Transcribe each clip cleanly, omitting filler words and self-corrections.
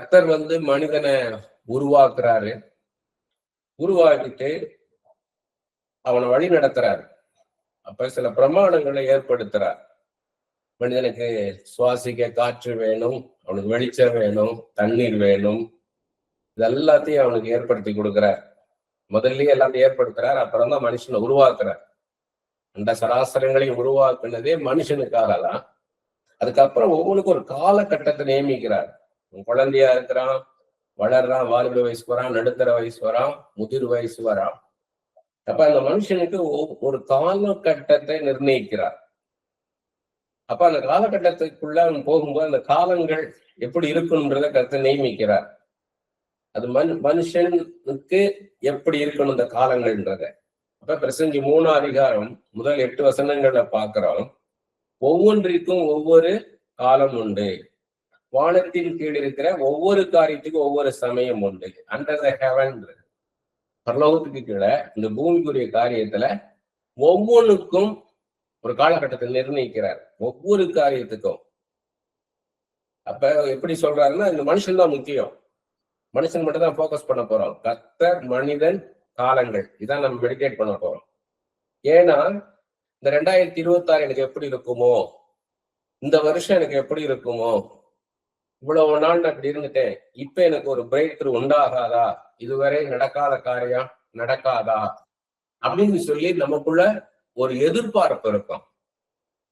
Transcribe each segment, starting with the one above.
கர்த்தர் மனிதனை உருவாக்குறாரு. உருவாக்கிட்டு அவனை வழி நடத்துறாரு. அப்ப சில பிரமாணங்களை ஏற்படுத்துறார். மனிதனுக்கு சுவாசிக்க காற்று வேணும், அவனுக்கு வெளிச்சம் வேணும், தண்ணீர் வேணும். இது எல்லாத்தையும் அவனுக்கு ஏற்படுத்தி கொடுக்கிறார். முதல்லயே எல்லாத்தையும் ஏற்படுத்துறார். அப்புறம் தான் மனுஷனை உருவாக்குறார். அந்த சராசரங்களையும் உருவாக்குனதே மனுஷனுக்காக தான். அதுக்கப்புறம் ஒவ்வொன்றுக்கும் ஒரு காலகட்டத்தை நியமிக்கிறார். குழந்தையா இருக்கிறான், வளர்றான், வாலிப வயசு வரான், நடுத்தர வயசு வரான், முதிர் வயசு வரான். அப்ப அந்த மனுஷனுக்கு ஒரு காலகட்டத்தை நிர்ணயிக்கிறார். அப்ப அந்த காலகட்டத்துக்குள்ள அவன் போகும்போது அந்த காலங்கள் எப்படி இருக்கணும்ன்றத கருத்தை நியமிக்கிறார். அது மனுஷனுக்கு எப்படி இருக்கணும் இந்த காலங்கள்ன்றத. அப்ப பிரசங்கி 3ஆம் அதிகாரம் முதல் 8 வசனங்களை பார்க்கிறோம். ஒவ்வொன்றிற்கும் ஒவ்வொரு காலம் உண்டு. வானத்தின் கீழ் இருக்கிற ஒவ்வொரு காரியத்துக்கும் ஒவ்வொரு சமயம் உண்டு. அண்டர் த ஹெவன், பரலோகத்துக்கு கீழே இந்த பூமிக்குரிய காரியத்துல ஒவ்வொன்றுக்கும் ஒரு காலகட்டத்தை நிர்ணயிக்கிறார். ஒவ்வொரு காரியத்துக்கும். அப்ப எப்படி சொல்றாருன்னா, இந்த மனுஷன் தான் முக்கியம். மனுஷன் மட்டும் தான் போக்கஸ் பண்ண போறோம். கர்த்தர், மனிதன், காலங்கள், இதான் நம்ம மெடிடேட் பண்ண போறோம். ஏன்னா இந்த 2026 எனக்கு எப்படி இருக்குமோ, இந்த வருஷம் எனக்கு எப்படி இருக்குமோ, இவ்வளவு நாள் நான் அப்படி இருந்துட்டேன், இப்ப எனக்கு ஒரு பிரேக் த்ரூ உண்டாகாதா, இதுவரை நடக்காத காரியம் நடக்காதா அப்படின்னு சொல்லி நமக்குள்ள ஒரு எதிர்பார்ப்பு இருக்கும்.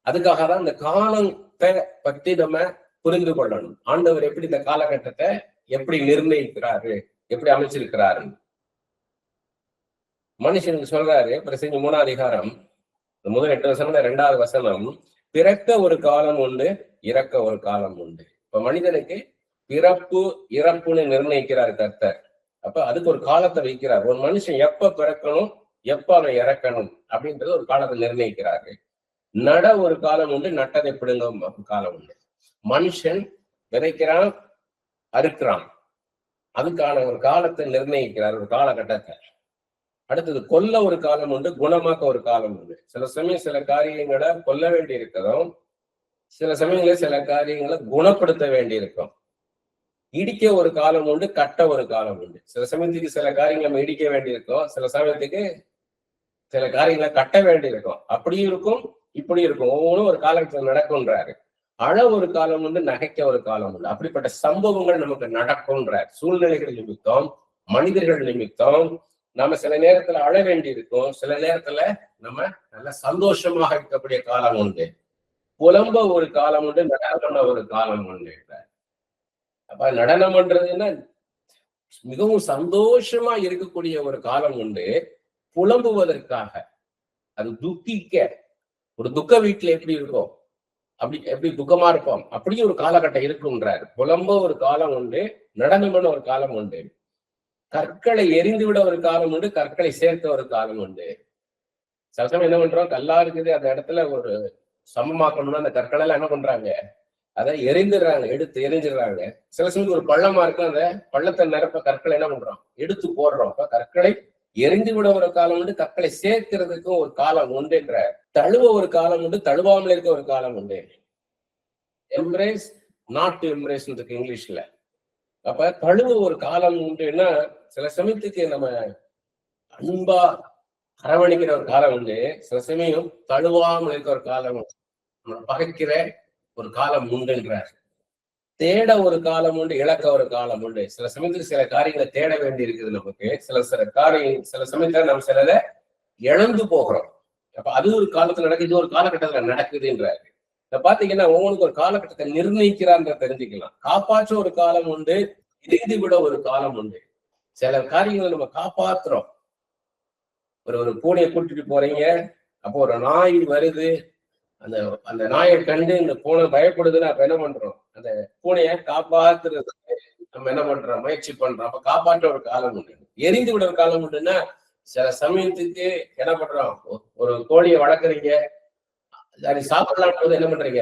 அதுக்காக தான் இந்த காலத்தை பத்தி நம்ம புரிந்து கொள்ளணும். ஆண்டவர் எப்படி இந்த காலகட்டத்தை எப்படி நிர்ணயிக்கிறாரு, எப்படி அமைச்சிருக்கிறாரு. மனுஷனுக்கு சொல்றாரு பிரசங்கி 3ஆம் அதிகாரம் முதல் 8 வசனம் 2வது வசனம், பிறக்க ஒரு காலம் உண்டு, இறக்க ஒரு காலம் உண்டு. இப்ப மனிதனுக்கு பிறப்பு இறப்புன்னு நிர்ணயிக்கிறார் கர்த்தர். அப்ப அதுக்கு ஒரு காலத்தை வைக்கிறார். ஒரு மனுஷன் எப்ப பிறக்கணும், எப்ப அவன் இறக்கணும் அப்படின்றது ஒரு காலத்தை நிர்ணயிக்கிறாரு. நட ஒரு காலம் உண்டு, நட்டதை பிடுங்க காலம் உண்டு. மனுஷன் விதைக்கிறான், அறுக்கிறான், அதுக்கான ஒரு காலத்தை நிர்ணயிக்கிறார், ஒரு காலகட்டத்தை. அடுத்தது கொல்ல ஒரு காலம் உண்டு, குணமாக்க ஒரு காலம் உண்டு. சில சமயம் சில காரியங்களை கொல்ல வேண்டி இருக்கிறோம், சில சமயங்களில் சில காரியங்களை குணப்படுத்த வேண்டி இருக்கும். இடிக்க ஒரு காலம் உண்டு, கட்ட ஒரு காலம் உண்டு. சில சமயத்துக்கு சில காரியங்களை நம்ம இடிக்க வேண்டி இருக்கும், சில சமயத்துக்கு சில காரியங்களை கட்ட வேண்டி இருக்கும். அப்படியும் இருக்கும், இப்படி இருக்கும். ஒவ்வொன்றும் ஒரு காலத்துல நடக்கும்ன்றாரு. அழ ஒரு காலம் உண்டு, நகைக்க ஒரு காலம் உண்டு. அப்படிப்பட்ட சம்பவங்கள் நமக்கு நடக்கும்ன்றார். சூழ்நிலைகள் நிமித்தம், மனிதர்கள் நிமித்தம் நம்ம சில நேரத்துல அழ வேண்டி இருக்கும், சில நேரத்துல நம்ம நல்ல சந்தோஷமாக இருக்கக்கூடிய காலம் உண்டு. புலம்ப ஒரு காலம் உண்டு, நடனம் பண்ண ஒரு காலம் உண்டு. அப்ப நடனம் பண்றதுன்னா மிகவும் சந்தோஷமா இருக்கக்கூடிய ஒரு காலம் உண்டு. புலம்புவதற்காக, அது துக்கிக்க, ஒரு துக்க வீட்டுல எப்படி இருக்கும், எப்படி துக்கமா இருப்போம், அப்படியும் ஒரு காலகட்டம் இருக்குன்றாரு. புலம்ப ஒரு காலம் உண்டு, நடனம் பண்ண ஒரு காலம் உண்டு. கற்களை எரிந்து விட ஒரு காலம் உண்டு, கற்களை சேர்த்த ஒரு காலம் உண்டு. சில சமயம் என்ன பண்றோம், கல்லா இருக்குது, அந்த இடத்துல ஒரு சமமாக்கணும்னா அந்த கற்களை எல்லாம் என்ன பண்றாங்க, அதை எரிந்துடுறாங்க, எடுத்து எரிஞ்சிடுறாங்க. சில சமயம் ஒரு பள்ளமா இருக்கும், அந்த பள்ளத்தை நிரப்ப கற்களை என்ன பண்றோம், எடுத்து போடுறோம். அப்ப கற்களை எரிந்து விட ஒரு காலம் உண்டு, கற்களை சேர்க்கிறதுக்கும் ஒரு காலம் உண்டு. என்ற தழுவ ஒரு காலம் உண்டு, தழுவாமல் இருக்க ஒரு காலம் உண்டு. எம்ப்ரேஸ், நாட் டு எம்ப்ரேஸ் இருக்கு இங்கிலீஷ்ல. அப்ப தழுவ ஒரு காலம் உண்டுன்னா சில சமயத்துக்கு நம்ம அன்பா அரவணைக்கிற ஒரு காலம் உண்டு, சில சமயம் தழுவாமல் இருக்க ஒரு காலம் உண்டு, பகைக்கிற ஒரு காலம் உண்டுன்றார். தேட ஒரு காலம் உண்டு, இழக்க ஒரு காலம் உண்டு. சில சமயத்துக்கு சில காரியங்களை தேட வேண்டி இருக்குது நமக்கு. சில சமயத்துல நம்ம சிலதை இழந்து போகிறோம். அப்ப அது ஒரு காலத்துல நடக்குது, ஒரு காலகட்டத்துல நடக்குதுன்றாரு. இத பாத்தீங்கன்னா ஒவ்வொன்றுக்கு ஒரு காலகட்டத்தை நிர்ணயிக்கிறான்ற தெரிஞ்சுக்கலாம். காப்பாற்ற ஒரு காலம் உண்டு, இறுதி விட ஒரு காலம் உண்டு. சில காரியங்களை நம்ம காப்பாத்துறோம். ஒரு பூனையை கூட்டிட்டு போறீங்க, அப்போ ஒரு நாய் வருது, அந்த நாயை கண்டு இந்த பூனை பயப்படுதுன்னு அப்ப என்ன பண்றோம், அந்த பூனையை காப்பாத்துறது நம்ம என்ன பண்றோம், முயற்சி பண்றோம். அப்ப காப்பாற்ற ஒரு காலம் உண்டு. எரிந்து விட ஒரு காலம் உண்டுன்னா சில சமயத்துக்கு என்ன பண்றோம், ஒரு கோழியை வளர்க்குறீங்க, அதை சாப்பிடலாம் போது என்ன பண்றீங்க,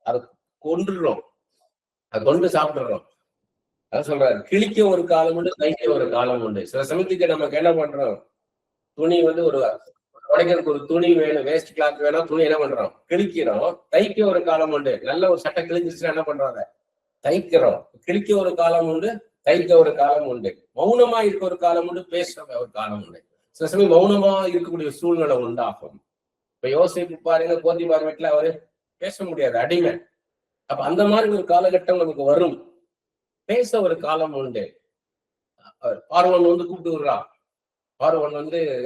அதை கொண்டுடுறோம், அதை கொண்டு சாப்பிடுறோம். அதான் சொல்றாரு, கிழிக்க ஒரு காலம் உண்டு, தைக்க ஒரு காலம் உண்டு. சில சமயத்துக்கு நமக்கு என்ன பண்றோம், துணி ஒரு உடைக்கிறதுக்கு ஒரு துணி வேணும், வேஸ்ட் கிளாத் வேணும், துணி என்ன பண்றோம், கிழிக்கிறோம். தைக்க ஒரு காலம் உண்டு. நல்ல ஒரு சட்டை கிழிஞ்சிச்சுன்னா என்ன பண்றாங்க, தைக்கிறோம். கிழிக்க ஒரு காலம் உண்டு, தைக்க ஒரு காலம் உண்டு. மௌனமா இருக்க ஒரு காலம் உண்டு, பேசுற ஒரு காலம் உண்டு. சில சமயம் மௌனமா இருக்கக்கூடிய சூழ்நிலை உண்டாகும். இப்ப யோசிப்பு பாருங்க, போத்திபார் வீட்டுல அவரு பேச முடியாது, அடிமை. அப்ப அந்த மாதிரி ஒரு காலகட்டம் நமக்கு வரும். பேச ஒரு காலம் உண்டு. பார்வன் கூப்பிட்டு விடுறான். பார்வன்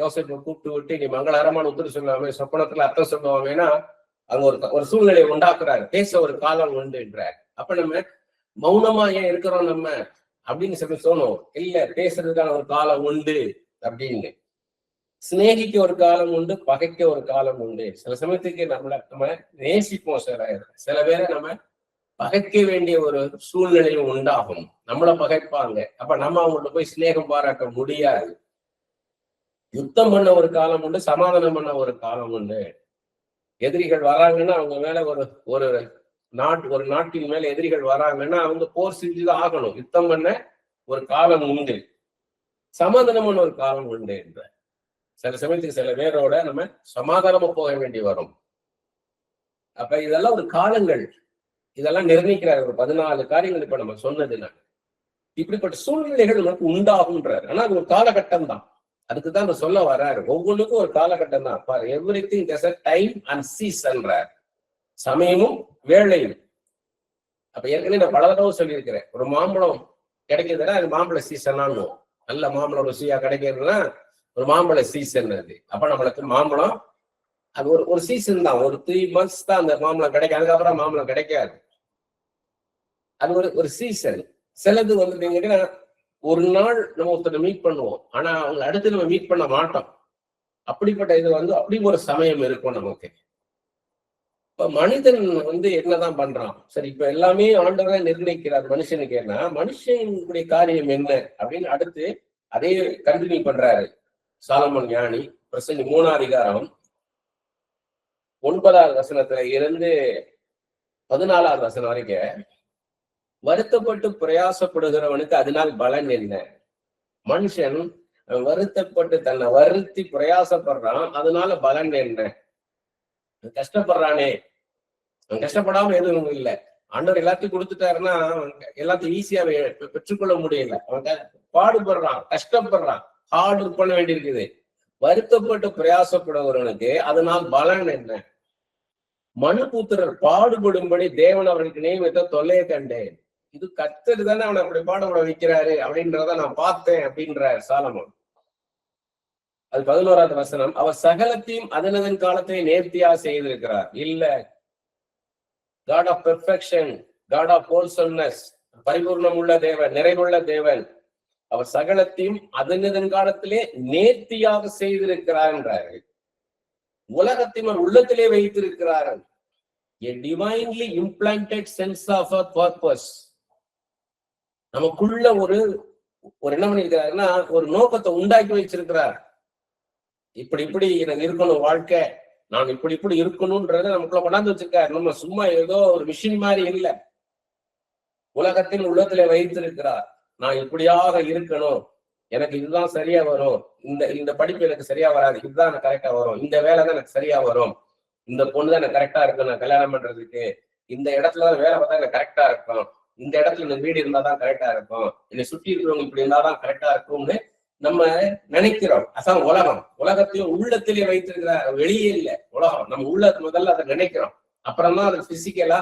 யோசிப்பை கூப்பிட்டு விட்டு நீ மங்களகரமான உத்தரவு சொல்லுவாங்க, சொப்பனத்துல அர்த்தம் சொல்லுவாங்கன்னா அங்க ஒரு சூழ்நிலையை உண்டாக்குறாரு. பேச ஒரு காலம் உண்டு என்றார். அப்ப நம்ம மௌனமா ஏன் இருக்கிறோம் நம்ம அப்படின்னு சொல்லி சொன்னோம். இல்ல, பேசுறதுக்கான ஒரு காலம் உண்டு அப்படின்னு. சிநேகிக்க ஒரு காலம் உண்டு, பகைக்க ஒரு காலம் உண்டு. சில சமயத்துக்கு நம்ம நேசிப்போம், சில பேரை நம்ம பகைக்க வேண்டிய ஒரு சூழ்நிலையும் உண்டாகும். நம்மளை பகைப்பாங்க. அப்ப நம்ம அவங்கள்ட்ட போய் சிநேகம் பாராட்ட முடியாது. யுத்தம் பண்ண ஒரு காலம் உண்டு, சமாதானம் பண்ண ஒரு காலம் உண்டு. எதிரிகள் வராங்கன்னா அவங்க மேல ஒரு நாட்டின் மேல எதிரிகள் வராங்கன்னா அவங்க போர் செஞ்சுதான் ஆகணும். யுத்தம் பண்ண ஒரு காலம் உண்டு, சமாதானம் பண்ண ஒரு காலம் உண்டு என்ற. சில சமயத்துக்கு சில பேரோட நம்ம சமாதானமா போக வேண்டி வரும். அப்ப இதெல்லாம் ஒரு காலங்கள், இதெல்லாம் நிர்ணயிக்கிறார். ஒரு 14 காரியங்கள் இப்ப நம்ம சொன்னதுன்னா இப்படிப்பட்ட சூழ்நிலைகள் நமக்கு உண்டாகுன்றாரு. ஆனா அது ஒரு காலகட்டம் தான். அதுக்குதான் நம்ம சொல்ல வர்றாரு. ஒவ்வொன்றுக்கும் ஒரு காலகட்டம் தான். பாரு, everything has a time and சீசன்றார். சமயமும் வேளையும். அப்ப ஏற்கனவே நான் பல தடவை சொல்லியிருக்கிறேன். ஒரு மாம்பழம் கிடைக்கிறதுனா அது மாம்பழ சீசனான்னு. நல்ல மாம்பழம் ருசியா கிடைக்கிறதுனா ஒரு மாம்பழ சீசன் அது. அப்ப நம்மளுக்கு மாம்பழம் அது ஒரு சீசன் தான். ஒரு 3 months தான் அந்த மாம்பழம் கிடைக்கும். அதுக்கப்புறம் மாம்பழம் கிடைக்காது. அது ஒரு சீசன். சிலது நீங்க ஒரு நாள் நம்ம ஒருத்தரை மீட் பண்ணுவோம், ஆனா அவங்க அடுத்து நம்ம மீட் பண்ண மாட்டோம். அப்படிப்பட்ட இது அப்படி ஒரு சமயம் இருக்கும் நமக்கு. இப்ப மனிதன் என்னதான் பண்றான்? சரி, இப்ப எல்லாமே ஆண்டவரை நிர்ணயிக்கிறார் மனுஷனுக்கு. ஏன்னா மனுஷனுடைய காரியம் என்ன அப்படின்னு அடுத்து அதே கண்டினியூ பண்றாரு சாலமன் ஞானி. பிரசங்கி 3ஆம் அதிகாரம் 9ஆவது வசனத்துல இருந்து 14ஆவது வசனம் வரைக்கும், வருத்தப்பட்டு பிரயாசப்படுகிறவனுக்கு அதனால் பலன் என்ன? மனுஷன் வருத்தப்பட்டு தன்னை வருத்தி பிரயாசப்படுறான், அதனால பலன் என்ன? கஷ்டப்படுறானே, அவன் கஷ்டப்படாம எதுவும் இல்லை. ஆண்டவர் எல்லாத்தையும் கொடுத்துட்டாருன்னா எல்லாத்தையும் ஈஸியா பெற்றுக்கொள்ள முடியல. அவன் பாடுபடுறான், கஷ்டப்படுறான், ஹார்ட் ஒர்க் பண்ண வேண்டியிருக்குது. வருத்தப்பட்டு பிரயாசப்படுகிறவனுக்கு அதனால் பலன் என்ன? மனுபுத்திரர் பாடுபடும்படி தேவன் அவர்களுக்கு நியமித்த தொல்லையை கண்டேன். இது கர்த்தர் தானே அவனை அப்படி பாடுபட வைக்கிறாரு அப்படின்றத நான் பார்த்தேன் அப்படின்றார் சாலமோன். அது 11ஆவது வசனம். அவர் சகலத்தையும் அதனதன் காலத்தை நேர்த்தியா செய்திருக்கிறார். இல்ல, God of perfection, God of wholesomeness, பரிபூர்ணம் உள்ள தேவன், நிறைவுள்ள தேவன். அவர் சகலத்தையும் அதனதன் காலத்திலே நேர்த்தியாக செய்திருக்கிறார் என்றாரு. உலகத்தையும் அவர் உள்ளத்திலே வைத்திருக்கிறார். A divinely implanted sense of a purpose. நமக்குள்ள ஒரு என்ன பண்ணிருக்கிறாருன்னா ஒரு நோக்கத்தை உண்டாக்கி வச்சிருக்கிறார். இப்படி எனக்கு இருக்கணும் வாழ்க்கை, நான் இப்படி இருக்கணும்ன்றத நமக்குள்ள கொண்டாந்து வச்சிருக்காரு. நம்ம சும்மா ஏதோ ஒரு மிஷின் மாதிரி இல்லை. உலகத்தின் உள்ளத்திலே வைத்திருக்கிறார். நான் இப்படியாக இருக்கணும், எனக்கு இதுதான் சரியா வரும், இந்த படிப்பு எனக்கு சரியா வராது, இதுதான் எனக்கு கரெக்டா வரும், இந்த வேலை தான் எனக்கு சரியா வரும், இந்த பொண்ணு தான் எனக்கு கரெக்டா இருக்கும் நான் கல்யாணம் பண்றதுக்கு, இந்த இடத்துலதான் வேலை பார்த்தா எனக்கு கரெக்டா இருக்கும், இந்த இடத்துல எனக்கு வீடு இருந்தாதான் கரெக்டா இருக்கும், என்னை சுற்றி இருக்கிறவங்க இப்படி இருந்தாதான் கரெக்டா இருக்கும்னு நம்ம நினைக்கிறோம். அதான் உலகம். உலகத்தையும் உள்ளத்திலே வைத்திருக்கிற, வெளியே இல்லை உலகம். நம்ம உள்ள முதல்ல அதை நினைக்கிறோம், அப்புறம் தான் அதை பிசிக்கலா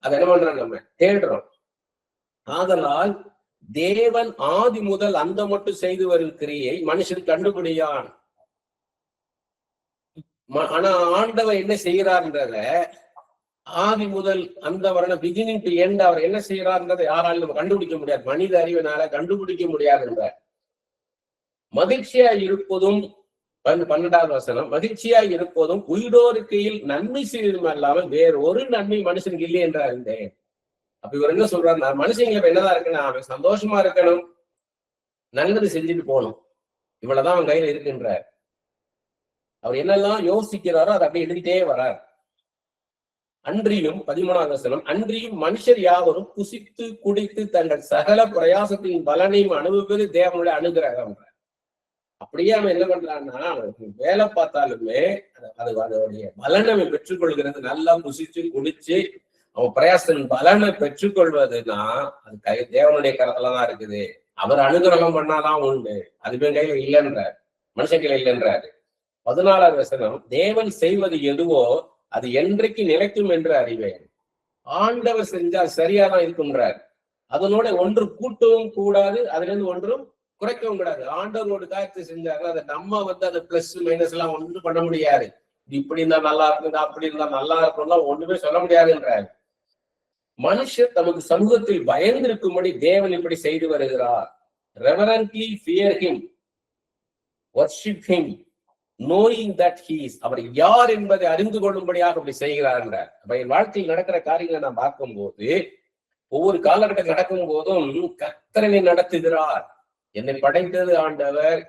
அதை என்ன பண்றோம், நம்ம தேடுறோம். ஆதலால் தேவன் ஆதி முதல் அந்த மட்டும் செய்து வரும் கிரியை மனுஷன் கண்டுபிடியான். ஆனா ஆண்டவர் என்ன செய்யறார்ன்றத ஆதி முதல் அந்த வரண பிகினிங் டு எண்ட் அவர் என்ன செய்யறார்ன்றதை யாராலும் நம்ம கண்டுபிடிக்க முடியாது. மனித அறிவினால கண்டுபிடிக்க முடியாதுன்ற. மகிழ்ச்சியா இருப்பதும் 12ஆவது வசனம், மகிழ்ச்சியா இருப்பதும் உயிரோருக்கையில் நன்மை செய்வதும் அல்லாமல் வேறு ஒரு நன்மை மனுஷனுக்கு இல்லை என்றார். இருந்தேன். அப்ப இவர் என்ன சொல்றாரு, நான் மனுஷங்களுக்கு என்னதான் இருக்குன்னா அவன் சந்தோஷமா இருக்கணும், நல்லது செஞ்சுட்டு போகணும், இவ்வளவுதான் அவன் கையில இருக்குன்றார். அவர் என்னெல்லாம் யோசிக்கிறாரோ அதை அப்படியே எழுதிட்டே வர்றார். அன்றியும் 13ஆவது வசனம், அன்றியும் மனுஷர் யாவரும் புசித்து குடித்து தங்கள் சகல பிரயாசத்தின் பலனையும் அனுபவிப்பது தேவனுடைய அனுகிரகம். அப்படியே அவன் என்ன பண்றான்னா வேலை பார்த்தாலுமே அதோடைய பலனை அவன் பெற்றுக்கொள்கிறது. நல்லா புசிச்சு குடிச்சு அவன் பிரயாசத்தின் பலனை பெற்றுக்கொள்வதுன்னா அது தேவனுடைய கரத்துலதான் இருக்குது. அவர் அனுகிரகம் பண்ணாதான் உண்டு, அதுவே கையில இல்லைன்றார், மனுஷன் கையில இல்லைன்றாரு. 14வது வசனம், தேவன் செய்வது எதுவோ அது என்றைக்கு நிலைக்கும் என்று அறிவேன். ஆண்டவர் செஞ்சா சரியாதான் இருக்குன்றார். அதனோட ஒன்று கூட்டவும் கூடாது, அதுல இருந்து ஒன்றும் குறைக்கவும் கூடாது. ஆண்டவர் ஒரு காரியத்தை செஞ்சாங்க, அதை நம்ம அதை பிளஸ் மைனஸ் எல்லாம் ஒன்றும் பண்ண முடியாது. இப்படி இருந்தா நல்லா இருக்குதா, அப்படி இருந்தா நல்லா இருக்கும்னா ஒண்ணுமே சொல்ல முடியாதுன்றார். மனுஷர் தமக்கு சமூகத்தில் பயந்திருக்கும்படி தேவன் இப்படி செய்து வருகிறார். Reverently fear him, worship him, knowing that he is, அவர் யார் என்பதை அறிந்து கொள்ளும்படியாக அப்படி செய்கிறார் என்றார். அப்ப என் வாழ்க்கையில் நடக்கிற காரியங்களை நான் பார்க்கும்போது, ஒவ்வொரு காலகட்டம் நடக்கும் போதும் கர்த்தரை நடத்துகிறார். என்னை படைத்தது ஆண்டவர்.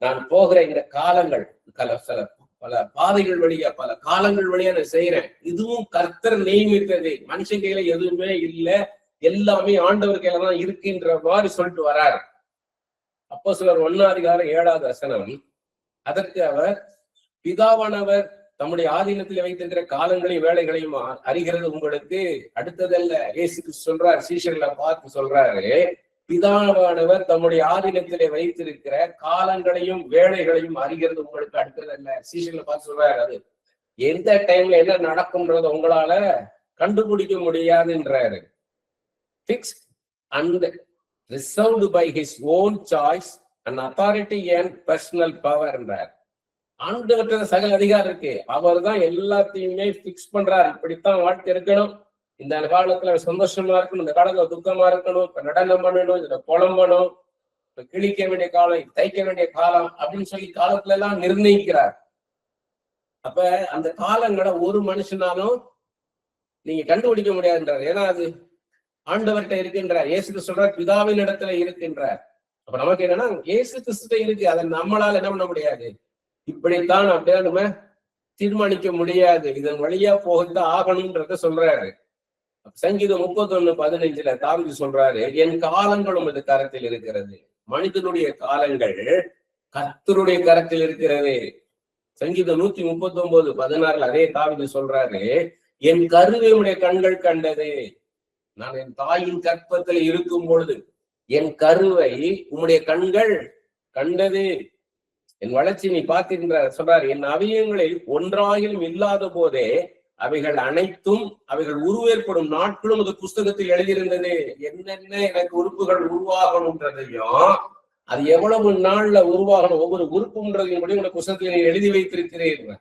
நான் போகிற இந்த காலங்கள் பல பாதைகள் வழியா, பல காலங்கள் வழியா நான் செய்யறேன். இதுவும் கர்த்தர் நியமித்தது, மனுஷன் கையில எதுவுமே இல்லை, எல்லாமே ஆண்டவர் கையில தான் இருக்குன்ற மாதிரி சொல்லிட்டு வர்றாரு. அப்போஸ்தலர் 1:7 வசனம், அதற்கு அவர், பிதாவானவர் தம்முடைய ஆதீனத்தில் வைத்திருக்கிற காலங்களையும் வேலைகளையும் அறிகிறது உங்களுக்கு அடுத்ததல்ல. இயேசு கிறிஸ்து சொல்றாரு, சீஷர்களை பார்த்து சொல்றாரு, பிதாவானவர் தம்முடைய ஆதீனத்திலே வைத்திருக்கிற காலங்களையும் வேலைகளையும் அறிகிறது உங்களுக்கு அடுத்ததல்ல. சீஷர்களை பார்த்து சொல்றாரு, அது எந்த டைம்ல என்ன நடக்கும்ன்றத உங்களால கண்டுபிடிக்க முடியாதுன்றாரு. Fixed and reserved by his own choice and authority and personal power என்றார். ஆண்டவர்கிட்ட சகல அதிகாரம் இருக்கு, அவர் தான் எல்லாத்தையுமே பிக்ஸ் பண்றாரு. இப்படித்தான் வாழ்க்கை இருக்கணும், இந்த காலத்துல சந்தோஷமா இருக்கணும், இந்த காலத்துல துக்கமா இருக்கணும், இப்ப நடனம் பண்ணணும், இதுல புலம்பணும், இப்ப கிழிக்க வேண்டிய காலம், தைக்க வேண்டிய காலம் அப்படின்னு சொல்லி காலத்துல எல்லாம் நிர்ணயிக்கிறார். அப்ப அந்த காலங்களை ஒரு மனுஷனாலும் நீங்க கண்டுபிடிக்க முடியாதுன்றார். ஏன்னா அது ஆண்டவர்கிட்ட இருக்கின்றார். இயேசு கிறிஸ்து சொல்றார், பிதாவின் இடத்துல இருக்கின்றார். அப்ப நமக்கு என்னன்னா இயேசு கிறிஸ்து இருக்கு, அதை நம்மளால என்ன பண்ண முடியாது, இப்படித்தான் அப்படியே நம்ம தீர்மானிக்க முடியாது, இதன் வழியா போகத்தான் ஆகணும்ன்றத சொல்றாரு. சங்கீதம் 31:15 தாவீது சொல்றாரு, என் காலங்களும் இது கரத்தில் இருக்கிறது. மனிதனுடைய காலங்கள் கர்த்தருடைய கரத்தில் இருக்கிறது. சங்கீதம் 139:16 அதே தாவீது சொல்றாரு, என் கருவை உடைய கண்கள் கண்டது. நான் என் தாயின் கற்பத்தில் இருக்கும் பொழுது என் கருவை உம்முடைய கண்கள் கண்டது, என் வளர்ச்சி நீ பார்த்திருக்கிற சொல்றாரு. என் அவயங்களில் ஒன்றாயிலும் இல்லாத போதே அவைகள் அனைத்தும், அவைகள் உருவேற்படும் நாட்களும் அது புஸ்தகத்தில் எழுதியிருந்தது. என்னென்ன எனக்கு உறுப்புகள் உருவாகணும்ன்றதையும் அது எவ்வளவு நாள்ல உருவாகணும், ஒவ்வொரு உறுப்புன்றதையும் கூட உங்க புஸ்தகத்தில் எழுதி வைத்திருக்கிறீர்கள்.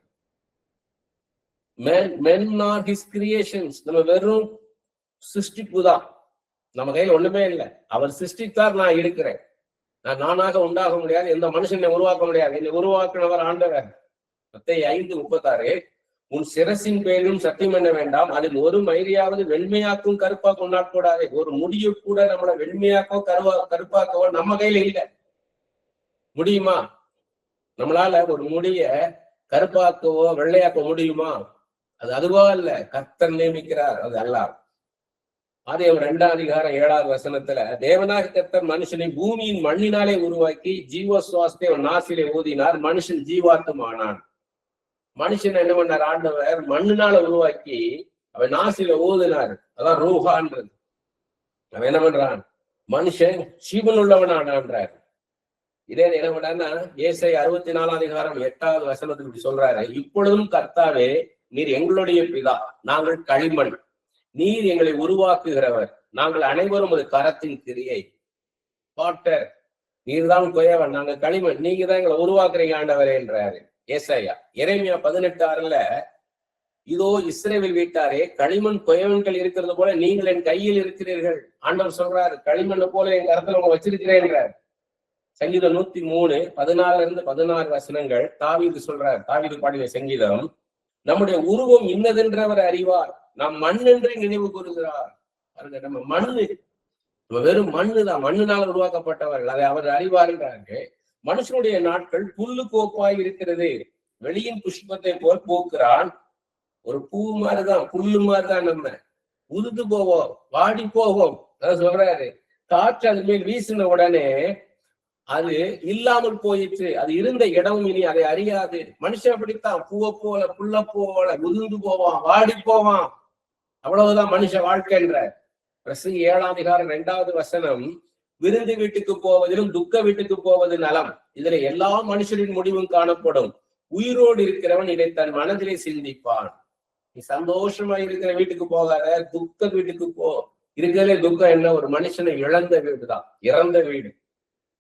Men are his creations. நம்ம வெறும் சிருஷ்டிப்பு தான், நம்ம கையில ஒண்ணுமே இல்லை. அவர் சிருஷ்டித்தார், நான் இருக்கிறேன். நான் நானாக உண்டாக முடியாது, எந்த மனுஷனை உருவாக்க முடியாது, என்னை உருவாக்குனவர் ஆண்டவர். மத்தேயு 5:36, உன் சிரசின் பேரும் சத்தியம் பண்ண வேண்டாம், அதில் ஒரு மயிரையாவது வெண்மையாக்கும் கருப்பாக்கும் உண்ணாக்கூடாது. ஒரு முடிய கூட நம்மளை வெண்மையாக்கோ கருப்பாக்கவோ நம்ம கையில இல்லை. முடியுமா? நம்மளால ஒரு முடிய கருப்பாக்கவோ வெள்ளையாக்க முடியுமா? அது அதுவா இல்ல, கர்த்தர் நியமிக்கிறார், அது அல்ல. ஆதியாகமம் 2:7 தேவனாக கர்த்தர் மனுஷனை பூமியின் மண்ணினாலே உருவாக்கி ஜீவ சுவாசத்தை அவன் நாசிலே ஊதினார், மனுஷன் ஜீவாத்துமானான். மனுஷன் என்ன பண்ணார்? ஆண்டவர் மண்ணினால உருவாக்கி அவன் நாசில ஊதினார், அதான் ரூஹான்றது. அவன் என்ன பண்றான்? மனுஷன் ஜீவன் உள்ளவனானான்றார். இதே என்ன பண்ணாருன்னா ஏசாயா 64:8 இப்படி சொல்றாரு, இப்பொழுதும் கர்த்தாவே நீர் எங்களுடைய பிதா, நாங்கள் களிமண், நீர் எங்களை உருவாக்குகிறவர், நாங்கள் அனைவரும் ஒரு கரத்தின் கிரியை. பாட்டர், நீர் தான் குயவன், நாங்கள் களிமண், நீங்க தான் எங்களை உருவாக்குறீங்க ஆண்டவரே என்றாரு ஏசாயா. எரேமியா 18:6 இதோ இஸ்ரவேல் வீட்டாரே, களிமண் குயவன்கள் இருக்கிறது போல நீங்கள் என் கையில் இருக்கிறீர்கள். ஆண்டவர் சொல்றாரு, களிமண்ணை போல என் கரத்துல உங்க வச்சிருக்கிறேன். சங்கீதம் 103:14-16 தாவீது சொல்றார். தாவீது பாடிய சங்கீதம், நம்முடைய உருவம் இன்னதென்றவர் அறிவார், நாம் மண் என்று நினைவு கூறுகிறார். நம்ம மண்ணு, நம்ம வெறும் மண்ணுதான், மண்ணுனால உருவாக்கப்பட்டவர்கள், அதை அவர் அறிவாருன்றாங்க. மனுஷனுடைய நாட்கள் புல்லு கோப்பாய் இருக்கிறது, வெளியின் புஷ்பத்தை போல் போக்குறான். ஒரு பூ மாதிரிதான், புல்லு மாதிரிதான், நம்ம உருது போவோம், வாடி போவோம். அதான் சொல்றாரு, காற்று அது மேல் வீசின உடனே அது இல்லாமல் போயிற்று, அது இருந்த இடமும் இனி அதை அறியாது. மனுஷன் அப்படித்தான், பூவை போல புல்ல போல உதிர்ந்து போவான், வாடி போவான். அவ்வளவுதான் மனுஷ வாழ்க்கைன்ற. பிரசங்கி 7ஆம் அதிகாரம் 2வது வசனம், விருந்து வீட்டுக்கு போவதிலும் துக்க வீட்டுக்கு போவது நலம், இதுல எல்லா மனுஷரின் முடிவும் காணப்படும், உயிரோடு இருக்கிறவன் இதை தன் மனதிலே சிந்திப்பான். நீ சந்தோஷமா இருக்கிற வீட்டுக்கு போகாத, துக்க வீட்டுக்கு போ. இருக்கிறதே துக்கம் என்ன? ஒரு மனுஷனை இழந்த வீடுதான், இறந்த வீடு.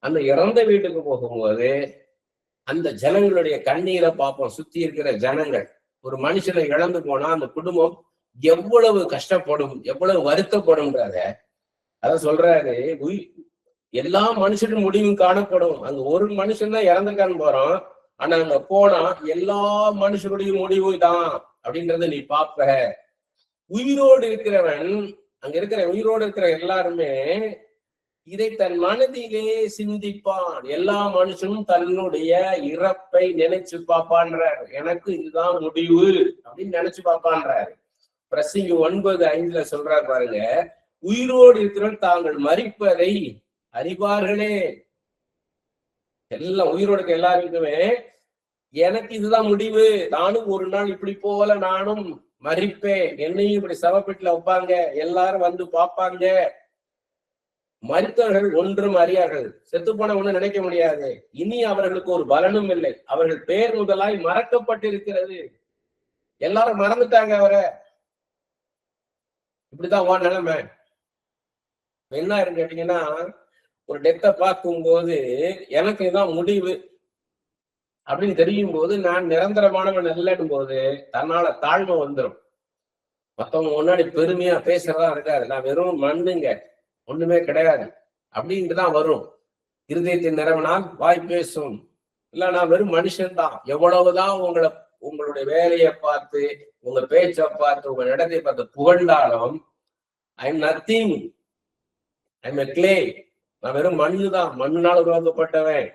அந்த இறந்த வீட்டுக்கு போகும்போது அந்த ஜனங்களுடைய கண்ணீரை பார்ப்போம். சுத்தி இருக்கிற ஜனங்கள், ஒரு மனுஷனை இழந்து போனா அந்த குடும்பம் எவ்வளவு கஷ்டப்படும், எவ்வளவு வருத்தப்படும்ன்றத அத சொல்றாரு. எல்லா மனுஷனும் முடிவும் காணப்படும். அங்க ஒரு மனுஷன் தான் இறந்துக்கான்னு போறோம், ஆனா அங்க போனா எல்லா மனுஷனுடைய முடிவு தான் அப்படின்றத நீ பாப்ப. உயிரோடு இருக்கிறவன், அங்க இருக்கிற உயிரோடு இருக்கிற எல்லாருமே இதை தன் மனதிலே சிந்திப்பான். எல்லா மனுஷனும் தன்னுடைய இறப்பை நினைச்சு பார்ப்பான்றார். எனக்கு இதுதான் முடிவு அப்படின்னு நினைச்சு பார்ப்பான்றாரு. பிரசங்கி 9:5 சொல்றாரு பாருங்க, உயிரோடு இருக்கிறவன் தாங்கள் மரிப்பதை அறிவார்களே. எல்லாம் உயிரோடு இருக்க எல்லாருக்குமே எனக்கு இதுதான் முடிவு, நானும் ஒரு நாள் இப்படி போல நானும் மரிப்பேன், என்னையும் இப்படி சவப்பெட்டில வைப்பாங்க, எல்லாரும் வந்து பார்ப்பாங்க. மரித்தவர்கள் ஒன்றும் அறியார்கள். செத்து போன ஒண்ணு நினைக்க முடியாது. இனி அவர்களுக்கு ஒரு பலனும் இல்லை, அவர்கள் பேர் முதலாய் மறக்கப்பட்டிருக்கிறது. எல்லாரும் மறந்துட்டாங்க அவரை. இப்படிதான் உன் நிலைமை. என்ன இருக்கு கேட்டீங்கன்னா, ஒரு டெத்தை பார்க்கும்போது எனக்கு இதுதான் முடிவு அப்படின்னு தெரியும் போது, நான் நிரந்தரமானவன் இல்லைன்னு போது தன்னால தாழ்மை வந்துடும். மத்தவங்க முன்னாடி பெருமையா பேசுறதா இருக்காது, நான் வெறும் மண்ணுங்க, ஒண்ணுமே கிடையாது அப்படின்ட்டுதான் வரும். இருதயத்தின் நிறவனால் வாய் பேசும். இல்ல நான் வெறும் மனுஷன்தான். எவ்வளவுதான் உங்களுடைய வேலையை பார்த்து, உங்க பேச்சை பார்த்து, உங்க இடத்தை பார்த்து புகழ்ந்தாலும் I am nothing, I am a clay, நான் வெறும் மண்ணுதான், மண்ணுனால உருவாக்கப்பட்டவன்.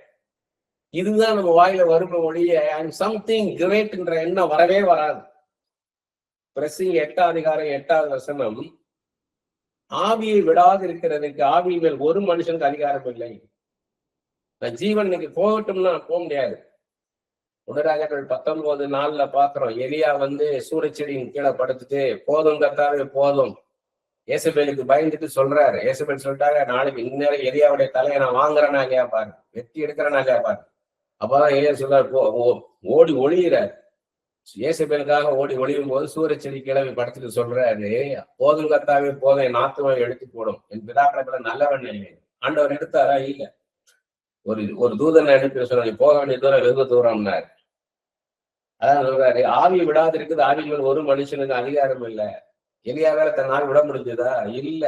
இதுதான் நம்ம வாயில வரும்ப ஒழிய ஐ எம் சம்திங் கிரேட்ன்ற எண்ணம் வரவே வராது. பிரசங்கி 8ஆம் அதிகாரம் 8வது வசனம், ஆவியை விடாது இருக்கிறதுக்கு ஆவி மேல் ஒரு மனுஷனுக்கு அதிகாரம் இல்லை. நான் ஜீவன் இன்னைக்கு போகட்டும்னா போக முடியாது. 1 ராஜாக்கள் 19:4 பாக்குறோம், எலியா சூரியச்செடியின் கீழே படுத்துட்டு போதும் கர்த்தாவே போதும், ஏசபேலுக்கு பயந்துட்டு சொல்றாரு. ஏசபேல் சொல்லிட்டாங்க, நாளைக்கு இந்நேரம் எலியாவுடைய தலையை நான் வாங்குறேன்னா கேட்பாரு, வெட்டி எடுக்கிறேன்னா கேட்பாரு. அப்பதான் எலியா சொல்றாரு, ஓடி ஒளியிறாரு. ஏசபேலுக்காக ஓடி ஒளியும் போது சூரியச்செடி கிளம்பி படுத்துட்டு சொல்றாரு, போதும் கர்த்தாவே போதும், என் ஆத்துமா எடுத்து போடும், என் பிதாக்களை நல்லவன் நினைவேன். ஆண்டவர் எடுத்தாரா? இல்ல. ஒரு தூதனை அனுப்பி சொன்ன, போக வேண்டிய தூரம் வெகு தூரம்னாரு. அதான் சொல்றாரு, ஆவி விடாது இருக்குது, ஆவி மேல் ஒரு மனுஷனுக்கு அதிகாரம் இல்லை. எலியா வேற தன் நாள் விட முடிஞ்சதா? இல்ல.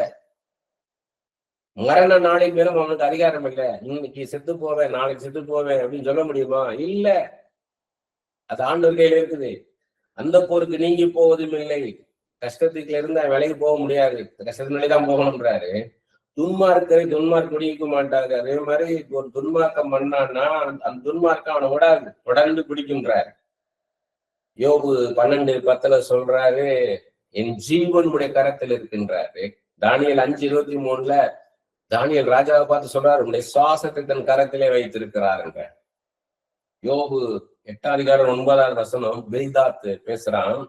மரண நாளின் மேலும் அவனுக்கு அதிகாரம் இல்லை. இன்னைக்கு செத்து போவேன், நாளைக்கு செத்து போவேன் அப்படின்னு சொல்ல முடியுமா? இல்ல. அது ஆண்டவர் கையில இருக்குது. அந்த போருக்கு நீங்கி போவதும் இல்லை. கஷ்டத்துக்குள்ள இருந்தா விலைக்கு போக முடியாது, கஷ்டத்தினாலேதான் போகணும்ன்றாரு. துன்மார்க்க குடிக்க மாட்டாங்க. அதே மாதிரி ஒரு துன்மார்க்கம் பண்ணான்னா அந்த துன்மார்க்கம் அவனை விடாது, தொடர்ந்து குடிக்கின்றாரு. யோபு 12:10 சொல்றாரு, என் ஜீவனுடைய கரத்தில் இருக்கின்றாரு. தானியேல் 5:23 தானியேல் ராஜாவை பார்த்து சொல்றாரு, உடைய சுவாசத்தை தன் கரத்திலே வைத்திருக்கிறாருங்க. யோபு 8ஆம் அதிகாரம் 9வது வசனம் பில்தாத் பேசுறான்,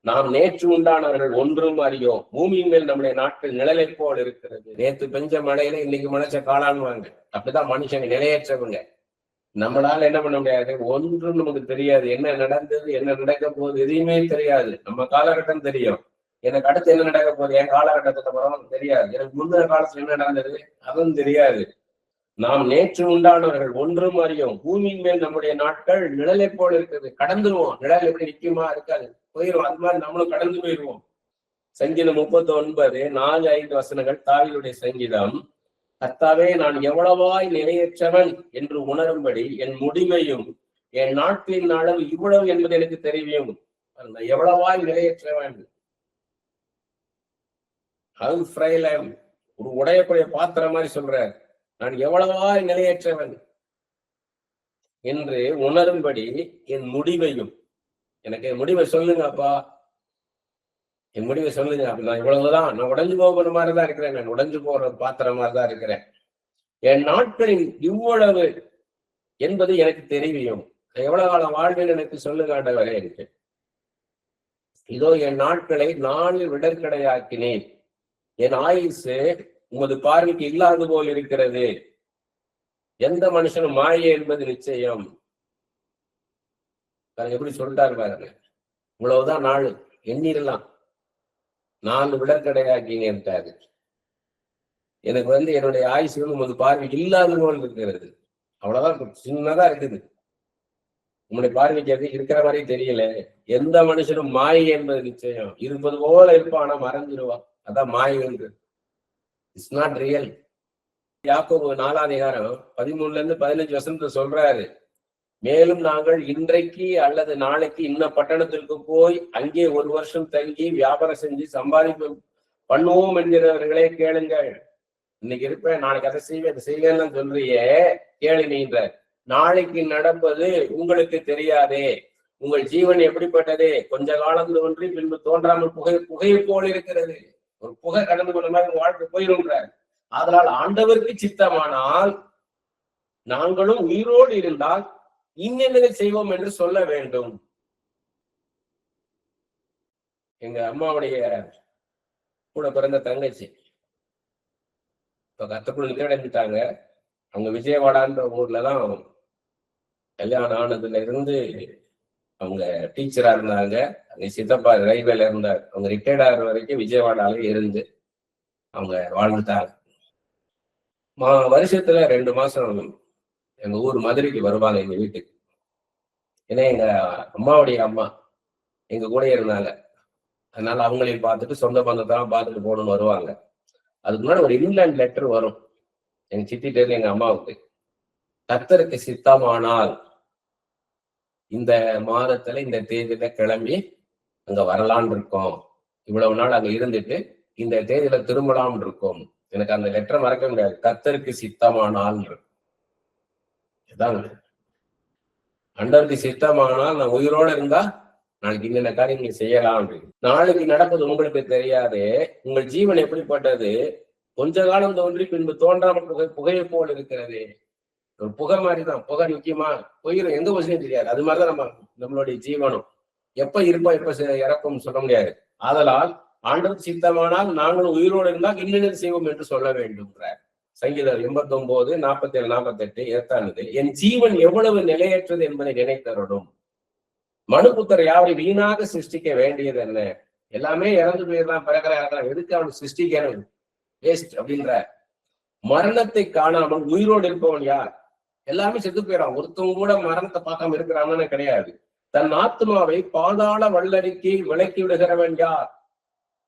நாம் நேற்று உண்டானவர்கள் ஒன்றும் அறியோம், பூமியின் மேல் நம்முடைய நாட்கள் நிழலை போல் இருக்கிறது. நேற்று பெஞ்ச மழையில இன்னைக்கு முளைச்ச காளான்வாங்க. அப்படிதான் மனுஷங்க நிலையற்றவங்க. நம்மளால என்ன பண்ண முடியாது, ஒன்றும் நமக்கு தெரியாது. என்ன நடந்தது, என்ன நடக்க போகுது, எதையுமே தெரியாது. நம்ம காலகட்டம் தெரியும், எனக்கு அடுத்து என்ன நடக்க போகுது, என் காலகட்டத்துக்கு அப்புறம் தெரியாது. எனக்கு முந்தின காலத்துல என்ன நடந்தது அதுவும் தெரியாது. நாம் நேற்று உண்டானவர்கள் ஒன்றும் அறியோம், பூமியின் மேல் நம்முடைய நாட்கள் நிழலை போல இருக்குது. கடந்துருவோம். நிழல் எப்படி நிற்குமா? இருக்காது, போயிடுவோம். அது மாதிரி நம்மளும் கடந்து போயிடுவோம். சங்கீதம் 39:4-5 வசனங்கள் தாவீதுடைய சங்கீதம். கர்த்தாவே, நான் எவ்வளவாய் நிலையற்றவன் என்று உணரும்படி என் முடிவையும் என் நாட்களின் அளவு இவ்வளவு என்பது எனக்கு தெரியும். எவ்வளவாய் நிலையற்றவன், அது ஃப்ரைலம், ஒரு உடையக்கூடிய பாத்திரம் மாதிரி சொல்றார். நான் எவ்வளவாய் நிலையற்றவன் என்று உணரும்படி என் முடிவையும், எனக்கு என் முடிவை சொல்லுங்க அப்பா, என் முடிவை சொல்லுங்க. அப்படி நான் இவ்வளவுதான், நான் உடைஞ்சு போகிற மாதிரிதான் இருக்கிறேன், நான் உடைஞ்சு போற ஒரு பாத்திரம் மாதிரிதான் இருக்கிறேன். என் நாட்களின் இவ்வளவு என்பது எனக்கு தெரியும். எவ்வளவு காலம் வாழ்வேன் எனக்கு சொல்லுங்க ஆண்டவரே. எனக்கு இதோ என் நாட்களை 4 விடற்கடையாக்கினேன், என் ஆயுசு உமது பார்வைக்கு இல்லாது போல் இருக்கிறது. எந்த மனுஷனும் மாயை என்பது நிச்சயம். எப்படி சொல்லிட்டாரு பாருங்க. இவ்வளவுதான் நாள் எண்ணிரலாம், 4 விடற்கடையாக்கினேன்ட்டாரு. எனக்கு என்னுடைய ஆயுசு உமது பார்வைக்கு இல்லாத போல் இருக்கிறது. அவ்வளவுதான், சின்னதா இருக்குது. உங்களுடைய பார்வைக்கு இருக்கிற மாதிரி தெரியல. எந்த மனுஷனும் மாயை என்பது நிச்சயம். இருப்பது போல இருப்பான், ஆனா மறைஞ்சிருவான். அதான் மாயை என்று. It's not real. யாக்கோபு 4ஆம் அதிகாரம் 13-15 சொல்றாரு, மேலும் நாங்கள் இன்றைக்கு அல்லது நாளைக்கு இன்ன பட்டணத்திற்கு போய் அங்கே 1 வருஷம் தங்கி வியாபாரம் செஞ்சு சம்பாதிப்பு பண்ணுவோம் என்கிறவர்களே கேளுங்கள். இன்னைக்கு இருப்பேன், நாளைக்கு அதை செய்வேன்னு சொல்றியே, கேளு நீன்ற. நாளைக்கு நடப்பது உங்களுக்கு தெரியாதே. உங்கள் ஜீவன் எப்படிப்பட்டது? கொஞ்ச காலம் தோன்றி பின்பு தோன்றாமல் புகையை போல் இருக்கிறது. ஒரு புகை கடந்து கொண்ட மாதிரி வாழ்க்கை போயிருக்கிறார். அதனால் ஆண்டவருக்கு சித்தமானால் நாங்களும் உயிரோடு இருந்தால் இன்னென்னதை செய்வோம் என்று சொல்ல வேண்டும். எங்க அம்மாவுடைய கூட பிறந்த தங்கச்சி இப்ப கத்தக்குள்ள நிக்கடைஞ்சிட்டாங்க. அவங்க விஜயவாடான்ற ஊர்லதான் கல்யாணம் ஆனதுல இருந்து அவங்க டீச்சரா இருந்தாங்க. அங்க சித்தப்பா ரயில்வேல இருந்தார். அவங்க ரிட்டையர்ட் ஆகிற வரைக்கும் விஜயவாடால இருந்து அவங்க வாழ்ந்துட்டாங்க. வருஷத்துல 2 மாசம் எங்க ஊர் மதுரைக்கு வருவாங்க எங்க வீட்டுக்கு. ஏன்னா எங்க அம்மாவுடைய அம்மா எங்க கூட இருந்தாங்க. அதனால அவங்களையும் பார்த்துட்டு சொந்த பந்தத்தெல்லாம் பார்த்துட்டு போகணும்னு வருவாங்க. அதுக்கு முன்னாடி ஒரு இங்கிலாந்து லெட்டர் வரும் எங்க சித்திட்ட இருந்து எங்க அம்மாவுக்கு. கர்த்தருக்கு சித்தமானால் இந்த மாதத்துல இந்த தேதியில கிளம்பி அங்க வரலான் இருக்கோம். இவ்வளவு நாள் அங்க இருந்துட்டு இந்த தேதியில திரும்பலாம் இருக்கோம். எனக்கு அந்த லெட்டர் மறக்க முடியாது. கர்த்தருக்கு சித்தமானால் ஆண்டவருக்கு சித்தமானால் நான் உயிரோட இருந்தா நாளைக்கு இன்னென்ன காரியங்கள் செய்யலாம் அப்படின்னு. நாளைக்கு நடப்பது உங்களுக்கு தெரியாது. உங்கள் ஜீவன் எப்படிப்பட்டது? கொஞ்ச காலம் தோன்றி பின்பு தோன்றாமல் புகையை போல் இருக்கிறது. ஒரு புகை மாதிரிதான். புகை நிச்சயமா போயிடும், எந்த விஷயம் தெரியாது. அது மாதிரிதான் நம்மளுடைய ஜீவனம். எப்ப இருப்போம் எப்ப இறப்போம் சொல்ல முடியாது. ஆதலால் ஆண்டவர் சித்தமானால் நாங்களும் உயிரோடு இருந்தால் இன்னென்ன செய்வோம் என்று சொல்ல வேண்டும். சங்கீதம் 89:47-48 ஏத்தானது. என் ஜீவன் எவ்வளவு நிலையற்றது என்பதை நினைத்தரணும். மனுபுத்தர் யாவரை வீணாக சிருஷ்டிக்க வேண்டியது என்ன? எல்லாமே இறந்து போயிருந்தான், பிறகுறான், எதுக்கு அவன் சிருஷ்டிக்கணும்? வேஸ்ட் அப்படின்ற. மரணத்தை காணாமல் உயிரோடு இருப்பவன் யார்? எல்லாமே செத்து போயிடான். ஒருத்தவங்க கூட மரணத்தை பார்க்காம இருக்கிறான்னு கிடையாது. தன் ஆத்மாவை பாதாள வல்லடிக்கு விலக்கி விடுகிறவன் யார்?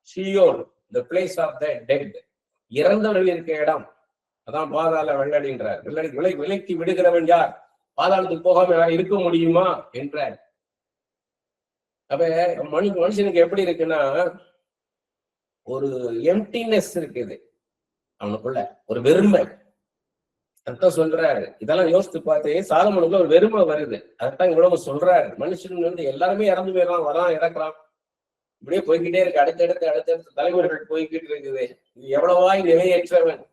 Zion, the place of the dead. இறந்தவர்கள் இருக்க இடம் அதான் பாதாள வெள்ளடின்றார். விலக்கி விடுகிறவன் யார்? பாதாளத்துக்கு போகாம இருக்க முடியுமா என்றார். அப்ப மனுஷனுக்கு எப்படி இருக்குன்னா, ஒரு எம்டினஸ் இருக்குது அவனுக்குள்ள, ஒரு வெறுமை. அதான் சொல்றாரு. இதெல்லாம் யோசித்து பார்த்து சாலமோனுக்குள்ள ஒரு வெறுமை வருது. அதான் இவ்வளவு சொல்றாரு. மனுஷன் எல்லாருமே இறந்து போயிடலாம், வரான், இறக்குறான், இப்படியே போய்கிட்டே இருக்கு. அடுத்தடுத்து தலைமுறைகள் போய்கிட்டு இருக்குது. இது எவ்வளவாய் நிலையற்றவன்,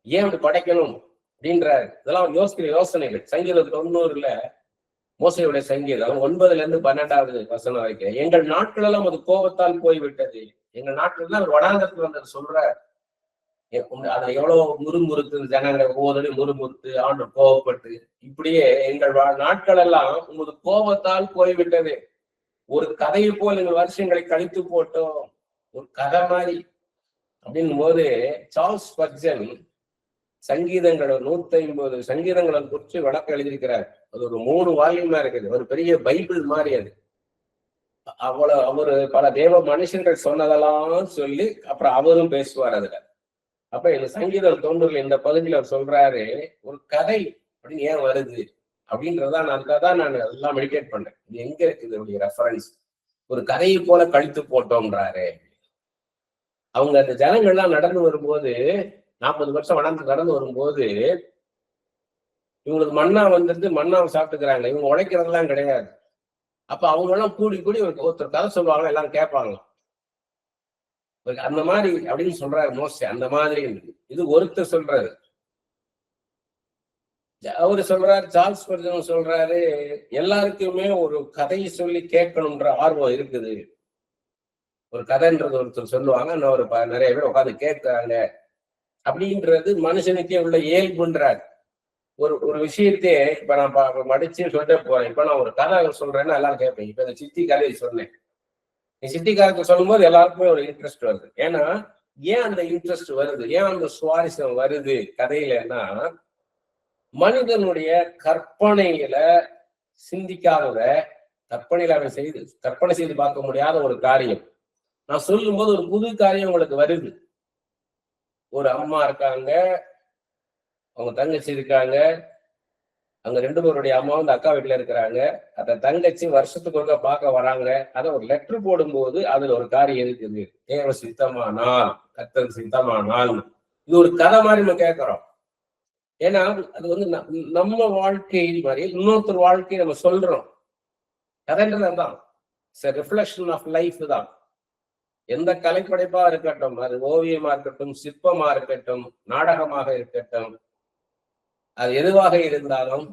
ஏன் அப்படி படைக்கணும் அப்படின்றாரு. இதெல்லாம் யோசிக்கிற யோசனைகள். சங்கீதம் 90 மோசையுடைய சங்கீதம் 9-12 வரைக்கும். எங்கள் நாட்கள் எல்லாம் அது கோபத்தால் போய்விட்டது. எங்கள் நாட்கள் தான் ஒரு வடாந்தத்துல வந்தது சொல்றாரு. அதுல எவ்வளவு முறுமுறுத்து ஜனங்களை ஒவ்வொரு முறுமுறுத்து ஆண்டு கோபப்பட்டு இப்படியே எங்கள் நாட்கள் எல்லாம் உமது கோபத்தால் போய்விட்டது. ஒரு கதையை போல் எங்கள் வருஷங்களை கழித்து போட்டோம். ஒரு கதை மாதிரி அப்படின் போது சார்ல்ஸ் ஸ்பர்ஜன் சங்கீதங்களை 150 சங்கீதங்களை குறித்து வழக்கு எழுதியிருக்கிறார். அது ஒரு 3 வால்யூமா இருக்குது. ஒரு பெரிய பைபிள் மாதிரி அது. அவரு பல தேவ மனுஷர்கள் சொன்னதெல்லாம் சொல்லி அப்புறம் அவரும் பேசுவார் அதுல. அப்ப இந்த சங்கீதம் 90 இந்த பகுதியில் அவர் சொல்றாரு, ஒரு கதை அப்படின்னு ஏன் வருது அப்படின்றதான் நான் எல்லாம் மெடிடேட் பண்றேன். இது எங்க இருக்குது இதனுடைய ரெஃபரன்ஸ்? ஒரு கதையை போல கழித்து போட்டோம்ன்றாரு. அவங்க அந்த ஜனங்கள்லாம் நடந்து வரும்போது 40 வருஷம் வளர்ந்து கடந்து வரும்போது இவங்களுக்கு மண்ணா வந்துட்டு மண்ணாவை சாப்பிட்டுக்கிறாங்க. இவங்க உழைக்கிறதெல்லாம் கிடையாது. அப்ப அவங்க எல்லாம் கூடி ஒருத்தர் கதை சொல்லுவாங்க, எல்லாம் கேட்பாங்க. அந்த மாதிரி அப்படின்னு சொல்றாரு மோசே. அந்த மாதிரி இது ஒருத்தர் சொல்றாரு. அவரு சொல்றாரு, சார்ல்ஸ் ஸ்பர்ஜன் சொல்றாரு, எல்லாருக்குமே ஒரு கதையை சொல்லி கேட்கணும்ன்ற ஆர்வம் இருக்குது. ஒரு கதைன்றது ஒருத்தர் சொல்லுவாங்க, இன்னொரு நிறைய பேர் உட்காந்து கேட்கிறாங்க அப்படின்றது மனுஷனுக்கே உள்ள இயல்புன்றார். ஒரு விஷயத்தையே இப்ப நான் மடிச்சு சொல்லிட்டே போறேன். இப்ப நான் ஒரு கதை சொல்றேன்னா எல்லாரும் கேட்பேன். இப்ப இந்த சித்தி கதையை சொன்னேன். சித்தி கதை சொல்லும் போது எல்லாருக்குமே ஒரு இன்ட்ரெஸ்ட் வருது. ஏன்னா ஏன் அந்த இன்ட்ரெஸ்ட் வருது, ஏன் அந்த சுவாரஸ்யம் வருது கதையிலன்னா, மனிதனுடைய கற்பனையில சிந்திக்காதத கற்பனையில அவன் கற்பனை செய்து பார்க்க முடியாத ஒரு காரியம் நான் சொல்லும் போது ஒரு புது காரியம் உங்களுக்கு வருது. ஒரு அம்மா இருக்காங்க, அவங்க தங்கச்சி இருக்காங்க, அங்க 2 பேருடைய அம்மா வந்து அக்கா வீட்டுல இருக்கிறாங்க. அந்த தங்கச்சி வருஷத்துக்கு ஒருக்கா பார்க்க வராங்க. அதை ஒரு லெட்டர் போடும்போது அதுல ஒரு காரியம் இருக்குது, தேவ சித்தமானால் கர்த்தர் சித்தமானால். இது ஒரு கதை மாதிரி நம்ம கேட்கிறோம். ஏன்னா அது வந்து நம்ம வாழ்க்கை மாதிரி இன்னொருத்தர் வாழ்க்கையை நம்ம சொல்றோம். கதைன்றது அதுதான், ரிஃப்ளெக்ஷன் ஆஃப் லைஃப் தான். எந்த கலைப்படைப்பா இருக்கட்டும், அது ஓவியமா இருக்கட்டும், சிற்பமா இருக்கட்டும், நாடகமாக இருக்கட்டும், அது எதுவாக இருந்தாலும்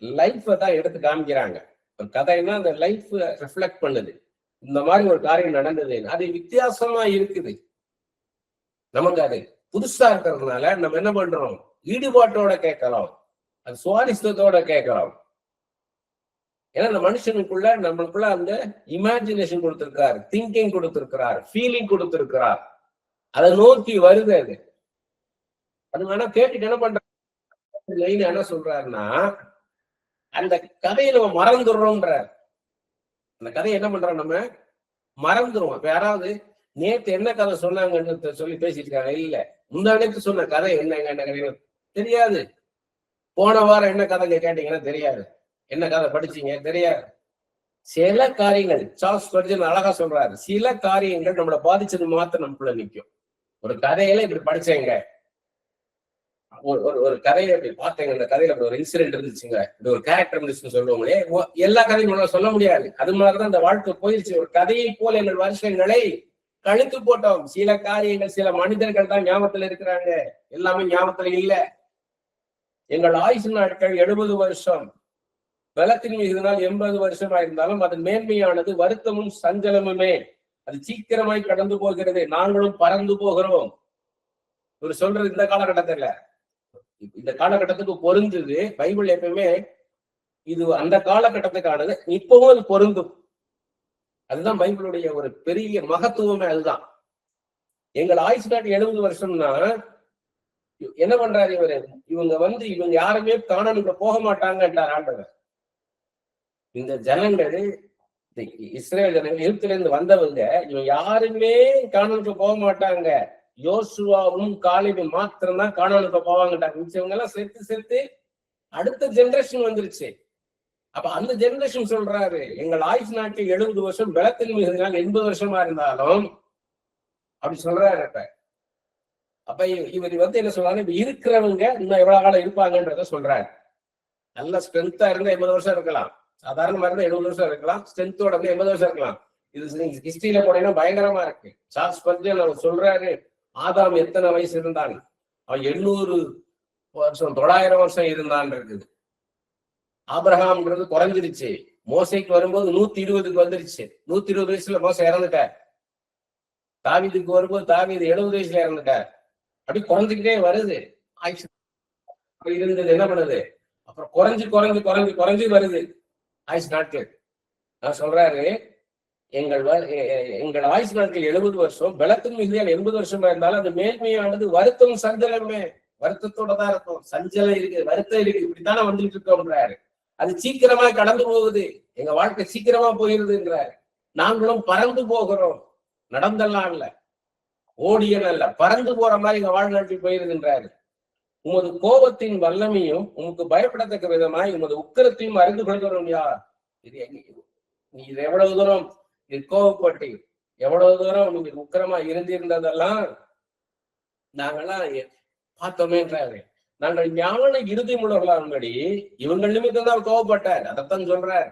லைஃப் தான் எடுத்து காமிக்கிறாங்க. ஒரு கதைன்னா அந்த லைஃப் ரிஃப்ளெக்ட் பண்ணுது. இந்த மாதிரி ஒரு காரியம் நடந்தது, அது வித்தியாசமா இருக்குது. நமக்கு அது புதுசா இருக்கிறதுனால நம்ம என்ன பண்றோம், ஈடுபாட்டோட கேட்கலாம், அது சுவாரஸ்யத்தோட கேட்கலாம். ஏன்னா அந்த மனுஷனுக்குள்ள நம்மளுக்குள்ள அந்த இமேஜினேஷன் கொடுத்திருக்கிறார், திங்கிங் கொடுத்திருக்கிறார், ஃபீலிங் கொடுத்திருக்கிறார். அதை நோக்கி வருது. அது வேணா கேட்டுட்டு என்ன பண்ற என்ன சொல்றாருன்னா, அந்த கதையை நம்ம மறந்துடுறோம்ன்ற. அந்த கதையை என்ன பண்றோம், நம்ம மறந்துடுவோம். இப்ப யாராவது நேற்று என்ன கதை சொன்னாங்கன்னு சொல்லி பேசிட்டு இருக்காங்க, இல்ல முந்தானேத்து சொன்ன கதை என்ன கதை தெரியாது, போன வாரம் என்ன கதை கேட்டீங்கன்னா தெரியாது, என்ன கதை படிச்சீங்க தெரியாது. சில காரியங்கள் சார்ல்ஸ் ஸ்பர்ஜன் அழகா சொல்றாரு, சில காரியங்கள் நம்மளை பாதிச்சது மாத்திரம் நமக்குள்ள நிற்கும். ஒரு கதையில இப்படி படிச்சேங்க, ஒரு கதையில இப்படி பார்த்தேங்க, இந்த கதையில ஒரு இன்சிடென்ட் இருந்துச்சுங்க, இது ஒரு கேரக்டர் இருந்துச்சுன்னு சொல்லுவோங்களே, எல்லா கதையும் சொல்ல முடியாது. அது மாதிரிதான் இந்த வாழ்க்கை போயிடுச்சு. ஒரு கதையை போல எங்கள் வருஷங்களை கழுத்து போட்டோம். சில காரியங்கள், சில மனிதர்கள் தான் ஞாபகத்துல இருக்கிறாங்க, எல்லாமே ஞாபகத்துல இல்ல. எங்கள் ஆயுசு நாட்கள் 70 வருஷம், பலத்தின் மிகுதினால் 80 வருஷமா இருந்தாலும் அதன் மேன்மையானது வருத்தமும் சஞ்சலமுமே. அது சீக்கிரமாய் கடந்து போகிறது, நாங்களும் பறந்து போகிறோம். இவர் சொல்றது இந்த காலகட்டத்துல, இந்த காலகட்டத்துக்கு பொருந்துது. பைபிள் எப்பவுமே இது அந்த காலகட்டத்துக்கானது, இப்பவும் அது பொருந்தும். அதுதான் பைபிளுடைய ஒரு பெரிய மகத்துவமே. அதுதான் எங்கள் ஆயுசு நாட்டு 70 வருஷம்னா என்ன பண்றாரு இவரு, இவங்க யாருமே காணானுக்கு போக மாட்டாங்கன்றார் ஆண்டவர். இந்த ஜனங்கள், இஸ்ரேல் ஜனங்கள், எகிப்துல இருந்து வந்தவங்க, இவங்க யாருமே காணானுக்கு போக மாட்டாங்க. யோசுவாவும் காலேபும் மாத்திரம்தான் காணானுக்கு போவாங்கட்டாங்க. மிச்சவங்க எல்லாம் சேர்த்து அடுத்த ஜெனரேஷன் வந்துருச்சு. அப்ப அந்த ஜெனரேஷன் சொல்றாரு, எங்கள் ஆயுசு நாட்டில் 70 வருஷம், பலத்தின் மிகுதினால் 80 வருஷமா இருந்தாலும் அப்படி சொல்றாரு. அப்ப இவர் என்ன சொல்றாரு, இப்ப இருக்கிறவங்க இன்னும் எவ்வளவு காலம் இருப்பாங்கன்றத சொல்றாரு. நல்ல ஸ்ட்ரென்த்தா இருந்தா 80 வருஷம் இருக்கலாம், சாதாரணமா இருந்தா 70 வருஷம் இருக்கலாம், ஸ்ட்ரென்த்தோட 80 வருஷம் இருக்கலாம். இது ஹிஸ்டரியில போனீங்கன்னா பயங்கரமா இருக்கு. சார்ல்ஸ் ஸ்பர்ஜன் அவர் சொல்றாரு, ஆதாம் எத்தனை வயசு இருந்தான், அவன் 800 வருஷம் 900 வருஷம் இருந்தான் இருக்குது. ஆபிரகாம்ன்றது குறைஞ்சிருச்சு, மோசைக்கு வரும்போது 120க்கு வந்துருச்சு, 120 வயசுல மோசை இறந்துட்டார். தாவீதுக்கு வரும்போது தாவீது 70 வயசுல இறந்துட்டார். அப்படி குறைஞ்சுக்கிட்டே வருது. இருந்தது என்ன பண்ணுது, அப்புறம் குறைஞ்சு வருது ஆயுசு நாட்கள். நான் சொல்றாரு, எங்கள் ஆயுசு நாட்கள் 70 வருஷம், பலத்தின் மிகுதியால் 80 வருஷமா இருந்தாலும் அது மேன்மையானது வருத்தம் சஞ்சலமே. வருத்தத்தோட தான் இருக்கும், சஞ்சலம் இருக்கு, வருத்தம் இருக்கு, இப்படித்தானே வந்துட்டு இருக்கோம்ன்றாரு. அது சீக்கிரமா கடந்து போகுது, எங்க வாழ்க்கை சீக்கிரமா போயிருதுன்றாரு. நாங்களும் பறந்து போகிறோம், நடந்தெல்லாம் இல்ல, ஓடியல் அல்ல, பறந்து போற மாதிரி எங்க வாழ்நாட்டில் போயிருதுன்றாரு. உமது கோபத்தின் வல்லமையும் உமக்கு பயப்படத்தக்க விதமாய் உமது உக்கிரத்தையும் அறிந்து கொள்கிறோம் யார். நீ இது எவ்வளவு தூரம் இது கோபப்பட்டு, எவ்வளவு தூரம் நீங்க உக்கிரமா இருந்திருந்ததெல்லாம் நாங்கெல்லாம் பார்த்தோமேன்றாரு. நாங்கள் ஞான இறுதி உள்ளவர்களாகும்படி இவங்கள் நிமித்தம் தான் கோபப்பட்டார். அதைத்தான் சொல்றார்,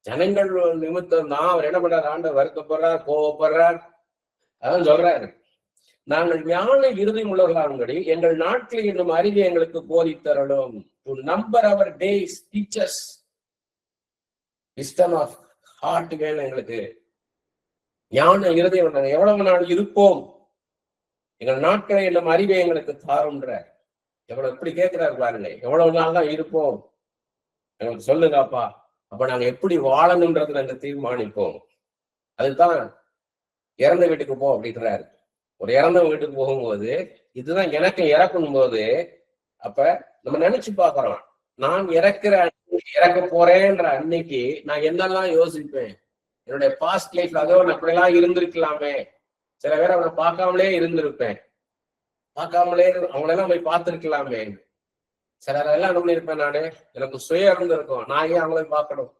ஜனங்கள் நிமித்தம் தான் அவர் என்ன பண்றாரு, ஆண்டவர் வருத்தப்படுறார், கோபப்படுறார். அதான் சொல்றாரு. நாங்கள் ஞான இறுதி உள்ளவர்களாகும்படி எங்கள் நாட்களில் என்னும் அறிவை எங்களுக்கு போதித்தரலும். To number our days teaches wisdom of heart வேணும் எங்களுக்கு. ஞான இறுதி எவ்வளவு நாள் இருப்போம், எங்கள் நாட்களை என்னும் அறிவை எங்களுக்கு தாருன்ற. எவ்வளவு எப்படி கேட்கிறாரு பாருங்க, எவ்வளவு நாள் தான் இருப்போம் எங்களுக்கு சொல்லுங்கப்பா. அப்ப நாங்க எப்படி வாழணும்ன்றது நாங்க தீர்மானிப்போம். அதுதான் இறந்த வீட்டுக்கு போ அப்படின்றாரு. ஒரு இறந்த வீட்டுக்கு போகும்போது இதுதான் எனக்கு இறக்கும் போது, அப்ப நம்ம நினைச்சு பாக்குறோம், நான் இறக்க போறேன்ற அன்னைக்கு நான் என்னெல்லாம் யோசிப்பேன். என்னுடைய பாஸ்ட் லைஃப்ல அதோ நான் அப்படியெல்லாம் இருந்திருக்கலாமே. சில பேர் அவனை பார்க்காமலே இருந்திருப்பேன், பார்க்காமலே அவங்களெல்லாம் போய் பார்த்துருக்கலாமே. சிலரெல்லாம் என்ன பண்ணிருப்பேன், நானு எனக்கு சுய இருந்திருக்கும், நான் ஏன் அவங்கள பார்க்கணும்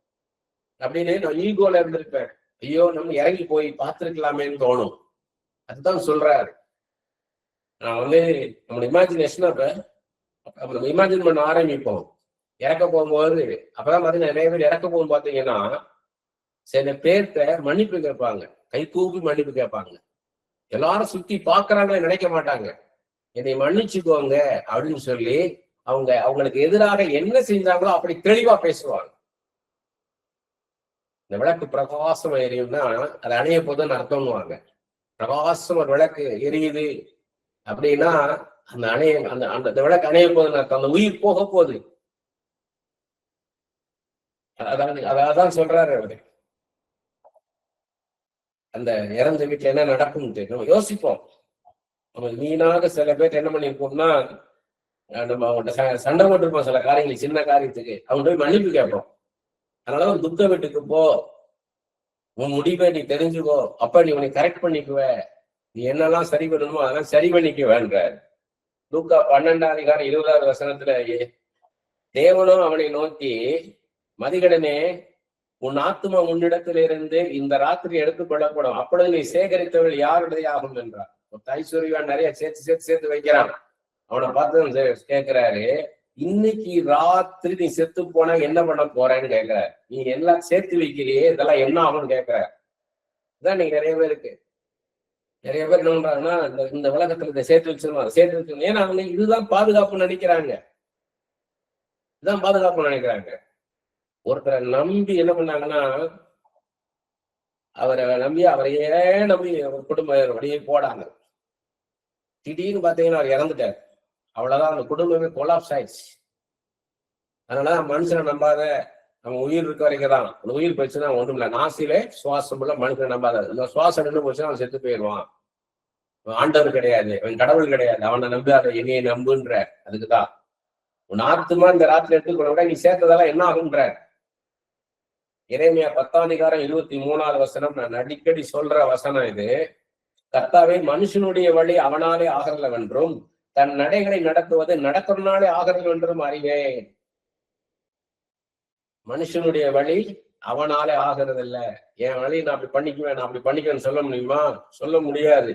அப்படின்னு நான் ஈகோல இருந்திருப்பேன். ஐயோ நம்ம இறங்கி போய் பார்த்துருக்கலாமேன்னு தோணும். அதுதான் சொல்றாரு. நான் நம்ம இமேஜினேஷன் அப்ப நம்ம இமேஜின் பண்ண ஆரம்பிப்போம் இறக்க போகும்போது. அப்பதான் பாத்தீங்கன்னா நிறைய பேர் இறக்க போகும் பாத்தீங்கன்னா சில பேர்த்த மன்னிப்பு கேட்பாங்க, கை கூப்பி மன்னிப்பு கேட்பாங்க. எல்லாரும் சுத்தி பாக்குறாங்கன்னு நினைக்க மாட்டாங்க. என்னை மன்னிச்சுக்கோங்க அப்படின்னு சொல்லி அவங்களுக்கு எதிராக என்ன செஞ்சாங்களோ அப்படி தெளிவா பேசுவாங்க. இந்த விளக்கு பிரகாசம் எரியும்னா அது அணைய போதுன்னு அர்த்தம்னுவாங்க. பிரகாசம் ஒரு விளக்கு எரியுது அப்படின்னா அந்த அந்த விளக்கு அணைய போதுன்னு அர்த்தம், அந்த உயிர் போக போகுது. அதான் சொல்றாரு அவரு. அந்த இறந்த வீட்டுல என்ன நடக்கும்னு நம்ம யோசிப்போம். நம்ம வீணாக சில பேர் என்ன பண்ணிருப்போம்னா, நம்ம அவங்கள்ட்ட சண்டை போட்டிருப்போம் சில காரியங்கள், சின்ன காரியத்துக்கு அவங்க போய் மன்னிப்பு கேட்போம். அதனால ஒரு துக்க வீட்டுக்கு போ, உன் முடிவை நீ தெரிஞ்சுக்கோ, அப்ப நீ உன்னை கரெக்ட் பண்ணிக்குவ, நீ என்னெல்லாம் சரி பண்ணணுமோ அதெல்லாம் சரி பண்ணிக்குவேன்ற. லூக்கா 12:20 தேவனும் அவனை நோக்கி, மதிகடனே உன் ஆத்துமா உன்னிடத்திலிருந்து இந்த ராத்திரி எடுத்துக் கொள்ளப்படும், அப்பொழுது நீ சேகரித்தவள் யாருடைய ஆகும் என்றார். ஐஸ்வர்யான் நிறைய சேர்த்து வைக்கிறான். அவனை பார்த்து கேட்கிறாரு, இன்னைக்கு ராத்திரி நீ செத்து போனா என்ன பண்ண போறேன்னு கேட்கிற, நீ எல்லாம் சேர்த்து வைக்கிறியே இதெல்லாம் என்ன ஆகும்னு கேட்கிற. இதான் நீங்க நிறைய பேர் என்ன பண்றாங்கன்னா, இந்த உலகத்துல இதை சேர்த்து வச்சிருக்கணும். ஏன்னா அவங்க இதுதான் பாதுகாப்பு நினைக்கிறாங்க. இதுதான் பாதுகாப்பு நினைக்கிறாங்க. ஒருத்தரை நம்பி என்ன பண்ணாங்கன்னா, அவரையே நம்பி குடும்பம் அப்படியே போடாங்க. திடீர்னு பாத்தீங்கன்னா அவர் இறந்துட்டார். அவ்வளவுதான், அந்த குடும்பமே கொலாப்ஸ் ஆயிடுச்சு. அதனாலதான் மனுஷனை நம்பாத, நம்ம உயிர் இருக்க வரைக்கும் தான். அந்த உயிர் போச்சுன்னா ஒன்றும் இல்லை, நாசிலே சுவாசம் உள்ள மனுஷனை நம்பாத. இந்த சுவாசம் நின்று போச்சுன்னா அவன் செத்து போயிடுவான். ஆண்டவர் கிடையாது, அவன் கடவுள் கிடையாது, அவனை நம்பு, அதை என்னையை நம்புன்ற. அதுக்குதான் உன் ஆத்துமா இந்த ராத்திரி எடுத்துக்கொள்ள விட நீ சேர்த்ததெல்லாம் என்ன ஆகுன்ற. எரேமியா 10:23 நான் அடிக்கடி சொல்ற வசனம் இது. கர்த்தாவே, மனுஷனுடைய வழி அவனாலே ஆகிறல்லவென்றும் தன் நடைகளை நடத்துவது நடக்கிறனாலே ஆகிறது என்றும் அறிவேன். மனுஷனுடைய வழி அவனாலே ஆகிறது இல்ல. என் வழி நான் அப்படி பண்ணிக்குவேன்னு சொல்ல முடியுமா? சொல்ல முடியாது.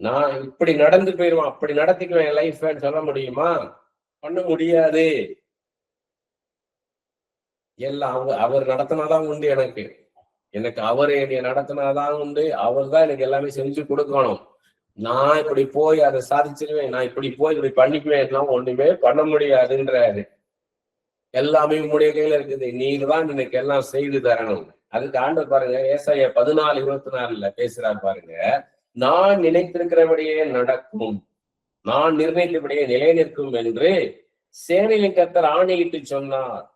நான் இப்படி நடந்து போயிருவான், அப்படி நடத்திக்குவேன் என் லைஃப் சொல்ல முடியுமா? பண்ண முடியாது. எல்லாம் அவர் நடத்தினாதான் உண்டு. எனக்கு அவர் என்னைய நடத்தினாதான் உண்டு. அவர் தான் எனக்கு எல்லாமே செஞ்சு கொடுக்கணும். நான் இப்படி போய் அதை சாதிச்சிருவேன், நான் இப்படி போய் இப்படி பண்ணிக்குவேன், எல்லாம் ஒண்ணுமே பண்ண முடியாதுன்றாரு. எல்லாமே உங்களுடைய கையில இருக்குது, நீங்க தான் எனக்கு எல்லாம் செய்து தரணும். அதுக்கு ஆண்டவர் பாருங்க, ஏசாயா 14:24 பேசுறாரு பாருங்க. நான் நினைத்திருக்கிறபடியே நடக்கும், நான் நிர்ணயித்தபடியே நிலை நிற்கும் என்று சேனையின் கர்த்தர் ஆணையிட்டு சொன்னார்.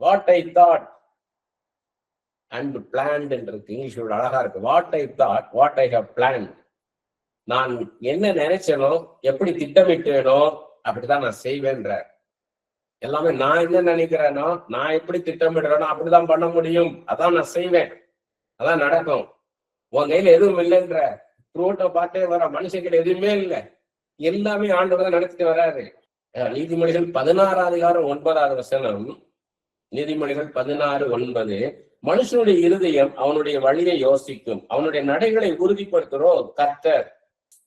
What I thought and planned இருக்கு, இங்கிலீஷ் அழகா இருக்கு. What I thought, what I have planned. நான் என்ன நினைச்சேனோ, எப்படி திட்டமிட்டேனோ அப்படிதான் நான் செய்வேன்ற. எல்லாமே நான் என்ன நினைக்கிறேனோ, நான் எப்படி திட்டமிடுறேனோ அப்படிதான் பண்ண முடியும். அதான் நான் செய்வேன், அதான் நடக்கும். உன் கையில எதுவும் இல்லைன்ற. ப்ரூட்டை பார்த்தே வர மனுஷங்கிட்ட எதுவுமே இல்லை, எல்லாமே ஆண்டவர் தான் நடத்திட்டு வராரு. நீதிமொழிகள் 16:9 நீதிமொழிகள் 16:9 மனுஷனுடைய இருதயம் அவனுடைய வழியை யோசிக்கும், அவனுடைய நடைகளை உறுதிப்படுத்துறோ கர்த்தர்.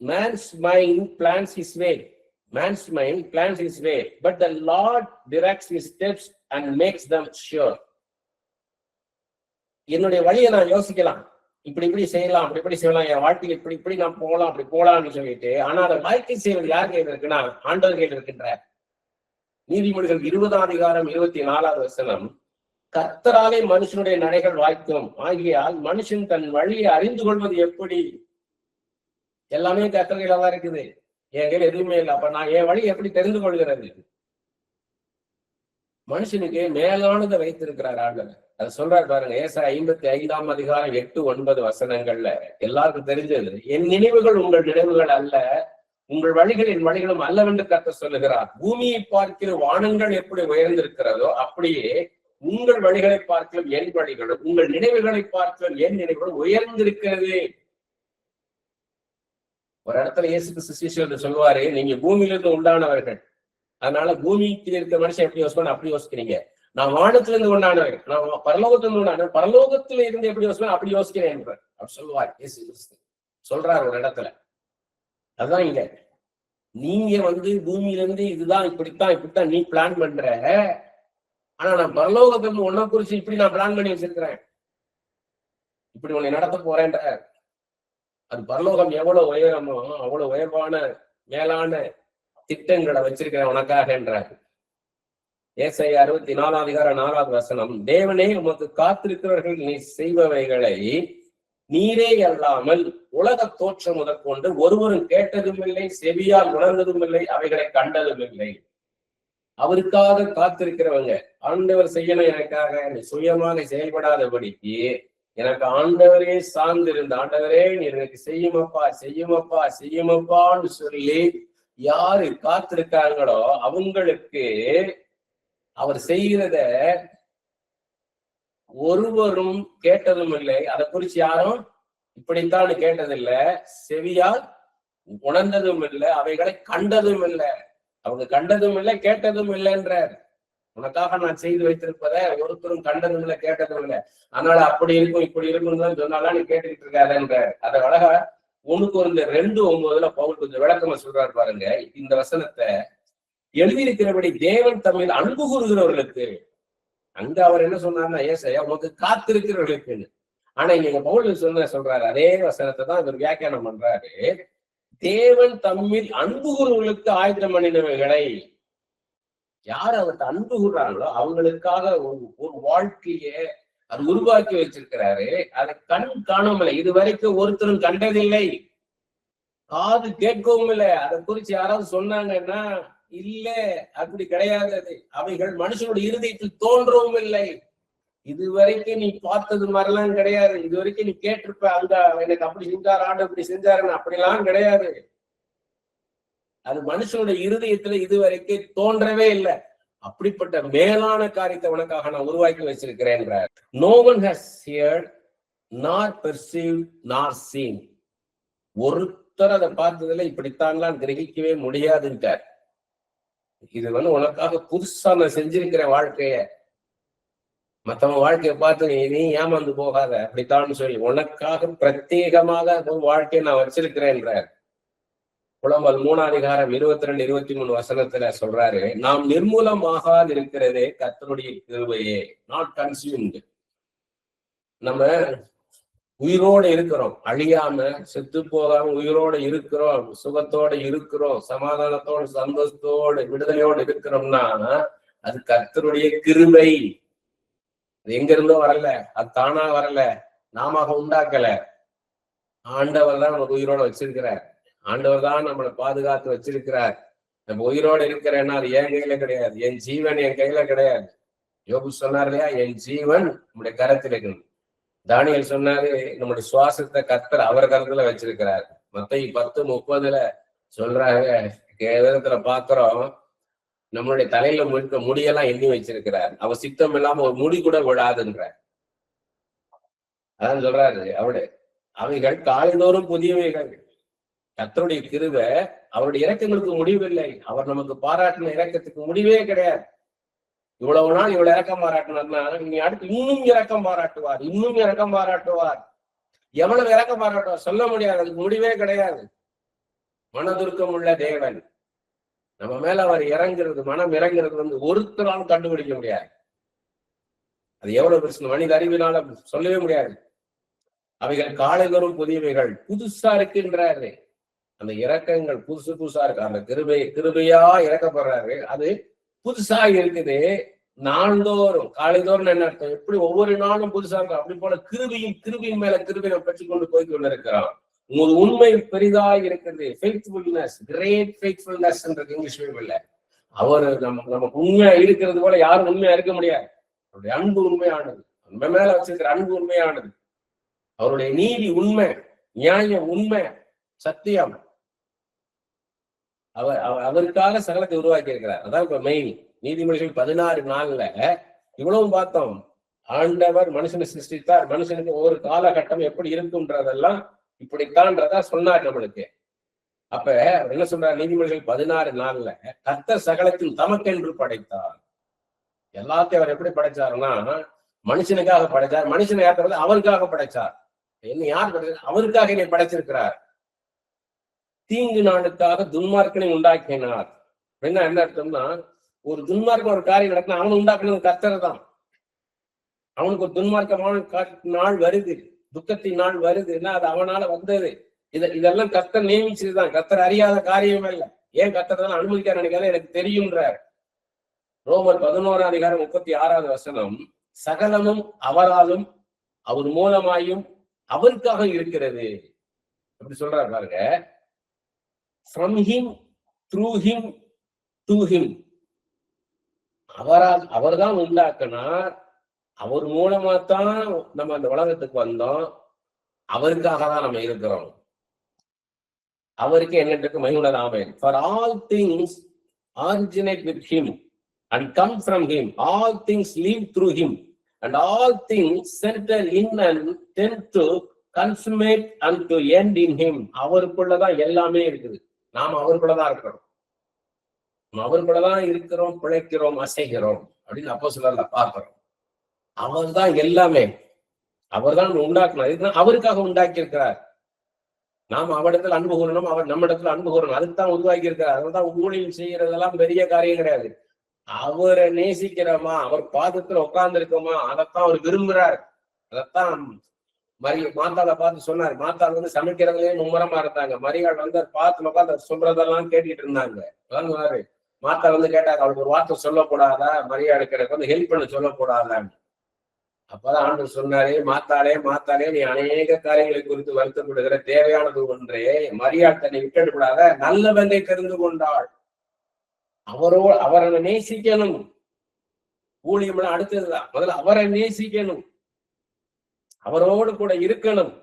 Man's mind plans his way. Man's mind plans his way, but the Lord directs his steps and makes them sure. என்னுடைய வழியை நான் யோசிக்கலாம், இப்படி இப்படி செய்யலாம், அப்படி இப்படி செய்யலாம், என் வாழ்க்கையில் இப்படி இப்படி நான் போகலாம், அப்படி போகலாம்னு சொல்லிட்டு, ஆனா அதை வாழ்க்கை செய்வது யார் கையில் இருக்குன்னா ஆண்டவர் கையில் இருக்கின்ற. நீதிமொழிகள் 20ஆம் அதிகாரம் 24வது வசனம், கர்த்தராலே மனுஷனுடைய நடைகள் வாய்க்கும், ஆகியால் மனுஷன் தன் வழியை அறிந்து கொள்வது எப்படி? எல்லாமே கர்த்தர் கையில தான் இருக்குது, என் கையில் எதுவுமே இல்லை. அப்ப நான் என் வழி எப்படி தெரிந்து கொள்கிறது? மனுஷனுக்கு மேலானதை வைத்திருக்கிறார் ஆண்டவர். அது சொல்றாரு பாருங்க, ஏசாயா 55ஆம் அதிகாரம் 8-9 வசனங்கள்ல எல்லாருக்கும் தெரிஞ்சது. என் நினைவுகள் உங்கள் நினைவுகள் அல்ல, உங்கள் வழிகள் என் வழிகளும் அல்லவென்று கர்த்தர் சொல்லுகிறார். பூமியை பார்க்கிற வானங்கள் எப்படி உயர்ந்திருக்கிறதோ அப்படியே உங்கள் வழிகளை பார்க்கலாம் என் வழிகளும், உங்கள் நினைவுகளை பார்க்கலாம் என் நினைவுகளும் உயர்ந்திருக்கிறது. ஒரு இடத்துல இயேசு கிறிஸ்து சொல்லுவாரு, நீங்க பூமியிலிருந்து உண்டானவர்கள், அதனால பூமிக்கு இருக்கிற மனுஷன் எப்படி யோசிப்பான் அப்படி யோசிக்கிறீங்க. நான் வானத்துல இருந்து உண்டானவன், நான் பரலோகத்துல இருந்து உண்டானவன், பரலோகத்துல இருந்து எப்படி யோசிப்பேன் அப்படி யோசிக்கிறேன் என்றார். அப்படி சொல்லுவார் இயேசு கிறிஸ்து, சொல்றாரு ஒரு இடத்துல. அதுதான் இங்க, நீங்க பூமியிலிருந்து இதுதான் இப்படித்தான் நீ பிளான் பண்ற, ஆனா நான் பரலோகத்துல உன்னை குறிச்சு இப்படி நான் பிளான் பண்ணி வச்சிருக்கிறேன், இப்படி உன்னை நடத்த போறேன்ற. அது பரலோகம் எவ்வளவு உயரமோ அவ்வளவு உயர்வான மேலான திட்டங்களை வச்சிருக்கிறேன் உனக்காக என்றார். ஏசாயா 64ஆம் அதிகாரம் 4வது வசனம், தேவனே உமக்கு காத்திருக்கிறவர்கள் நீ செய்பவைகளை நீரே அல்லாமல் உலக தோற்றம் முதற்கொண்டு ஒருவரும் கேட்டதும் இல்லை, செவியால் உணர்ந்ததும் இல்லை, அவைகளை கண்டதும் இல்லை. அவருக்காக காத்திருக்கிறவங்க, ஆண்டவர் செய்யணும் எனக்காக, சுயமாக செயல்படாதபடிக்கு எனக்கு ஆண்டவரே சார்ந்திருந்த, ஆண்டவரே நீ எனக்கு செய்யுமப்பா செய்யுமப்பா செய்யுமப்பான்னு சொல்லி யாரு காத்திருக்காங்களோ அவங்களுக்கு அவர் செய்கிறத ஒருவரும் கேட்டதும் இல்லை. அதை குறிச்சு யாரும் இப்படித்தான் கேட்டதில்லை, செவியால் உணர்ந்ததும் இல்லை, அவைகளை கண்டதும் இல்லை. அவங்க கண்டதும் இல்லை கேட்டதும் இல்லைன்றார். உனக்காக நான் செய்து வைத்திருப்பத ஒருத்தரும் கண்டதும் இல்லை கேட்டதும் இல்லை, அதனால அப்படி இருக்கும் இப்படி இருக்கும்னு சொன்னாலும் நீ கேட்டுக்கிட்டு இருக்காதுன்ற. அதை அழகா 1 பவுல் கொஞ்சம் விளக்கமா சொல்றாரு பாருங்க. இந்த வசனத்தை எழுதியிருக்கிறபடி தேவன் தம்மில் அன்பு கூறுகிறவர்களுக்கு, அங்க அவர் என்ன சொன்னார்னா ஏசாயா உனக்கு காத்திருக்கிறவர்களுக்குன்னு. ஆனா இங்க பவுல் சொல்றாரு அதே வசனத்தை தான் இவர் வியாக்கியானம் பண்றாரு. தேவன் தம்மில் அன்பு கூறுவர்களுக்கு ஆயத்தம் பண்ணினவைகளை, யார் அவர்கிட்ட அன்பு கூறுறாங்களோ அவங்களுக்காக ஒரு வாழ்க்கைய அது உருவாக்கி வச்சிருக்கிறாரு. அதை கண் காணாமலை, இதுவரைக்கும் ஒருத்தரும் கண்டதில்லை, காது கேட்கவும் இல்லை. அதை குறிச்சு யாராவது சொன்னாங்கன்னா இல்ல, அப்படி கிடையாது. அது அவைகள் மனுஷனுடைய இருதயத்தில் தோன்றவும் இல்லை. இதுவரைக்கும் நீ பார்த்தது மாதிரிலாம் கிடையாது. இதுவரைக்கும் நீ கேட்டிருப்ப, அங்க எனக்கு அப்படி செஞ்சார் ஆண்டு அப்படி செஞ்சாருன்னு, அப்படிலாம் கிடையாது. அது மனுஷனுடைய இருதயத்துல இதுவரைக்கும் தோன்றவே இல்லை. அப்படிப்பட்ட மேலான காரியத்தை உனக்காக நான் உருவாக்கி வச்சிருக்கிறேன். No one has heard nor perceived nor seen. ஒருத்தர் அதை பார்த்ததுல இப்படித்தான்லாம் கிரகிக்கவே முடியாதுன்றார். இது உனக்காக புதுசா நான் செஞ்சிருக்கிற வாழ்க்கைய, மத்தவங்க வாழ்க்கையை பார்த்து நீ ஏமாந்து போகாத, அப்படித்தான் சொல்லி உனக்காக பிரத்யேகமாக வாழ்க்கையை நான் வச்சிருக்கிறேன்றார். புலம்பல் 3ஆம் அதிகாரம் 22-23 வசனத்துல சொல்றாரு, நாம் நிர்மூலமாகாது இருக்கிறதே கர்த்தருடைய கிருபையே, நாட் கன்சியூம்டு. நம்ம உயிரோடு இருக்கிறோம், அழியாம செத்து போகாம உயிரோடு இருக்கிறோம், சுகத்தோட இருக்கிறோம், சமாதானத்தோடு சந்தோஷத்தோடு விடுதலையோடு இருக்கிறோம்னா அது கர்த்தருடைய கிருபை. அது எங்க இருந்தோ வரல, அது தானா வரல, நாம உண்டாக்கல. ஆண்டவர் தான் நமக்கு உயிரோட வச்சிருக்கிறார். ஆண்டவர் தான் நம்மளை பாதுகாத்து வச்சிருக்கிறார். நம்ம உயிரோடு இருக்கிறேன்னா அது என் கையில கிடையாது, என் ஜீவன் என் கையில கிடையாது. யோபு சொன்னார் இல்லையா, என் ஜீவன் நம்முடைய கரத்தில் இருக்கு. தானியல் சொன்னாரு, நம்முடைய சுவாசத்தை கர்த்தர் அவர் கரத்துல வச்சிருக்கிறார். மத்தேயு 10:30 சொல்றாங்க, வேதத்துல பாக்குறோம், நம்மளுடைய தலையில முழுக்க முடியெல்லாம் எண்ணி வச்சிருக்கிறார், அவர் சித்தம் இல்லாம ஒரு முடி கூட விழாதுன்ற. அதான் சொல்றாரு, அவைகள் காலைதோறும் புதியவைகள். கர்த்தருடைய கிருபை, அவருடைய இரக்கங்களுக்கு முடிவில்லை. அவர் நமக்கு பாராட்டின இரக்கத்துக்கு முடிவே கிடையாது. இவ்வளவு நாள் இவ்வளவு இறக்கம் பாராட்டினார்னா நீங்க அடுத்து இன்னும் இறக்கம் பாராட்டுவார், இன்னும் இறக்கம் பாராட்டுவார். எவ்வளவு இறக்கம் பாராட்டுவார் சொல்ல முடியாது, அதுக்கு முடிவே கிடையாது. மனதுருக்கம் உள்ள தேவன், நம்ம மேல அவர் இறங்குறது, மனம் இறங்குறது ஒருத்தராலும் கண்டுபிடிக்க முடியாது. அது எவ்வளவு பெருசு மனித அறிவினால சொல்லவே முடியாது. அவைகள் காலைதோறும் புதியவைகள். புதுசா இருக்குன்றாரு. அந்த இரக்கங்கள் புதுசு புதுசா இருக்கு. அந்த கிருபையா இறக்கப்படுறாரு. அது புதுசா இருக்குது. நாள்தோறும் காலைதோறும் என்ன அர்த்தம்? எப்படி ஒவ்வொரு நாளும் புதுசா இருக்கும், அப்படி போல கிருபியின் மேல கிருபையை பெற்றுக்கொண்டு போய் கொண்டிருக்கிறான். உங்கள் உண்மை பெரிதாக இருக்குது. ஃபெய்த்ஃபுல்னஸ், கிரேட் ஃபெய்த்ஃபுல்னஸ் இருக்கு இங்கிலீஷ் பைபிள்ல. அவர் நமக்கு உண்மையா இருக்கிறது போல யாரும் உண்மையா இருக்க முடியாது. அவருடைய அன்பு உண்மையானது. நம்ம மேல வச்சிருக்கிற அன்பு உண்மையானது. அவருடைய நீதி உண்மை, நியாயம் உண்மை, சத்தியம். அவருக்காக சகலத்தை உருவாக்கி இருக்கிறார். அதான் இப்ப மெயின். நீதிமொழிகள் 16:4 இவ்வளவு பார்த்தோம். ஆண்டவர் மனுஷனை சிருஷ்டித்தார். மனுஷனுக்கு ஒவ்வொரு காலகட்டம் எப்படி இருக்கும்ன்றதெல்லாம் இப்படித்தான்றதா சொன்னார் நம்மளுக்கு. அப்ப என்ன சொல்றார்? நீதிமொழிகள் 16:4 கர்த்தர் சகலத்தின் தமக்கென்று படைத்தார். எல்லாத்தையும் அவர் எப்படி படைச்சாருன்னா மனுஷனுக்காக படைச்சார். மனுஷனை ஏற்றது அவருக்காக படைச்சார். என்ன யார் படைச்சார்? அவருக்காக என்னை படைச்சிருக்கிறார். தீங்கு நாளுக்காக துன்மார்க்கனை உண்டாக்கினார். என்ன அர்த்தம்னா, ஒரு துன்மார்க்கம் ஒரு காரியம் நடத்தினா அவனை உண்டாக்குனது கர்த்தர் தான். அவனுக்கு ஒரு துன்மார்க்கமான நாள் வருது, துக்கத்தின் நாள் வருதுன்னா அது அவனால வந்தது. இதெல்லாம் கர்த்தர் நியமிச்சதுதான். கர்த்தர் அறியாத காரியமே இல்லை. ஏன் கர்த்தர் தான் அனுமதிக்க நினைக்காத எனக்கு தெரியும்ன்றார். ரோமர் 11:36 சகலமும் அவராலும் அவர் மூலமாயும் அவருக்காக இருக்கிறது. அப்படி சொல்றாரு பாருங்க. From him, through him, to him. அவர்தான் உண்டாக்கினார். அவர் மூலமா தான் நம்ம அந்த உலகத்துக்கு வந்தோம். அவருக்காக தான் நம்ம இருக்கிறோம். அவருக்கு என்னன்றது மகிமையுள்ள ஆமென். For all things originate with him and come from him. All things live through him and all things settle in and tend to consummate and to end in him. அவருக்குள்ளதான் எல்லாமே இருக்குது. நாம் அவருக்குள்ளதான் இருக்கிறோம். அவருக்குள்ளதான் இருக்கிறோம், பிழைக்கிறோம், அசைகிறோம் அப்படின்னு அப்போஸ்தலர்ல பார்க்கிறோம். அவர் தான் எல்லாமே. அவர் தான் உண்டாக்குனார். இதுதான் அவருக்காக உண்டாக்கி இருக்கிறார். நாம் அவரிடத்துல அன்பு கூறணும், அவர் நம்ம இடத்துல அன்பு கூறணும். அதுக்குதான் உருவாக்கி இருக்கிறார். அதுதான் ஊழியம் செய்யறதெல்லாம் பெரிய காரியம் கிடையாது. அவரை நேசிக்கிறோமா, அவர் பாதத்துல உட்கார்ந்து இருக்கோமா, அதைத்தான் அவர் விரும்புறார். அதைத்தான் மாத்தாளை பார்த்து சொன்னார். மாத்தாள் சமைக்கிறதுலயே மும்முரமா இருந்தாங்க. மரியாள் பார்த்து உட்காந்து சொல்றதெல்லாம் கேட்டுட்டு இருந்தாங்க. சொன்னாரு. மாத்தாள் கேட்டாங்க, அவளுக்கு ஒரு வார்த்தை சொல்லக்கூடாதா, மரியாளுக்கு ஹெல்ப் பண்ண சொல்லக்கூடாதான்னு. அப்பதான் ஆண்டவர் சொன்னாரு, மாத்தாளே நீ அநேக காரியங்களை குறித்து வருத்தப்படுகிற, தேவையானது ஒன்றே, மரியாள் தன்னை விட்டுட்டு கூடாத, நல்லவனை தெரிந்து கொண்டாள். அவரை நேசிக்கணும். ஊழியம் அடுத்ததுதான். முதல்ல அவரை நேசிக்கணும், அவரோடு கூட இருக்கணும்.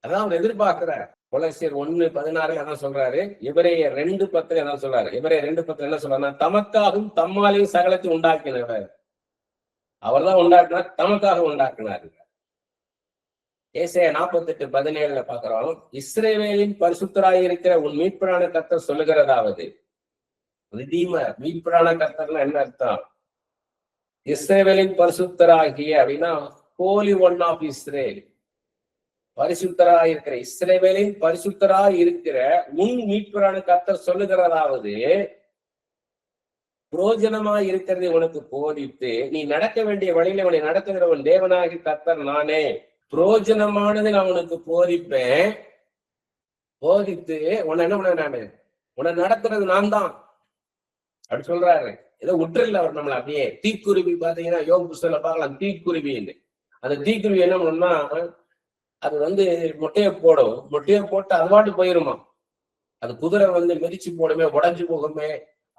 அதான் அவர் எதிர்பார்க்கிறார். கொலோசியர் 1:16 அதான் சொல்றாரு. எபிரேயர் 2:10 அதான் சொல்றாரு. எபிரேயர் 2:10 என்ன சொல்றாருன்னா, தமக்காகவும் தம்மாலையும் சகலத்தை உண்டாக்கினவர். அவர் தான் உண்டாக்கினார், தமக்காக உண்டாக்கினார். ஏசாயா 48:17 பாக்குறோம். இஸ்ரவேலின் பரிசுத்தராய் இருக்கிற உன் மீட்பரான கர்த்தர் சொல்லுகிறதாவது. மீட்பரான கர்த்தர்னா என்ன அர்த்தம்? இஸ்ரவேலின் பரிசுத்தராகிய அப்படின்னா ஹோலி ஒன் ஆஃப் இஸ்ரேல். பரிசுத்தராய் இருக்கிற இஸ்ரவேலின் பரிசுத்தராய் இருக்கிற உன் மீட்பரான கர்த்தர் சொல்லுகிறதாவது, புரோஜனமாய் இருக்கிறதை உனக்கு போதித்து நீ நடக்க வேண்டிய வழியில உன்னை நடத்துகிறவன் தேவனாகி கர்த்தர் நானே. புரோஜனமானதை நான் உனக்கு போதிப்பேன். போதித்து உன்னை என்ன பண்ண, நானு உன்னை நடத்துறது நான் தான் அப்படி சொல்றாரு. ஏதோ உற்றில்ல அவர் நம்மள அப்படியே. தீக்குருவி பாத்தீங்கன்னா யோக புஸ்தகத்துல பார்க்கலாம். தீக்குருவின்னு அந்த தீக்குருவி என்ன பண்ணணும்னா, அது முட்டையை போடும். முட்டையை போட்டு அது பாட்டு போயிருமா. அது குதிரை மிதிச்சு போடுமே, உடஞ்சு போகுமே,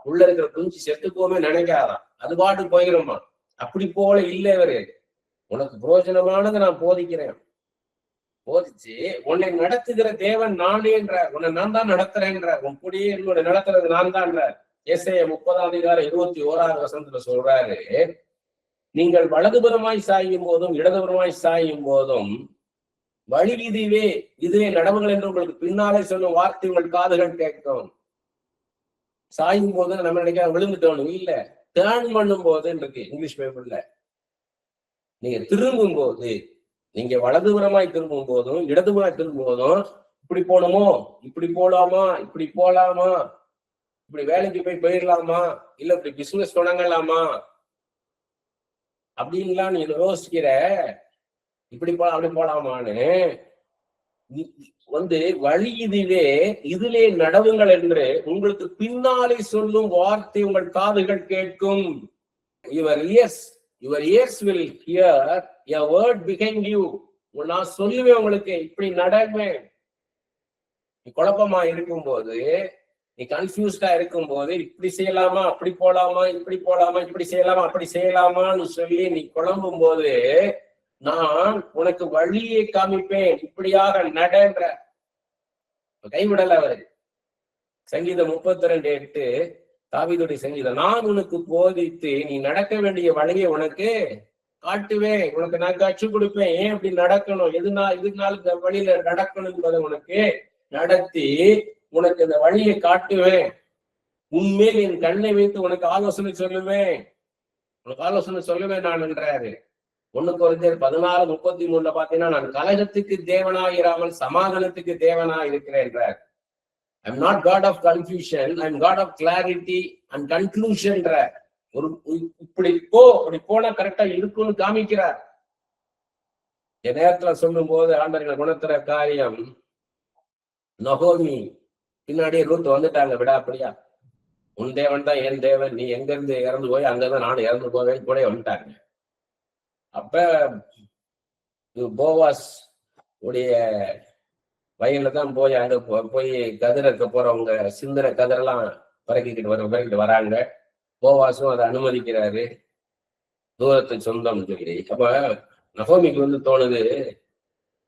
உள்ள இருக்கிற குஞ்சு செத்து போகுமே நினைக்காதான். அது பாட்டு போயிருமா. அப்படி போல இல்லை இவரு. உனக்கு பிரயோஜனமானதை நான் போதிக்கிறேன். போதிச்சு உன்னை நடத்துகிற தேவன் நானேன்ற, உன்னை நான் தான் நடத்துறேன்றார். உன் கூடியே என்னோட நடத்துறது நான் தான்றார். ஏசாயா 30:21 சொல்றாரு, நீங்கள் வலதுபுறமாய் சாயும் போதும் இடதுபுறமாய் சாயும் போதும் வழி இதுவே நடவுகள் என்று உங்களுக்கு பின்னாலே சொல்லும் வார்த்தை உங்கள் காதுகள் கேட்கும். சாயும் போது நம்ம நினைக்க விழுந்துட்டோம் இல்ல, டேர்ன் பண்ணும் போது இருக்கு இங்கிலீஷ் பைபிள்ல. நீங்க திரும்பும் போது, நீங்க வலதுபுறமாய் திரும்பும் போதும் இடதுபுறமாய் திரும்பும் போதும், இப்படி போகணுமோ, இப்படி போலாமா, இப்படி போலாமா, இப்படி வேலைக்கு போயிடலாமா, இல்ல இப்படி பிசினஸ் தொடங்கலாமா அப்படின்லாம் நீ யோசிக்கிற. இப்படி போலாம் அப்படி போலாமான்னு வழி இதுவே, இதிலே நடவுங்கள் என்று உங்களுக்கு பின்னாலே சொல்லும் வார்த்தை உங்கள் காதுகள் கேட்கும். Your ears will hear a word behind you. நான் சொல்லுவேன் உங்களுக்கு, இப்படி நடவேன். நீ குழப்பமா இருக்கும் போது, நீ கன்ஃபியூஸ்டா இருக்கும் போது, இப்படி செய்யலாமா அப்படி போலாமா, இப்படி போலாமா இப்படி செய்யலாமா அப்படி செய்யலாமான்னு சொல்லி நீ குழம்பும் போது நான் உனக்கு வழியை காமிப்பேன், இப்படியாக நடன்ற. கைவிடல அவரு. சங்கீதம் 32:8 தாவீதுடைய சங்கீதம். நான் உனக்கு போதித்து நீ நடக்க வேண்டிய வழியை உனக்கு காட்டுவேன், உனக்கு நான் கற்றுக் கொடுப்பேன். ஏன் அப்படி நடக்கணும், இதுனால இந்த வழியில நடக்கணும் என்பதை உனக்கு நடத்தி உனக்கு இந்த வழியை காட்டுவேன். உண்மையில் என் கண்ணை வைத்து உனக்கு ஆலோசனை சொல்லுவேன், உனக்கு ஆலோசனை சொல்லுவேன் நான் என்றாரு. 1 கொரிந்தியர் 16:33 பாத்தீங்கன்னா, நான் கலகத்துக்கு தேவனாயிராமல் சமாதானத்துக்கு தேவனாய் இருக்கிறேன் என்றார். I'm not God of confusion, I'm God of clarity and conclusion. ஒரு இப்படி போனா கரெக்டா இருக்குன்னு காமிக்கிறார். என் நேரத்துல சொல்லும் போது ஆண்டவர்கள் குணத்திற காரியம், நகோமி பின்னாடியே ரூத் வந்துட்டாங்க விடாப்படியா. உன் தேவன் தான் என் தேவன், நீ எங்க இருந்து இறந்து போய் அங்கதான் நானும் இறந்து போவேன் கூட வந்துட்டாங்க. அப்ப போவாஸ் உடைய வயல்ல தான் போய் அங்க போய் கதிரக்க போறவங்க சிந்தர கதிரெல்லாம் பறக்கிட்டு வராங்க. போவாசும் அதை அனுமதிக்கிறாரு, தூரத்து சொந்தம் சொல்லி. அப்ப நகோமிக்கு தோணுது,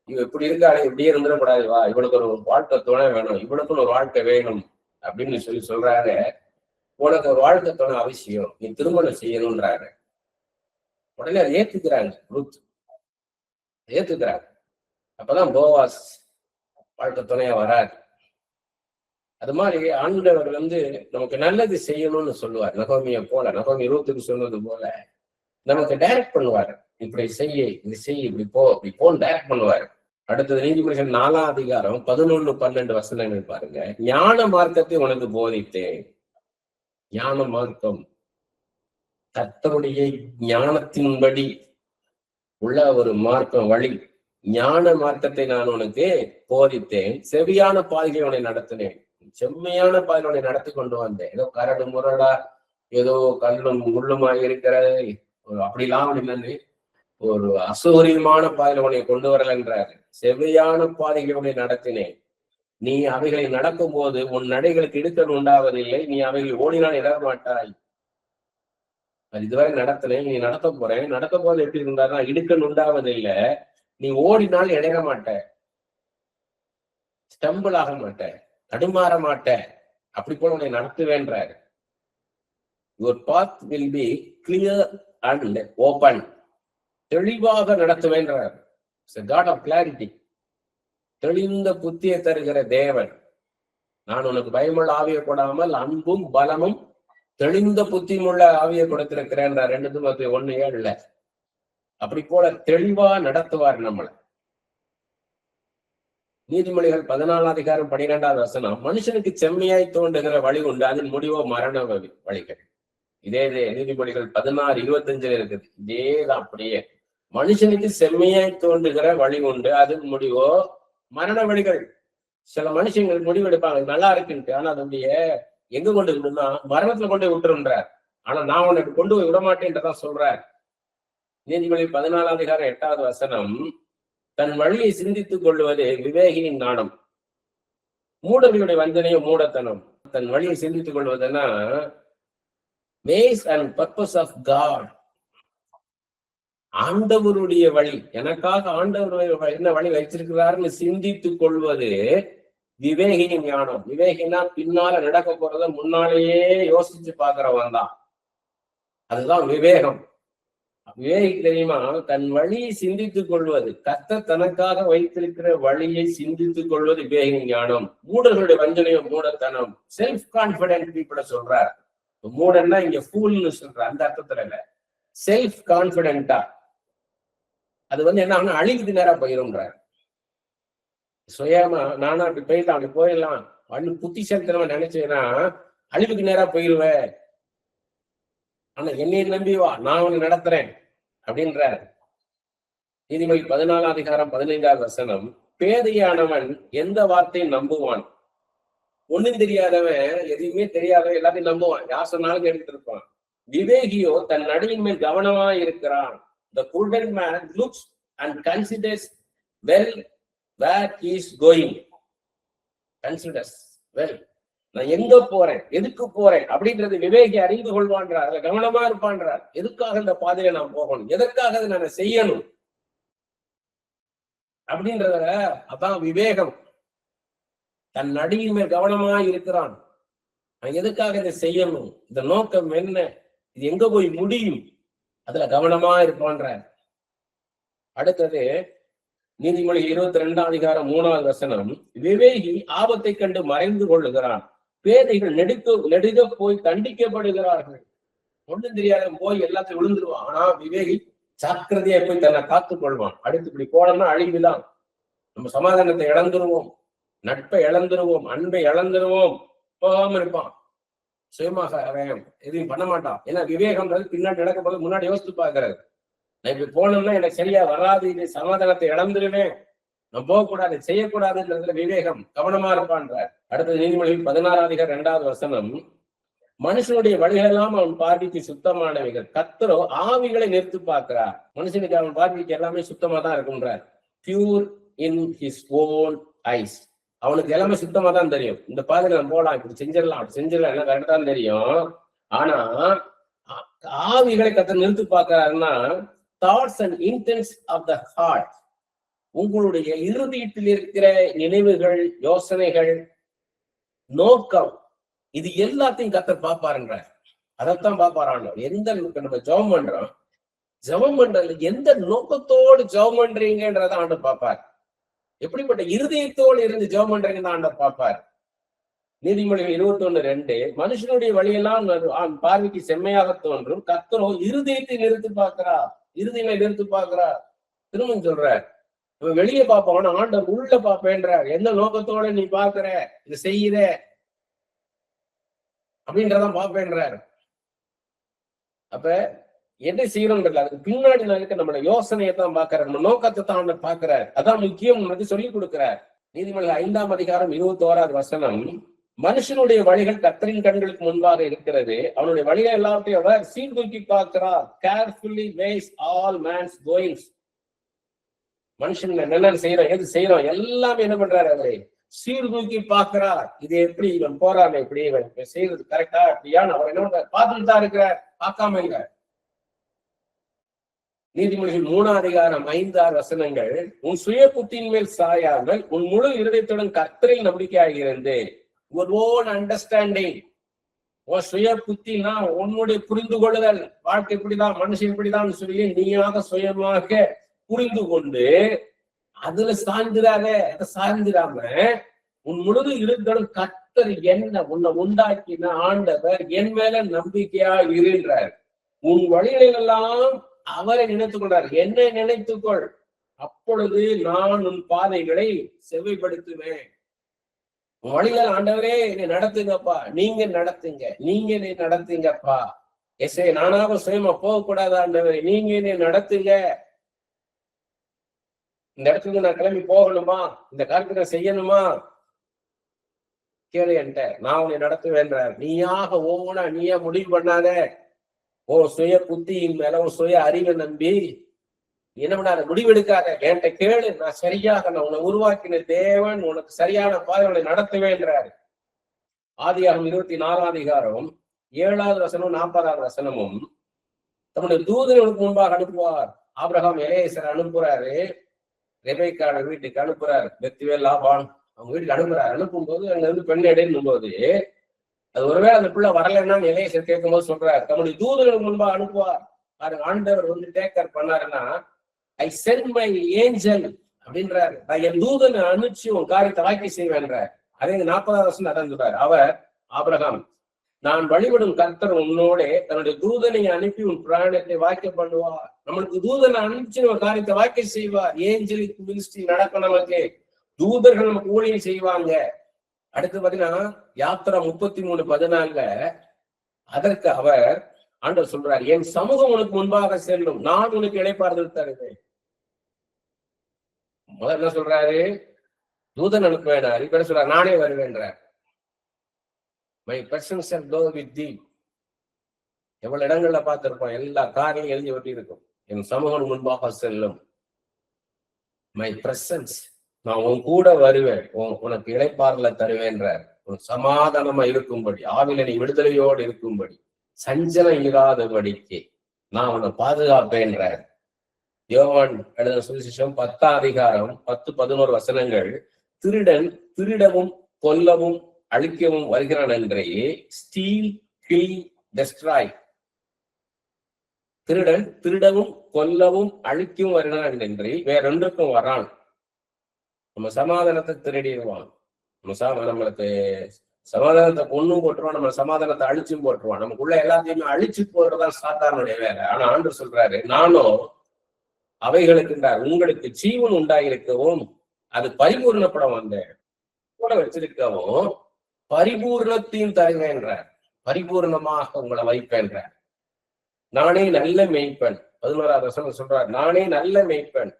இவ இப்படி இருக்காரு, இப்படியே இருந்துடக்கூடாது, வா இவனுக்கு ஒரு வாழ்க்கை துணை வேணும், இவனுக்குன்னு ஒரு வாழ்க்கை வேணும் அப்படின்னு சொல்றாங்க. உனக்கு ஒரு வாழ்க்கை துணை அவசியம், நீ திருமணம் செய்யணும்ன்றாங்க. உடனே அதை ஏத்துக்கிறாங்க, ரூத் ஏத்துக்கிறாங்க. அப்பதான் போவாஸ் வாழ்க்கை துணையா வராது. அது மாதிரி ஆண்டவர் நமக்கு நல்லது செய்யணும்னு சொல்லுவார். நகோமி ரூத்துக்கு சொன்னது போல நமக்கு டைரக்ட் பண்ணுவார். இப்படி செய்ய, இது செய்ய, இப்படி போன்னு டைரக்ட் பண்ணுவார். அடுத்தது நீதிமொழிகள் 4ஆம் அதிகாரம் 11-12 வசனங்கள் பாருங்க. ஞான மார்க்கத்தை உனக்கு போதித்தேன். ஞான மார்க்கம் கர்த்தருடைய ஞானத்தின்படி உள்ள ஒரு மார்க்கம், வழி. ஞான மார்க்கத்தை நான் உனக்கு போதித்தேன், செவியான பாதையை உன்னை நடத்தினேன். செம்மையான பாதையை உன்னை நடத்தி கொண்டு வந்தேன். ஏதோ கரடு முரடா, ஏதோ கல்லும் முள்ளுமாய் இருக்கிறது அப்படிலாம் இல்லைன்னு ஒரு அசௌகரியமான பாதையில உன்னை கொண்டு வரலன்றாரு. செவ்வையான பாதைகளை உன்னை நடத்தினேன். நீ அவைகளை நடக்கும் போது உன் நடைகளுக்கு இடுக்கல் உண்டாவதில்லை, நீ அவைகளை ஓடினால் இட மாட்டாய். அது இதுவரை நடத்தினேன், நீ நடத்த போறேன். நடக்க போது எப்படி இருந்தாருன்னா இடுக்கல் உண்டாவதில்லை, நீ ஓடினால் இடையிற மாட்ட, ஸ்டம்பிள் ஆக மாட்ட, தடுமாற மாட்ட, அப்படி போல உன்னை நடத்துவேன்றாரு. Your path will be clear and open. தெளிவாக நடத்துவேன்றார். God of clarity. தெளிந்த புத்தியை தருகிற தேவன். நான் உனக்கு பயமுள்ள ஆவியை கொடாமல் அன்பும் பலமும் தெளிந்த புத்தியுமுள்ள ஆவியை கொடுத்திருக்கிறேன். 2 Timotheo 1:7. அப்படி போல தெளிவா நடத்துவார் நம்மளை. நீதிமொழிகள் 14ஆம் அதிகாரம் 12வது வசனம். மனுஷனுக்கு செம்மையாய் தோன்றுகிற வழி உண்டு, அதன் முடிவோ மரண வழிகள். இதே நீதிமொழிகள் 16:25 இருக்குது. இதேதான் அப்படியே. மனுஷனுக்கு செம்மையாய் தோன்றுகிற வழி உண்டு, அதன் முடிவோ மரண வழிகள். சில மனுஷங்களுக்கு முடிவு எடுப்பாங்க நல்லா இருக்குன்ட்டு, ஆனா அதனுடைய எங்க கொண்டு விடுனா மரணத்துல கொண்டு விட்டுருன்றார். ஆனா நான் உனக்கு கொண்டு போய் விடமாட்டேன்றதான் சொல்றார். நீதிமொழி 14ஆம் அதிகாரம் 8வது வசனம். தன் வழியை சிந்தித்துக் கொள்வது விவேகியின் நாணம், மூடர்களுடைய வஞ்சனையோ மூடத்தனம். தன் வழியை சிந்தித்துக் கொள்வதுன்னா ways and purpose of God. ஆண்டவருடைய வழி, எனக்காக ஆண்டவர் என்ன வழி வச்சிருக்கிறாருன்னு சிந்தித்துக் கொள்வது விவேகியின் ஞானம். விவேகினா பின்னால நடக்க போறத முன்னாலேயே யோசிச்சு பாக்குறவன் தான், அதுதான் விவேகம். விவேகி தெரியுமா? தன் வழியை சிந்தித்துக் கொள்வது, கர்த்தர் தனக்காக வைத்திருக்கிற வழியை சிந்தித்துக் கொள்வது விவேகியின் ஞானம். மூடர்களுடைய வஞ்சனையோ மூடத்தனம். செல்ஃப் கான்பிடென்ட் பீப்புள சொல்றார். மூடன்னா இங்க ஃபூல்னு சொல்ற அந்த அர்த்தத்துல இல்ல, செல்ஃப் கான்பிடென்டா. அது என்ன அழிவுக்கு நேரா போயிரும்ன்றார். சுயமா நானும் அப்படி போயிடலாம், அப்படி போயிடலாம் புத்திசாலித்தனமா நினைச்சேன்னா அழிவுக்கு நேரா போயிருவேன். ஆனா என்னைய நம்பி வா, நான் உன்னை நடத்துறேன் அப்படின்றார். நீதிமொழி 14 அதிகாரம் 15வது வசனம், பேதையானவன் எந்த வார்த்தையை நம்புவான்? ஒண்ணும் தெரியாதவன், எதுவுமே தெரியாதவன் எல்லாத்தையும் நம்புவான், யார் சொன்னாலும் கேட்டுட்டு இருப்பான். விவேகியோ தன் நடையின் மேல் கவனமா இருக்கிறான். The prudent man looks and considers well where he is going. Considers well. நான் எங்க போறேன், எதுக்கு போறேன் அப்படின்றது விவேகி அறிந்து கொள்வான்றார், அதுல கவனமா இருப்பான்றார். எதுக்காக இந்த பாதையில நான் போகணும், எதற்காக அதை நான் செய்யணும் அப்படின்றத, அதான் விவேகம். தன் நடியின் மேல் கவனமா இருக்கிறான். நான் எதுக்காக இதை செய்யணும், இந்த நோக்கம் என்ன, இது எங்க போய் முடியும், அதுல கவனமா இருப்பான்ற. அடுத்தது நீதிமொழி 22 அதிகாரம் 3வது வசனம், விவேகி ஆபத்தை கண்டு மறைந்து கொள்ளுகிறான், பேதைகள் நெடுக போய் தண்டிக்கப்படுகிறார்கள். ஒன்றும் தெரியாத போய் எல்லாத்தையும் விழுந்துருவான். ஆனா விவேகி ஜாக்கிரதையா போய் தன்னை காத்துக் கொள்வான். அடுத்து இப்படி போனோம்னா அழிவுதான். நம்ம சமாதானத்தை இழந்துருவோம், நட்பை இழந்துருவோம், அன்பை இழந்துருவோம். போகாம இருப்பான், சுயமாக அவன் எதுவும் பண்ண மாட்டான். ஏன்னா விவேகம்ன்றது பின்னாடி நடக்கும்போது முன்னாடி யோசித்து பார்க்கறது. நான் இப்படி போனோம்னா எனக்கு சரியா வராது, இது சமாதானத்தை இழந்துருவேன், நான் போகக்கூடாது, செய்யக்கூடாதுன்றதுல விவேகம், கவனமா இருப்பான்ற. அடுத்தது நீதிமொழி 16 அதிகாரம் 2வது வசனம், மனுஷனுடைய வழிகளெல்லாம் அவன் பார்வைக்கு சுத்தமானவைகள், கர்த்தரோ ஆவிகளை நிறுத்து பார்க்கிறார். மனுஷனுக்கு அவன் பார்வைக்கு எல்லாமே சுத்தமா தான் இருக்குன்றார். Pure in his own eyes. அவனுக்கு எல்லாமே சுத்தமா தான் தெரியும். இந்த பாதையில நம்ம போகலாம், இப்படி செஞ்சிடலாம், அப்படி செஞ்சிடலாம், எல்லாம் கரெக்டா தான் தெரியும். ஆனா ஆவிகளை கர்த்தர் நிறுத்து பார்க்கிறாருன்னா, thoughts and intents of the heart, உங்களுடைய இருதயத்தில் இருக்கிற நினைவுகள், யோசனைகள், நோக்கம், இது எல்லாத்தையும் கர்த்தர் பார்ப்பாருன்ற. அதைத்தான் பார்ப்பாரான். எந்த நம்ம ஜெபம் பண்றோம், ஜெபம் பண்றது எந்த நோக்கத்தோடு ஜெபம் பண்றீங்கன்றத ஆண்டவர் பார்ப்பார். எப்படிப்பட்ட இருதயத்தோடு இருந்து ஜெபம் பண்றீங்கன்னு ஆண்டவர் பார்ப்பார். நீதிமொழிகள் 21:2, மனுஷனுடைய வழியெல்லாம் பார்வைக்கு செம்மையாக தோன்றும், கர்த்தரோ இருதயத்தை நிறுத்து பார்க்கிறார். இருதயங்களை நிறுத்து பார்க்கிறார். திரும்ப சொல்றார், வெளியே பார்ப்போம், ஆண்டவர் உள்ள பார்ப்பேன்றார். எந்த நோக்கத்தோட நீ பார்க்கிற, இது செய்யற அப்படின்றதான் பார்ப்பேன்றார். அப்ப என்ன செய்யறோம்ன்றல அதுக்கு பின்னாடி இருக்க நம்மளோட யோசனையை தான் பார்க்கிறார், நம்ம நோக்கத்தை தான் ஆண்டவர் பார்க்கிறார். அதான் முக்கியம், நமக்கு சொல்லிக் கொடுக்கிறார். நீதிமொழிகள் 5ஆம் அதிகாரம் 21வது வசனம், மனுஷனுடைய வழிகள் கர்த்தரின் கண்களுக்கு முன்பாக இருக்கிறது, அவனுடைய வழிகள் எல்லாத்தையும் அவர் சீர்தூக்கி பார்க்கிறார். Carefully weighs all man's goings. மனுஷன் என்னென்ன செய்யறோம், எது செய்யறோம், எல்லாமே என்ன பண்றாரு, அவரை சீர்தூக்கி பார்க்கிறார். இது எப்படி இவன் போறான், இப்படி இவன் செய்யறது கரெக்டா இப்படியான்னு அவர் என்ன பார்த்துட்டு தான் இருக்கிறார், பார்க்காம இல்ல. நீதிமொழிகள் 3ஆம் அதிகாரம் 5-6 வசனங்கள், உன் சுய புத்தியின் மேல் சாயாமல் உன் முழு இருதயத்துடன் கர்த்தரில் நம்பிக்கையாக இருந்து, your own understanding, உன் சுய புத்தினா உன்னுடைய புரிந்து கொள்ளுதல், வாழ்க்கை இப்படிதான், மனுஷன் இப்படிதான் சொல்லி நீயாக சுயமாக புரிந்து கொண்டு அதுல சார்ந்திராத, அதை சார்ந்திராம உன் முழு இருத்தலும் கர்த்தர் என்ன உன்னை உண்டாக்கின ஆண்டவர் என் மேல நம்பிக்கையா இருன்றார். உன் வழிகளெல்லாம் அவரை நினைத்துக் கொண்டார். என்னை நினைத்துக்கொள், அப்பொழுது நான் உன் பாதைகளை செவ்வைப்படுத்துவேன். வழிகள் ஆண்டவரே என்னை நடத்துங்கப்பா, நீங்க நடத்துங்க, நீங்க என்னை நடத்துங்கப்பா. எஸ்ஐ நானாக சுயமா போகக்கூடாது ஆண்டவரே, நீங்க என்னை நடத்துங்க. இந்த இடத்துக்கு நான் கிளம்பி போகணுமா, இந்த காரியத்தை நான் செய்யணுமா, கேளு என்கிட்ட, நான் உன்னை நடத்துவேன்றார். நீயாக ஓனா நீயா முடிவு பண்ணாத, உன் சுய புத்தியின் மேல உன் சுய அறிவை நம்பி என்ன பண்ணாத, முடிவெடுக்காத, என்கிட்ட கேளு, நான் சரியாக நான் உன்னை உருவாக்கின தேவன் உனக்கு சரியான பாதைகளை நடத்துவேன்றாரு. ஆதியாகமம் 24ஆம் அதிகாரம் 7வது வசனம் 40வது வசனமும், தன்னுடைய தூதனுக்கு முன்பாக அனுப்புவார். ஆபிரகாம் எலியேசர் அனுப்புறாரு, ரெபெக்கான வீட்டுக்கு அனுப்புறாரு, பெத்துவேல் லாபான் அவங்க வீட்டுக்கு அனுப்புறாரு. அனுப்பும்போது அங்க இருந்து பெண் எடுக்கும் போது அது ஒருவேளை அந்த பிள்ளை வரலைன்னா எலியேசர் கேட்கும் போது சொல்றாரு, தன்னுடைய தூதனுக்கு முன்பாக அனுப்புவார். பாருங்க, ஆண்டவர் டேக் கேர் பண்ணாருன்னா, ஐ சென்ட் மை ஏஞ்சல் அப்படின்றாரு, நான் என் தூதனை அனுப்பிச்சு உன் காரியத்தை வாக்கி செய்வேன்றார். அதே 40வது வசனம் அதான் சொல்றாரு, அவர் ஆபிரகாம், நான் வழிபடும் கர்த்தர் உன்னோட தன்னுடைய தூதனை அனுப்பி உன் பிராணத்தை வாக்கிய பண்ணுவார். நம்மளுக்கு தூதனை அனுப்பிச்சு ஒரு காரியத்தை வாக்கிய செய்வார். ஏஞ்சலிக் மினிஸ்ட்ரி நடக்கும், நமக்கு தூதர்கள் நமக்கு ஊழியம் செய்வாங்க. அடுத்து பாத்தீங்கன்னா யாத்திரா 33:14 அதற்கு அவர் ஆண்டவர் சொல்றார், என் சமூகம் உனக்கு முன்பாக செல்லும், நான் உனக்கு இளைப்பாறுதல் தருவேன். முதல்ல என்ன சொல்றாரு? தூதன் அனுப்புவேனாரு. இப்ப என்ன சொல்றாரு? நானே வருவேன்றார். My presence shall go with thee. எவ்வளவு இடங்கள்ல பார்த்திருப்போம், எல்லா காரையும் எழுதி ஒட்டி இருக்கும். என் சமூகம் முன்பாக செல்லும். மை பிரசன்ஸ், நான் உன் கூட வருவேன், உனக்கு இளைப்பாறல தருவேன்றார். உன் சமாதானமா இருக்கும்படி, ஆவில நீ விடுதலையோடு இருக்கும்படி, சஞ்சலம் இல்லாதபடிக்கு நான் உன்னை பாதுகாப்பேன்றார். யோவான் எழுதின சுவிசேஷம் 10ஆம் அதிகாரம் 10-11 வசனங்கள். திருடன் திருடவும் கொல்லவும் அழிக்கவும் வருகிறான் என்றே, ஸ்டீல் கில் டெஸ்ட்ராய். திருடன் திருடவும் கொல்லவும் அழிக்கவும் வருகிறான் என்று வேற ரெண்டுக்கும் வரான். நம்ம சமாதானத்தை திருடிடுவான், நம்மளுக்கு சமாதானத்தை கொன்னும் போட்டுருவான், நம்ம சமாதானத்தை அழிச்சும் போட்டுருவான். நமக்குள்ள எல்லாத்தையுமே அழிச்சு போடுறதுதான் சாத்தானுடைய வேலை. ஆனா ஆண்டவர் சொல்றாரு, நானும் அவைகளுக்குன்றார் உங்களுக்கு ஜீவன் உண்டாயிருக்கவும் அது பரிபூர்ணப்பட வந்தேன், கூட வச்சிருக்கவும் பரிபூர்ணத்தையும் தருவேன்றார். பரிபூர்ணமாக உங்களை வைப்பேன்றார். நானே நல்ல மேய்ப்பன். 11ஆவது வசனம் சொல்றார், நானே நல்ல மேய்ப்பன்.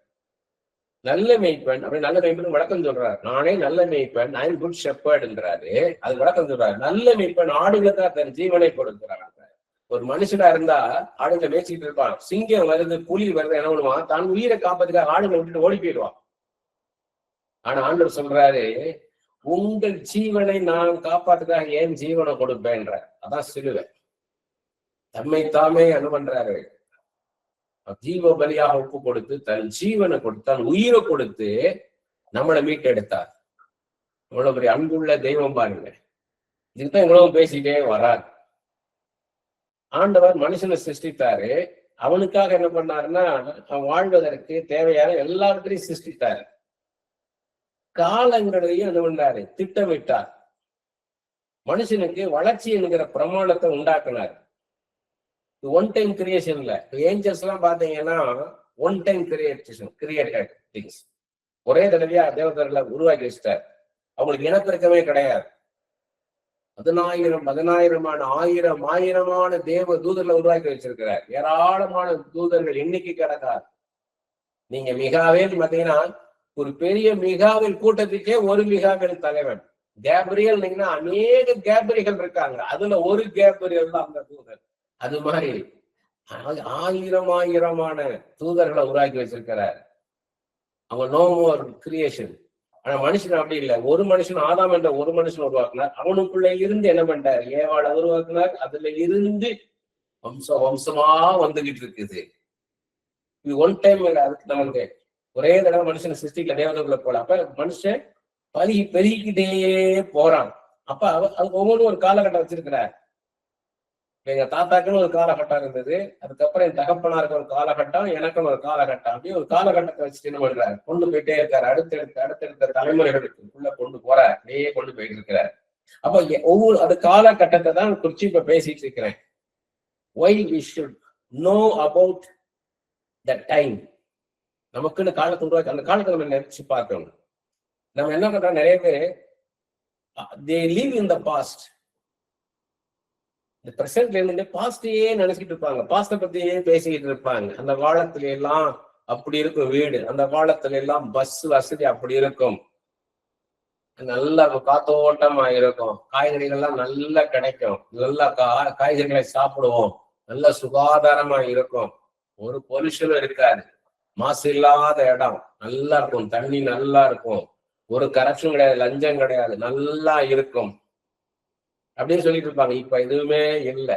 நல்ல மேய்ப்பன் அப்படி நல்ல மேய்ப்பன் விளக்கம் சொல்றாரு. நானே நல்ல மேய்ப்பன், ஐ எம் குட் ஷெப்பர்ட்ன்றாரு. அது விளக்கம் சொல்றாரு. நல்ல மேய்ப்பன் ஆடுகளுக்காக தன் ஜீவனை கொடுக்கிறார். ஒரு மனுஷனா இருந்தா ஆடுகளை மேய்ச்சிட்டு இருப்பான். சிங்கம் வருது, புலி வருது, என்ன பண்ணுவான்? தான் உயிரை காப்பதுக்காக ஆடுகளை விட்டுட்டு ஓடி போயிடுவான். ஆனா ஆண்டவர் சொல்றாரு, உங்கள் ஜீவனை நான் காப்பாத்துக்காக ஏன் ஜீவனை கொடுப்பேன்ற. அதான் சிலுவை. தம்மை தாமே என்ன பண்றாரு? ஜீவ பலியாக ஒப்பு கொடுத்து தன் ஜீவனை கொடுத்து தன் உயிரை கொடுத்து நம்மளை மீட்டெடுத்தார். இவ்வளவு பெரிய அன்புள்ள தெய்வம் பாருங்க. இதுதான் இவ்வளவு பேசிட்டே வராது. ஆண்டவர் மனுஷனை சிருஷ்டித்தாரு. அவனுக்காக என்ன பண்ணாருன்னா, அவன் வாழ்வதற்கு தேவையான எல்லாவற்றையும் சிருஷ்டித்தாரு. காலங்களையும் என்ன பண்ணாரு? திட்டமிட்டார். மனுஷனுக்கு வளர்ச்சி என்கிற பிரமாணத்தை உண்டாக்குனார். ஒன் டைம் கிரியேஷன் இல்ல. ஏஞ்சல்ஸ் எல்லாம் பாத்தீங்கன்னா ஒன் டைம் கிரியேட்டட் திங்ஸ். ஒரே தடவையா தேவதர்களை உருவாக்கி வச்சிட்டார். அவங்களுக்கு இனப்பெருக்கமே கிடையாது. 10,000 தேவ தூதர்களை உருவாக்கி வச்சிருக்கிறார். ஏராளமான தூதர்கள் எண்ணிக்கை கிடக்காது. நீங்க மிகாவேல் பாத்தீங்கன்னா, ஒரு பெரிய மிகாவேல் கூட்டத்துக்கே ஒரு மிகாவேல் தலைவன். கேப்ரியல் அநேக கேப்ரியல் இருக்காங்க. அதுல ஒரு கேப்ரியல் தான் அந்த தூதர். அது மாதிரி 1000 தூதர்களை உருவாக்கி வச்சிருக்கிறார். அவங்க நோ மோர் கிரியேஷன். ஆனா மனுஷன் அப்படி இல்லை. ஒரு மனுஷன், ஆதாம் என்ற ஒரு மனுஷன் உருவாக்குனார். அவனுக்குள்ள இருந்து என்ன பண்ணிட்டார்? ஏவாளை உருவாக்குனார். அதுல இருந்து வம்சமா வந்துகிட்டு இருக்குது. இது ஒன் டைம். அதுக்கு நமக்கு ஒரே தடவை மனுஷனை சிருஷ்டிக்கல தேவதைக்குள்ள போல. அப்ப மனுஷன் பெருகிக்கிட்டே போறான். அப்ப அது ஒவ்வொன்றும் ஒரு காலகட்டம் வச்சிருக்கிறார். எங்க தாத்தாக்குன்னு ஒரு காலகட்டம் இருந்தது. அதுக்கப்புறம் என் தகப்பனாருக்கு ஒரு காலகட்டம், எனக்குன்னு ஒரு காலகட்டம். அப்படியே ஒரு காலகட்டத்தை வச்சுட்டு என்ன பண்றாரு? கொண்டு போயிட்டே இருக்காரு. அடுத்தடுத்த தலைமுறைகளுக்கு உள்ள கொண்டு போறார். அப்படியே கொண்டு போயிட்டு இருக்கிறார். அப்ப ஒவ்வொரு அது காலகட்டத்தை தான் குறிச்சு இப்ப பேசிட்டு இருக்கிறேன். Why we should know about the time. நமக்குன்னு காலத்தை உருவாக்கி அந்த காலத்தை நம்ம நினைச்சு பார்க்கணும். நம்ம என்ன பண்றோம்? நிறைய பேர் they live in the past. இந்த பிரசன்ட்ல இருந்து பாஸ்டையே நினைச்சிட்டு இருப்பாங்க. பாஸ்ட பத்தியே பேசிக்கிட்டு இருப்பாங்க. அந்த காலத்துல எல்லாம் அப்படி இருக்கும் வீடு, அந்த காலத்துல எல்லாம் பஸ் வசதி அப்படி இருக்கும், நல்ல காத்தோட்டமா இருக்கும், காய்கறிகள்லாம் நல்லா கிடைக்கும், நல்லா காய்கறிகளை சாப்பிடுவோம், நல்ல சுகாதாரமா இருக்கும், ஒரு பொல்யூஷனும் இருக்காது, மாசு இல்லாத இடம், நல்லா இருக்கும், தண்ணி நல்லா இருக்கும், ஒரு கரப்ஷன் கிடையாது, லஞ்சம் கிடையாது, நல்லா இருக்கும் அப்படின்னு சொல்லிட்டு இருப்பாங்க. இப்ப எதுவுமே இல்லை.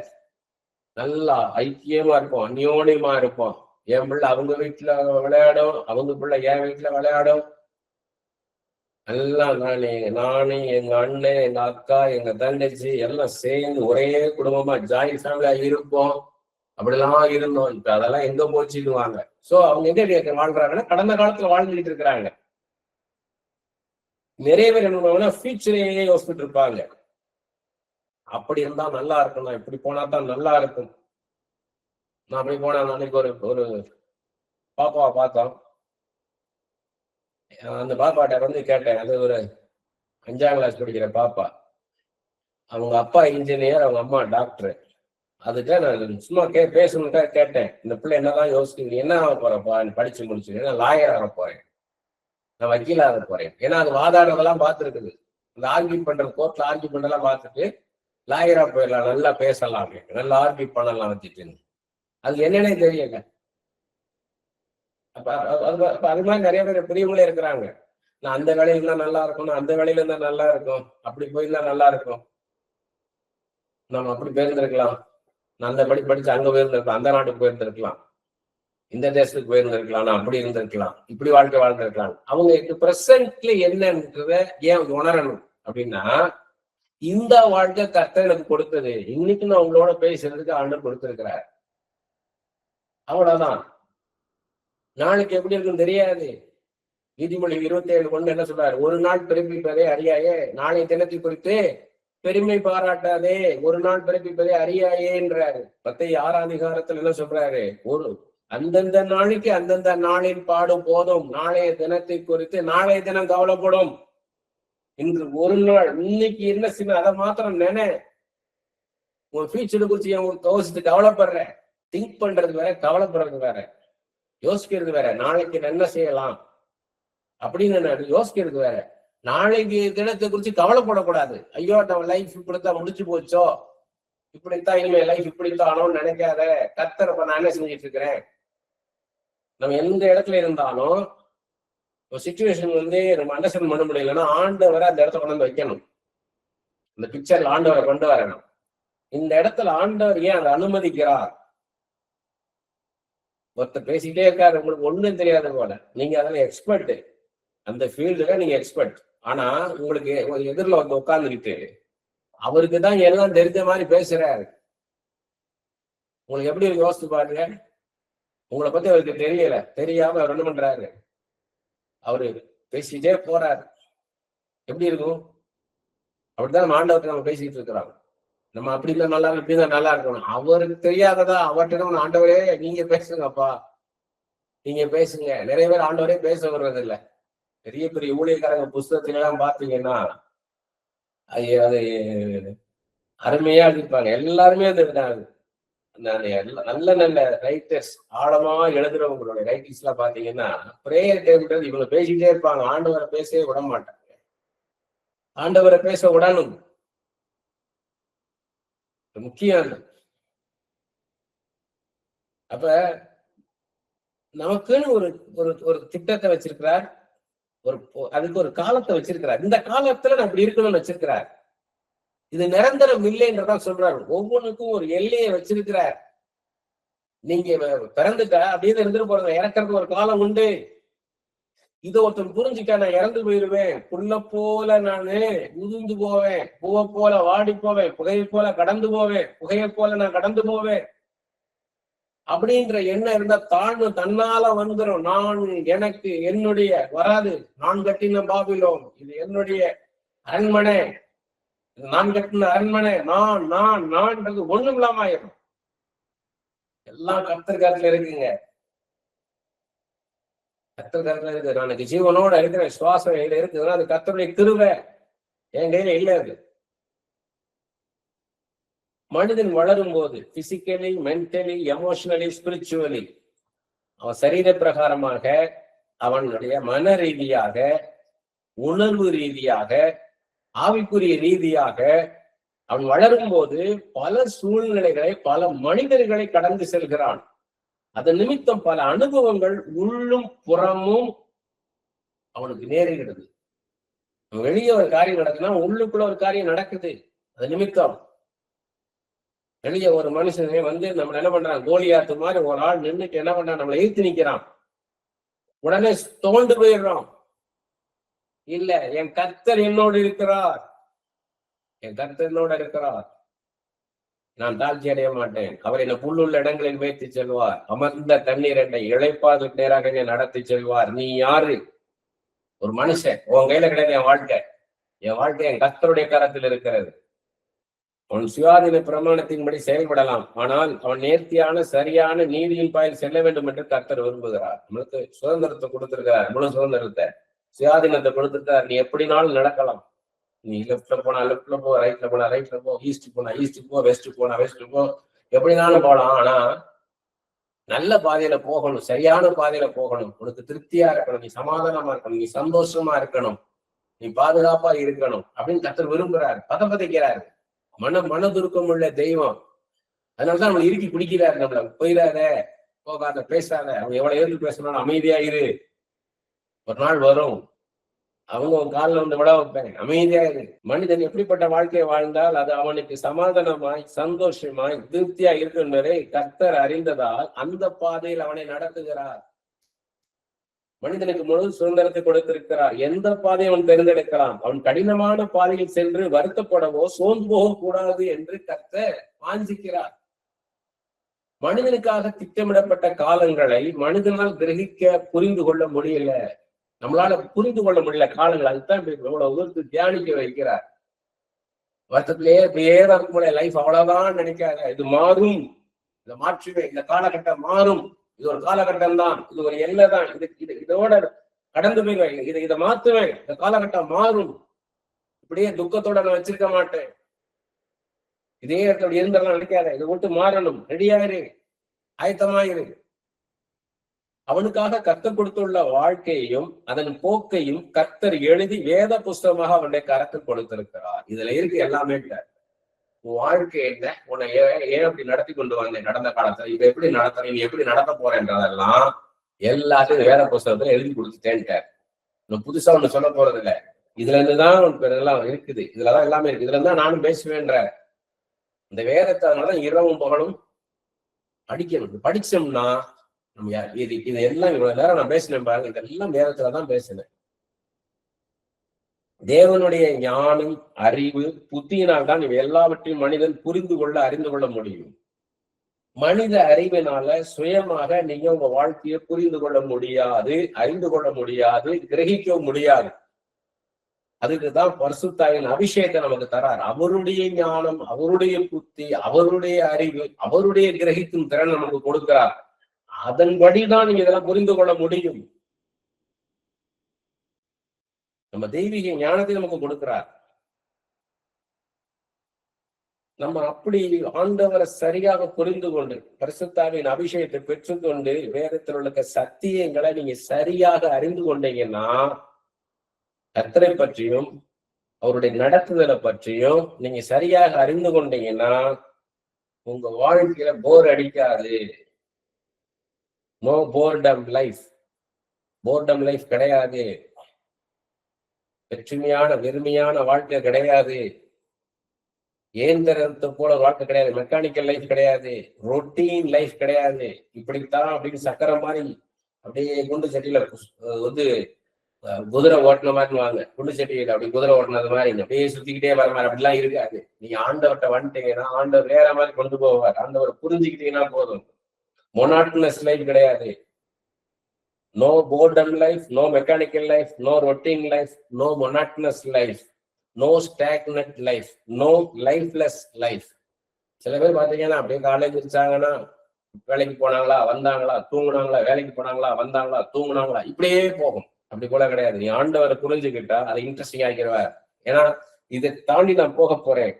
நல்லா ஐக்கியமா இருப்போம், அந்யோன்யமா இருப்போம். என் பிள்ளை அவங்க வீட்டுல விளையாடும், அவங்க பிள்ளை என் வீட்டுல விளையாடும். எல்லாம் நானே எங்க அண்ணன், எங்க அக்கா, எங்க தங்கச்சி எல்லாம் சேர்ந்து ஒரே குடும்பமா ஜாயிண்ட் ஃபேமிலியா இருப்போம். அப்படிலாம் இருந்தோம். இப்ப அதெல்லாம் எங்க போச்சுக்குவாங்க. சோ அவங்க எங்க வாழ்றாங்கன்னா கடந்த காலத்துல வாழ்ந்துட்டு இருக்கிறாங்க. நிறைய பேர் என்ன பண்ணுவாங்கன்னா ஃபியூச்சரையே யோசிச்சுட்டு இருப்பாங்க. அப்படி இருந்தா நல்லா இருக்கணும், இப்படி போனா தான் நல்லா இருக்கும். நான் அப்படி போனா, நாளைக்கு ஒரு பாப்பாவை பார்த்தோம். அந்த பாப்பாட்ட வந்து கேட்டேன். அது ஒரு 5ஆம் கிளாஸ் படிக்கிற பாப்பா. அவங்க அப்பா இன்ஜினியர், அவங்க அம்மா டாக்டர். அதுக்கு நான் சும்மா பேசணுக்கா கேட்டேன், இந்த பிள்ளை என்னதான் யோசிக்கிறீங்க, என்ன ஆக போறப்பா படிச்சு முடிச்சு? நான் லாயர் ஆக போறேன். நான் வக்கீலாக போறேன். ஏன்னா அது வாதாடுறதெல்லாம் பார்த்துருக்குது. இந்த ஆர்கியூ பண்றது, கோர்ட்ல ஆர்கியூ பண்றதெல்லாம் பார்த்துட்டு லாயரா போயிடலாம், நல்லா பேசலாம், நல்லா ஆர்கியூ பண்ணலாம் வச்சுட்டு. அது என்னன்னே தெரியல. அப்ப அது மாதிரி நிறைய பேர் பெரியவங்களே இருக்கிறாங்க. நான் அந்த வேலையில இருந்தா நல்லா இருக்கும், அந்த வேலையில இருந்தா நல்லா இருக்கும், அப்படி போயிருந்தா நல்லா இருக்கும், நம்ம அப்படி போயிருந்திருக்கலாம், நான் அந்த படிச்சு அங்க போயிருந்திருக்கலாம், அந்த நாட்டுக்கு போயிருந்திருக்கலாம், இந்த தேசத்துக்கு போயிருந்திருக்கலாம், நான் அப்படி இருந்திருக்கலாம், இப்படி வாழ்க்கை வாழ்ந்திருக்கலாம். அவங்க பிரசன்ட்ல என்னன்றத ஏன் உணரணும் அப்படின்னா, இந்த வாழ்க்கை கர்த்தர் எனக்கு கொடுத்தது, இன்னைக்கு நான் உங்களோட பேசுறதுக்கு ஆண்டவர் கொடுத்திருக்கிறார். அவ்வளவுதான். நாளைக்கு எப்படி இருக்குன்னு தெரியாது. நீதிமொழி 27:1 என்ன சொல்றாரு? ஒரு நாள் பிறப்பிப்பதே அறியாயே, நாளை தினத்தை குறித்து பெருமை பாராட்டாதே, ஒரு நாள் பிறப்பிப்பதே அறியாயேன்றாரு. 6 என்ன சொல்றாரு? அந்தந்த நாளைக்கு அந்தந்த நாளில் பாடும் போதும், நாளைய தினத்தை குறித்து நாளைய தினம் கவலைப்படும். இன்று ஒரு நாள், இன்னைக்கு என்ன சின்ன, அதை மாத்திரம் நினை. உன் ஃபியூச்சரை குறிச்சு யோசித்து கவலைப்படுற. திங்க் பண்றது வேற, கவலைப்படுறது வேற, யோசிக்கிறது வேற. நாளைக்கு என்ன செய்யலாம் அப்படின்னு யோசிக்கிறது வேற. நாளைக்கு தினத்தை குறிச்சு கவலைப்படக்கூடாது. ஐயோ நம்ம லைஃப் இப்படித்தான் முடிச்சு போச்சோ, இப்படித்தான் இனிமே லைஃப் இப்படித்தான் ஆனோன்னு நினைக்காத. கர்த்தர் நான் என்ன செஞ்சிட்டு இருக்கிறேன். நம்ம எந்த இடத்துல இருந்தாலும் ஒரு சிச்சுவேஷன் நம்ம அண்டர்ஸ்டாண்ட் பண்ண முடியலன்னா ஆண்டவரை அந்த இடத்த கொண்டு வந்து வைக்கணும். இந்த பிக்சர்ல ஆண்டவரை கொண்டு வரணும். இந்த இடத்துல ஆண்டவர் ஏன் அதை அனுமதிக்கிறார்? ஒருத்தர் பேசிக்கிட்டே இருக்காரு, உங்களுக்கு ஒண்ணும் தெரியாது போல, நீங்க அதில் எக்ஸ்பர்ட், அந்த ஃபீல்டுல நீங்க எக்ஸ்பர்ட். ஆனா உங்களுக்கு எதிரில் வந்து உட்கார்ந்துக்கிட்டு அவருக்கு தான் எல்லாம் தெரிஞ்ச மாதிரி பேசுறாரு. உங்களுக்கு எப்படி யோசிச்சு பாருங்க. உங்களை பத்தி அவருக்கு தெரியல, தெரியாம அவர் என்ன பண்றாரு? அவரு பேசிட்டே போறாரு. எப்படி இருக்கும்? அப்படித்தான் நம்ம ஆண்டவர்கிட்ட நம்ம பேசிட்டு இருக்கிறோம். நம்ம அப்படி இருந்தா நல்லா, இப்படி இருந்தா நல்லா இருக்கணும். அவருக்கு தெரியாததா அவர்கிட்ட ஆண்டவரே நீங்க பேசுங்கப்பா, நீங்க பேசுங்க. நிறைய பேர் ஆண்டவரே பேச வர்றது இல்லை. பெரிய பெரிய ஊழியக்காரங்க புஸ்தகத்துல எல்லாம் பாத்தீங்கன்னா அது அருமையா இருப்பாங்க. எல்லாருமே நல்ல நல்ல ரைட்டர்ஸ், ஆழமா எழுதுறவங்களுடைய ரைட்டிங்ஸ் எல்லாம் பாத்தீங்கன்னா பிரேயர் டைம் இவங்க பேசிக்கிட்டே இருப்பாங்க. ஆண்டவரை பேசவே விட மாட்டாங்க. ஆண்டவரை பேச விடணும், முக்கியம். அப்ப நமக்குன்னு ஒரு ஒரு திட்டத்தை வச்சிருக்கிறார், அதுக்கு ஒரு காலத்தை வச்சிருக்கிறார். இந்த காலத்துல நான் இப்படி இருக்கணும்னு வச்சிருக்கிறார். இது நிரந்தரம் இல்லைன்றதான் சொல்றாரு. ஒவ்வொன்றுக்கும் ஒரு எல்லையை வச்சிருக்கிறார். நீங்க பிறந்துட்டா அப்படின்னு இருந்துட்டு போறது, இறக்கறதுக்கு ஒரு காலம் உண்டு. இதை ஒருத்தர் புரிஞ்சுட்டா நான் இறந்து போயிருவேன், புல்ல போல நானு உதிர்ந்து போவேன், பூவை போல வாடி போவேன், புகையை போல கடந்து போவேன், புகையை போல நான் கடந்து போவேன் அப்படின்ற எண்ணம் இருந்தா தாழ்வு தன்னால வந்துடும். நான், எனக்கு, என்னுடைய வராது. நான் கட்டின பாபிலோன், இது என்னுடைய அரண்மனை, நான் கட்டின அரண்மனை, நான் நான் நான்ன்றது ஒண்ணும் இல்லாம ஆயிடும். எல்லாம் கர்த்தர் கருத்துல இருக்குங்க. கர்த்தர் கருத்துல இருக்கு. நான் ஜீவனோட இருக்கிறேன், சுவாசம் கையில இருக்குதுன்னா அது கர்த்தருடைய கிருபை, என் கையில இல்ல. அது மனிதன் வளரும் போது பிசிக்கலி, மென்டலி, எமோஷனலி, ஸ்பிரிச்சுவலி, அவன் சரீர பிரகாரமாக, அவனுடைய மன ரீதியாக, உணர்வு ரீதியாக, ஆவிக்குரிய ரீதியாக அவன் வளரும் போது பல சூழ்நிலைகளை, பல மனிதர்களை கடந்து செல்கிறான். அதன் நிமித்தம் பல அனுபவங்கள் உள்ளும் புறமும் அவனுக்கு நேரிடுது. வெளியே ஒரு காரியம் நடக்குதுன்னா உள்ளுக்குள்ள ஒரு காரியம் நடக்குது. அது நிமித்தம் வெளியே ஒரு மனுஷனே நம்ம என்ன பண்றான், கோலியாத்து மாதிரி ஒரு ஆள் நின்றுட்டு என்ன பண்றான், நம்மளை இழுத்து நிக்கிறான். உடனே தோண்டு போயிடுறோம். இல்ல, என் கர்த்தர் என்னோடு இருக்கிறார், என் கர்த்தர் என்னோட இருக்கிறார், நான் தாழ்ச்சி அடைய மாட்டேன். அவர் என்னை புல்லுள்ள இடங்களில் வைத்து செல்வார், அமர்ந்த தண்ணீர் என்னை இழைப்பாது நேராக என்னை நடத்தி செல்வார். நீ யாரு? ஒரு மனுஷன். உன் கையில கிடையாது என் வாழ்க்கை. என் வாழ்க்கை என் கர்த்தருடைய கரத்தில் இருக்கிறது. அவன் சுயாதீன பிரமாணத்தின்படி செயல்படலாம், ஆனால் அவன் நேர்த்தியான சரியான நீதியின் பாயில் செல்ல வேண்டும் என்று கர்த்தர் விரும்புகிறார். நம்மளுக்கு சுதந்திரத்தை கொடுத்திருக்கிறார், முழு சுதந்திரத்தை, சுயாதீனத்தை கொடுத்திருக்கிறார். நீ எப்படினாலும் நடக்கலாம். நீ லெப்ட்ல போனா லெப்ட்ல போ, ரைட்ல போனா ரைட்ல போ, ஈஸ்ட் போனா ஈஸ்ட் போ, வெஸ்ட் போனா வெஸ்ட் போ, எப்படினாலும் போகலாம். ஆனா நல்ல பாதையில போகணும், சரியான பாதையில போகணும், உனக்கு திருப்தியா இருக்கணும், நீ சமாதானமா இருக்கணும், நீ சந்தோஷமா இருக்கணும், நீ பாதுகாப்பா இருக்கணும் அப்படின்னு கர்த்தர் விரும்புறாரு, பதப்பதைக்கிறாரு. மனதுருக்கம் உள்ள தெய்வம். அதனாலதான் நம்மளை இறுக்கி பிடிக்கிறாரு. நம்மள போயிடாத, போகாத, பேசாத, அவங்க எவ்வளவு எதிர்த்து பேசணும், அமைதியா இரு, ஒரு நாள் வரும், அவங்க காலில் வந்து விட வைப்பாங்க, அமைதியா இரு. மனிதன் எப்படிப்பட்ட வாழ்க்கையை வாழ்ந்தால் அது அவனுக்கு சமாதானமாய் சந்தோஷமாய் திருப்தியா இருக்கும் என்பதை கர்த்தர் அறிந்ததால் அந்த பாதையில் அவனை நடத்துகிறார். மனிதனுக்கு முழு சுதந்திரத்தை கொடுத்திருக்கிறார். எந்த பாதையை அவன் தேர்ந்தெடுக்கலாம். அவன் கடினமான பாதையில் சென்று வருத்தப்படவோ சோர்ந்து போக கூடாது என்று கர்த்தர் வாஞ்சிக்கிறார். மனிதனுக்காக திட்டமிடப்பட்ட காலங்களை மனிதனால் கிரகிக்க புரிந்து கொள்ள முடியல. நம்மளால புரிந்து கொள்ள முடியல காலங்கள். அதுதான் இவ்வளவு தூரத்து தியானிக்க வைக்கிறார். வருத்தத்திலேயே பேர லைஃப் அவ்வளவுதான் நினைக்காத, இது மாறும், இதை மாற்றுவேன், இந்த காலகட்டம் மாறும், இது ஒரு காலகட்டம் தான், இது ஒரு எல்லை தான், இதோட கடந்து போயிடுவேன், இதை மாத்துவேன், இந்த காலகட்டம் மாறும். இப்படியே துக்கத்தோட நான் வச்சிருக்க மாட்டேன், இதே இடத்துல இருந்தெல்லாம் நினைக்காத, இதை விட்டு மாறணும், ரெடியாயிரு, ஆயத்தமாயிரு. அவனுக்காக கர்த்தர் கொடுத்துள்ள வாழ்க்கையையும் அதன் போக்கையும் கர்த்தர் எழுதி வேத புஸ்தகமாக அவனுடைய கரத்தில் கொடுத்திருக்கிறார். இதுல இருக்கு எல்லாமே. உன் வாழ்க்கை என்ன, உன்னை ஏன் அப்படி நடத்தி கொண்டு வந்தேன் நடந்த காலத்துல, இப்ப எப்படி நடத்துறேன், நீ எப்படி நடத்த போறேன்றதெல்லாம் எல்லாத்தையும் வேத புஸ்தகத்துல எழுதி கொடுத்துட்டேன்ட்டார். இன்னும் புதுசா ஒண்ணு சொல்ல போறது இல்லை. இதுல இருந்துதான் எல்லாம் இருக்குது, இதுலதான் எல்லாமே இருக்கு, இதுல இருந்தா நானும் பேசுவேன்ற இந்த வேதத்தை. அதனாலதான் இரவும் பகலும் படிக்கணும். படிச்சோம்னா நம்ம இது எல்லாம் இவ்வளவு நேரம் நான் பேசினேன் பாருங்க, இதெல்லாம் வேதத்துலதான் பேசினேன். தேவனுடைய ஞானம், அறிவு, புத்தியினால் தான் இவை எல்லாவற்றையும் மனிதன் புரிந்து கொள்ள அறிந்து கொள்ள முடியும். மனித அறிவினால சுயமாக நீங்க உங்க வாழ்க்கையை புரிந்து கொள்ள முடியாது, அறிந்து கொள்ள முடியாது, கிரகிக்க முடியாது. அதுக்குதான் பரிசுத்தாவின் அபிஷேகத்தை நமக்கு தரார். அவருடைய ஞானம், அவருடைய புத்தி, அவருடைய அறிவு, அவருடைய கிரகிக்கும் திறன் நமக்கு கொடுக்கிறார். அதன்படிதான் நீங்க இதெல்லாம் புரிந்து கொள்ள முடியும். நம்ம தெய்வீக ஞானத்தை நமக்கு கொடுக்கிறார். நம்ம அப்படி ஆண்டவரை சரியாக புரிந்து கொண்டு பரிசுத்தாவின் அபிஷேகத்தை பெற்றுக்கொண்டு வேதத்தில் உள்ள சத்தியங்களை நீங்க சரியாக அறிந்து கொண்டீங்கன்னா, கர்த்தரை பற்றியும் அவருடைய நடத்துதலை பற்றியும் நீங்க சரியாக அறிந்து கொண்டீங்கன்னா உங்க வாழ்க்கையில போர் அடிக்காது. No boredom life. Boredom life கிடையாது. வெற்றுமையான வெறுமையான வாழ்க்கை கிடையாது. இயந்திரத்தை போல வாழ்க்கை கிடையாது. மெக்கானிக்கல் லைஃப் கிடையாது. ரொட்டீன் லைஃப் கிடையாது. இப்படித்தான் அப்படின்னு சக்கரை மாதிரி அப்படியே குண்டு சட்டியில வந்து குதிரை ஓட்டின மாதிரி வாங்க, குண்டு சட்டியில அப்படி குதிரை ஓட்டினது மாதிரி அப்படியே சுத்திக்கிட்டே வர மாதிரி அப்படிலாம் இருக்காது. நீங்க ஆண்டவர்கிட்ட வந்துட்டீங்கன்னா ஆண்டவர் வேற மாதிரி கொண்டு போவார். ஆண்டவர் புரிஞ்சுக்கிட்டீங்கன்னா போதும். மொனாட்டனஸ் லைஃப் கிடையாது. No boredom life, no mechanical life, no routine life, no monotonous life, no stagnant life, no lifeless life. சில பேர் பாத்தீங்கன்னா அப்படியே காலேஜ் வச்சாங்கன்னா வேலைக்கு போனாங்களா வந்தாங்களா தூங்குனாங்களா, வேலைக்கு போனாங்களா வந்தாங்களா தூங்குனாங்களா, இப்படியே போகும். அப்படி போல கிடையாது. நீ ஆண்டவரை புரிஞ்சுக்கிட்டா அதை இன்ட்ரெஸ்டிங் ஆக்கிடுவார். ஏன்னா இதை தாண்டி நான் போக போறேன்.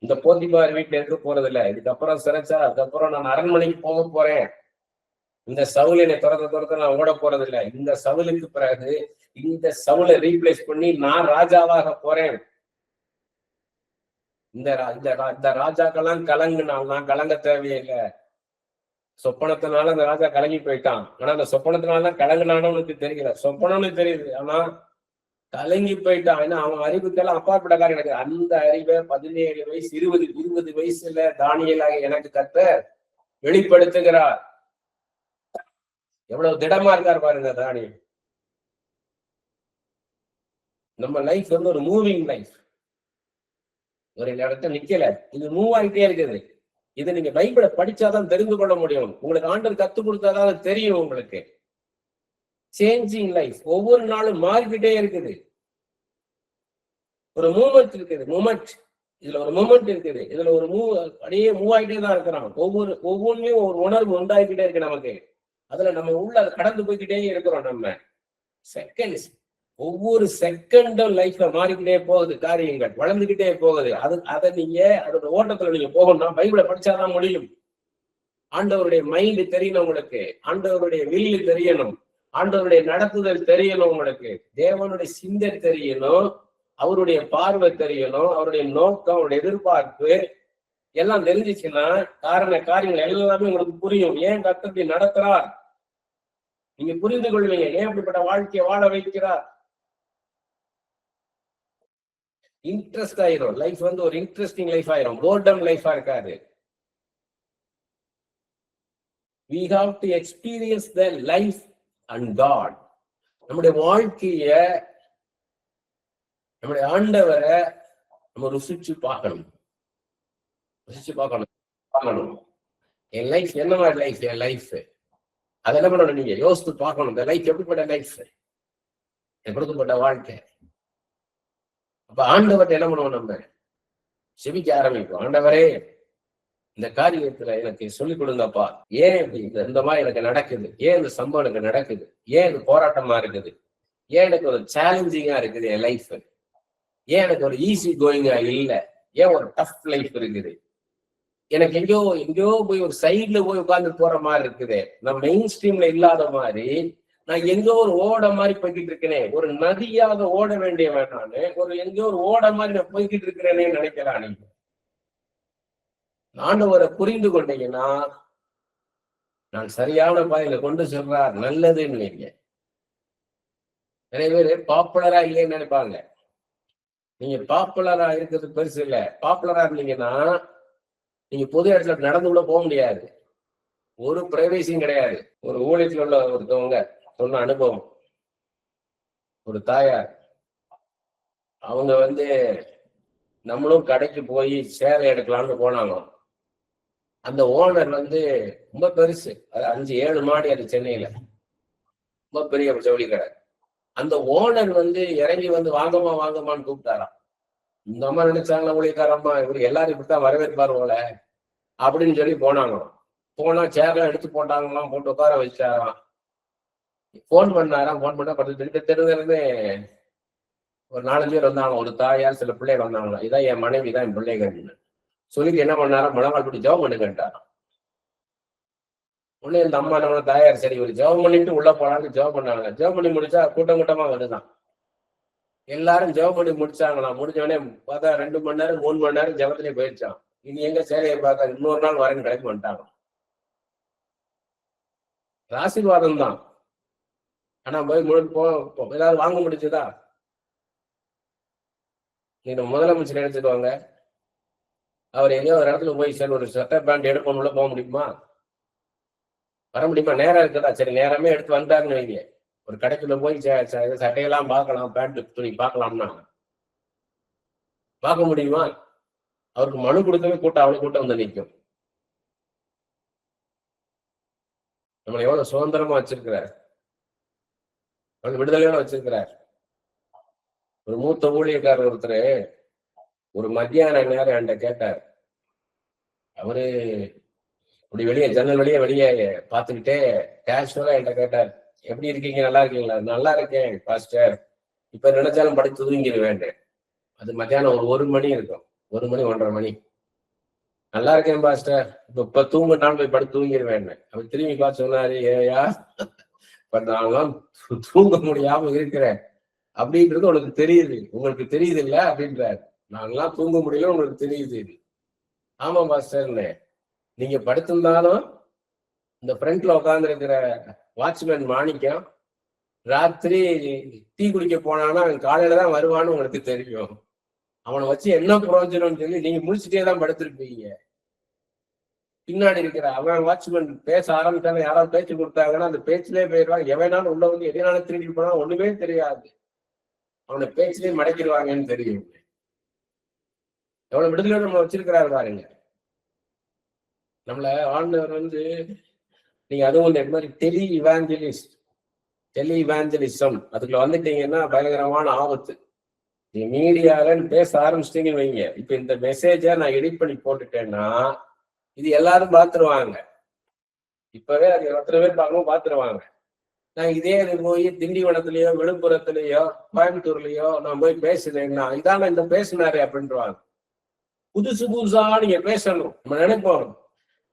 இந்த போத்திபார் வீட்டுல இருக்க போறது இல்லை. இதுக்கப்புறம் சிறைச்சா அதுக்கப்புறம் நான் அரண்மனைக்கு போக போறேன். இந்த சவுலினை துரத்த நான் ஓட போறது இல்லை. இந்த சவுலுக்கு பிறகு இந்த சவுலை ரீப்ளேஸ் பண்ணி நான் ராஜாவாக போறேன். இந்த ராஜாக்கெல்லாம் கலங்குனான், நான் கலங்க தேவையில்லை. சொப்பனத்தினால அந்த ராஜா கலங்கி போயிட்டான். ஆனா அந்த சொப்பனத்தினாலதான் கலங்குனானு தெரியல. சொப்பனம்னு தெரியுது, ஆனா கலங்கி போயிட்டான். ஏன்னா அவன் அறிவுக்கெல்லாம் அப்பாற்பட்ட காரியம் எனக்கு. அந்த அறிவை 17 வயசு 20 வயசுல தானியலாக எனக்கு கர்த்தர் வெளிப்படுத்துகிறார். எவ்வளவு திடமா இருக்கார் பாருங்க தானியல். நம்ம லைஃப் வந்து ஒரு மூவிங் லைஃப். ஒரு இடத்துல நிக்கல, இது மூவ் ஆகிட்டே இருக்குது. இதை நீங்க பைபிளை படிச்சாதான் தெரிந்து கொள்ள முடியும். உங்களுக்கு ஆண்டவர் கத்துக் கொடுத்தாதான் தெரியும். உங்களுக்கு சேஞ்சிங் லைஃப் ஒவ்வொரு நாளும் மாறிக்கிட்டே இருக்குது. ஒரு மூமெண்ட் இருக்குது. இதுல ஒரு மூமெண்ட் இருக்குது. இதுல ஒரு அப்படியே மூவ் ஆகிட்டே தான் இருக்கிறான். ஒவ்வொன்றையும் ஒரு உணர்வு உண்டாகிக்கிட்டே இருக்கு நமக்கு. அதுல நம்ம உள்ள கடந்து போய்கிட்டே இருக்கிறோம். நம்ம செகண்ட்ஸ், ஒவ்வொரு செகண்டும் லைஃப்ல மாறிக்கிட்டே போகுது. காரியங்கள் வளர்ந்துகிட்டே போகுது. அதை நீங்க அதோட ஓட்டத்துல நீங்க போகணும்னா பைபிளை படிச்சாதான் முடியும். ஆண்டவருடைய மைண்ட் தெரியணும் உங்களுக்கு, ஆண்டவருடைய வில்லு தெரியணும், ஆண்டவருடைய நடத்துதல் தெரியணும் உங்களுக்கு, தேவனுடைய சிந்தை தெரியணும், அவருடைய பார்வை தெரியணும், அவருடைய நோக்கம், அவருடைய எதிர்பார்ப்பு எல்லாம் தெரிஞ்சிச்சுன்னா காரியங்கள் எல்லாமே உங்களுக்கு புரியும். ஏன் கர்த்தர் நடத்துறார் நீங்க புரிந்து கொள்வீங்க. ஏன் அப்படிப்பட்ட வாழ்க்கையை வாழ வைக்கிறார்? இன்ட்ரெஸ்ட் ஆயிரும். லைஃப் வந்து ஒரு இன்ட்ரெஸ்டிங் லைஃப் ஆயிரும், போர்டம் லைஃபா இருக்காது. We have to experience the life and God. நம்முடைய வாழ்க்கைய, நம்முடைய ஆண்டவரை நம்ம ருசிச்சு பார்க்கணும். என் லைஃப் என்ன மாதிரி லைஃப், என் லைஃப் அது என்ன பண்ணணும், நீங்க யோசித்து பார்க்கணும். இந்த லைஃப் எப்படிப்பட்ட லைஃப், எப்படிப்பட்ட வாழ்க்கை. அப்ப ஆண்டவர்கிட்ட என்ன பண்ணுவோம், நம்ம செபிக்க ஆரம்பிப்போம். ஆண்டவரே, இந்த காரியத்துல எனக்கு சொல்லிக் கொடுங்கப்பா, ஏன் இந்த மாதிரி எனக்கு நடக்குது, ஏன் இந்த சம்பவம் எனக்கு நடக்குது, ஏன் இது போராட்டமா இருக்குது, ஏன் எனக்கு ஒரு சேலஞ்சிங்கா இருக்குது என் லைஃப், ஏன் எனக்கு ஒரு ஈஸி கோயிங்கா இல்லை, ஏன் ஒரு டஃப் லைஃப் இருக்குது, எனக்கு எங்கேயோ போய் ஒரு சைட்ல போய் உட்கார்ந்து போற மாதிரி இருக்குது, நான் மெயின் ஸ்ட்ரீம்ல இல்லாத மாதிரி நான் எங்கோ ஒரு ஓட மாதிரி போய்கிட்டு இருக்கிறேனே, ஒரு நதியாக ஓட வேண்டியவன் நானு, எங்கேயோ ஒரு ஓட மாதிரி நான் போய்கிட்டு இருக்கிறேனே நினைக்கிறான். நீங்க ஆண்டவரை புரிந்து கொண்டீங்கன்னா நான் சரியான பாதையில கொண்டு சொல்றார், நல்லதுன்னு நீங்க. நிறைய பேர் பாப்புலரா இல்லைன்னு நினைப்பாங்க. நீங்க பாப்புலரா இருக்கிறது பெருசு இல்ல. பாப்புலரா இருந்தீங்கன்னா நீங்க பொது இடத்துல நடந்து கூட போக முடியாது, ஒரு பிரைவேசியும் கிடையாது. ஒரு ஊழியத்தில் உள்ள ஒருத்தவங்க சொன்ன அனுபவம், ஒரு தாயார், அவங்க வந்து நம்மளும் கடைக்கு போய் சேலை எடுக்கலாம்னு போனாங்க. அந்த ஓனர் வந்து ரொம்ப பெருசு, அது 5-7 மாடி, அது சென்னையில ரொம்ப பெரிய ஜவுளி கடை. அந்த ஓனர் வந்து இறங்கி வந்து வாங்கம்மான்னு கூப்பிட்டாராம். இந்த அம்மா நினைச்சாங்களா, ஊழியக்காரம்மா இவரு எல்லாரும் இப்படித்தான் வரவேற்பாரு போல அப்படின்னு சொல்லி போனாங்க. போனா சேர்லாம் எடுத்து போட்டாங்களாம், போட்டு உட்கார வச்சாராம். போன் பண்ணாராம். போன் பண்ணா தெருவிலிருந்து ஒரு 4-5 பேர் வந்தாங்க. ஒரு தாயார், சில பிள்ளைகள் வந்தாங்களா, இதான் என் மனைவி, இதான் என் பிள்ளைகள்னு சொல்லிட்டு என்ன பண்ணாராம், முழங்கால் போட்டு ஜெபம் பண்ணுங்கட்டாராம். உடனே இந்த அம்மா நம்ம தாயார் சரி ஒரு ஜெபம் பண்ணிட்டு உள்ள போனாலும் ஜெபம் பண்ணாங்க. ஜெபம் பண்ணி முடிச்சா கூட்டமா வருதான். எல்லாரும் ஜெபம் பண்ணி முடிச்சாங்களாம். முடிஞ்சவனே பார்த்தா 2 மணி நேரம் 3 மணி நேரம் ஜெபத்திலே போயிடுச்சான். இனி எங்க சேலையை பார்த்தா இன்னொரு நாள் வரேன்னு கிடைக்க மாட்டாங்க. ஆசீர்வாதம் தான். ஆனா போய் ஏதாவது வாங்க முடிச்சுதா? நீங்க முதலமைச்சர் எடுத்துக்குவாங்க, அவர் எங்கேயோ ஒரு இடத்துல போய் சரி ஒரு சட்டை பேண்ட் எடுக்கணும்ல போக முடியுமா? வர முடியுமா? நேரம் இருக்குதா? சரி நேரமே எடுத்து வந்தாருன்னு வைங்க, ஒரு கடைக்குள்ள போய் சட்டையெல்லாம் பார்க்கலாம், பேண்ட் துணி பார்க்கலாம்னா பார்க்க முடியுமா? அவருக்கு மனு கொடுக்கவே அவ்வளவு கூட்டம் வந்து நிற்கும். நம்மளை எவ்வளவு சுதந்திரமா வச்சிருக்கிறார், விடுதலையோட வச்சிருக்கிறார். ஒரு மூத்த ஊழியக்காரர் ஒருத்தர் ஒரு மத்தியான நேரம் என்கிட்ட கேட்டார். அவரு அப்படி ஜன்னல் வெளியே பார்த்துக்கிட்டே கேஷுவலா என்கிட்ட கேட்டார், எப்படி இருக்கீங்க, நல்லா இருக்கீங்களா? நல்லா இருக்கேன் பாஸ்டர், இப்ப நினைச்சாலும் படுத்து தூங்கிடுவேன். அது மத்தியானம் ஒரு 1 மணி இருக்கும், 1 மணி 1:30 மணி. நல்லா இருக்கேன் பாஸ்டர், இப்ப தூங்கினாலும் போய் படுத்து தூங்கிடுவேன். அவர் திரும்பி பார்த்து சொன்னாரு, ஏயா இப்ப நான்லாம் தூங்க முடியாம இருக்கிறேன் அப்படின்றது உனக்கு தெரியுது, உங்களுக்கு தெரியுது இல்ல அப்படின்றாரு. நாங்கெல்லாம் தூங்க முடியல, உங்களுக்கு தெரியுது. ஆமா பாஸ்டர்னு. நீங்க படுத்திருந்தாலும் இந்த ஃப்ரண்ட்ல உட்கார்ந்து இருக்கிற வாட்ச்மேன் மாணிக்கம் ராத்திரி டீ குடிக்க போனான்னா அவன் காலையில தான் வருவான்னு உங்களுக்கு தெரியும். அவனை வச்சு என்ன பிரயோஜனம்னு சொல்லி நீங்க முடிச்சுட்டே தான் படுத்திருப்பீங்க. பின்னாடி இருக்கிற அவன் வாட்ச்மேன் பேச ஆரம்பிச்சாங்க, யாராவது பேச்சு கொடுத்தாங்கன்னா அந்த பேச்சிலே போயிடுவாங்க. எவனாலும் உள்ள வந்து எதனாலும் திரும்பி போனா ஒண்ணுமே தெரியாது, அவனை பேச்சிலே மடக்கிடுவாங்கன்னு தெரியும். எவ்வளவு விடுதலை நம்ம வச்சிருக்கிறாரு பாருங்க. நம்மள ஆண்டவர் வந்து நீங்க அதுவும் இந்த மாதிரி டெலி இவாஞ்சலிசம் அதுக்குள்ள வந்துட்டீங்கன்னா பயங்கரமான ஆபத்து. நீங்க மீடியாலன்னு பேச ஆரம்பிச்சிட்டீங்கன்னு வைங்க, இப்ப இந்த மெசேஜை நான் எடிட் பண்ணி போட்டுட்டேன்னா இது எல்லாரும் பாத்துருவாங்க. இப்பவே அது எத்தனை பேர் பார்க்கணும் பாத்துருவாங்க. நான் இதே போய் திண்டிவனத்திலயோ விழுப்புரத்திலயோ கோயம்புத்தூர்லயோ நான் போய் பேசுனேன்னா இதான இந்த பேசினாரு அப்படின்றாங்க. புதுசா நீங்க பேசணும். நம்ம நினைப்போம்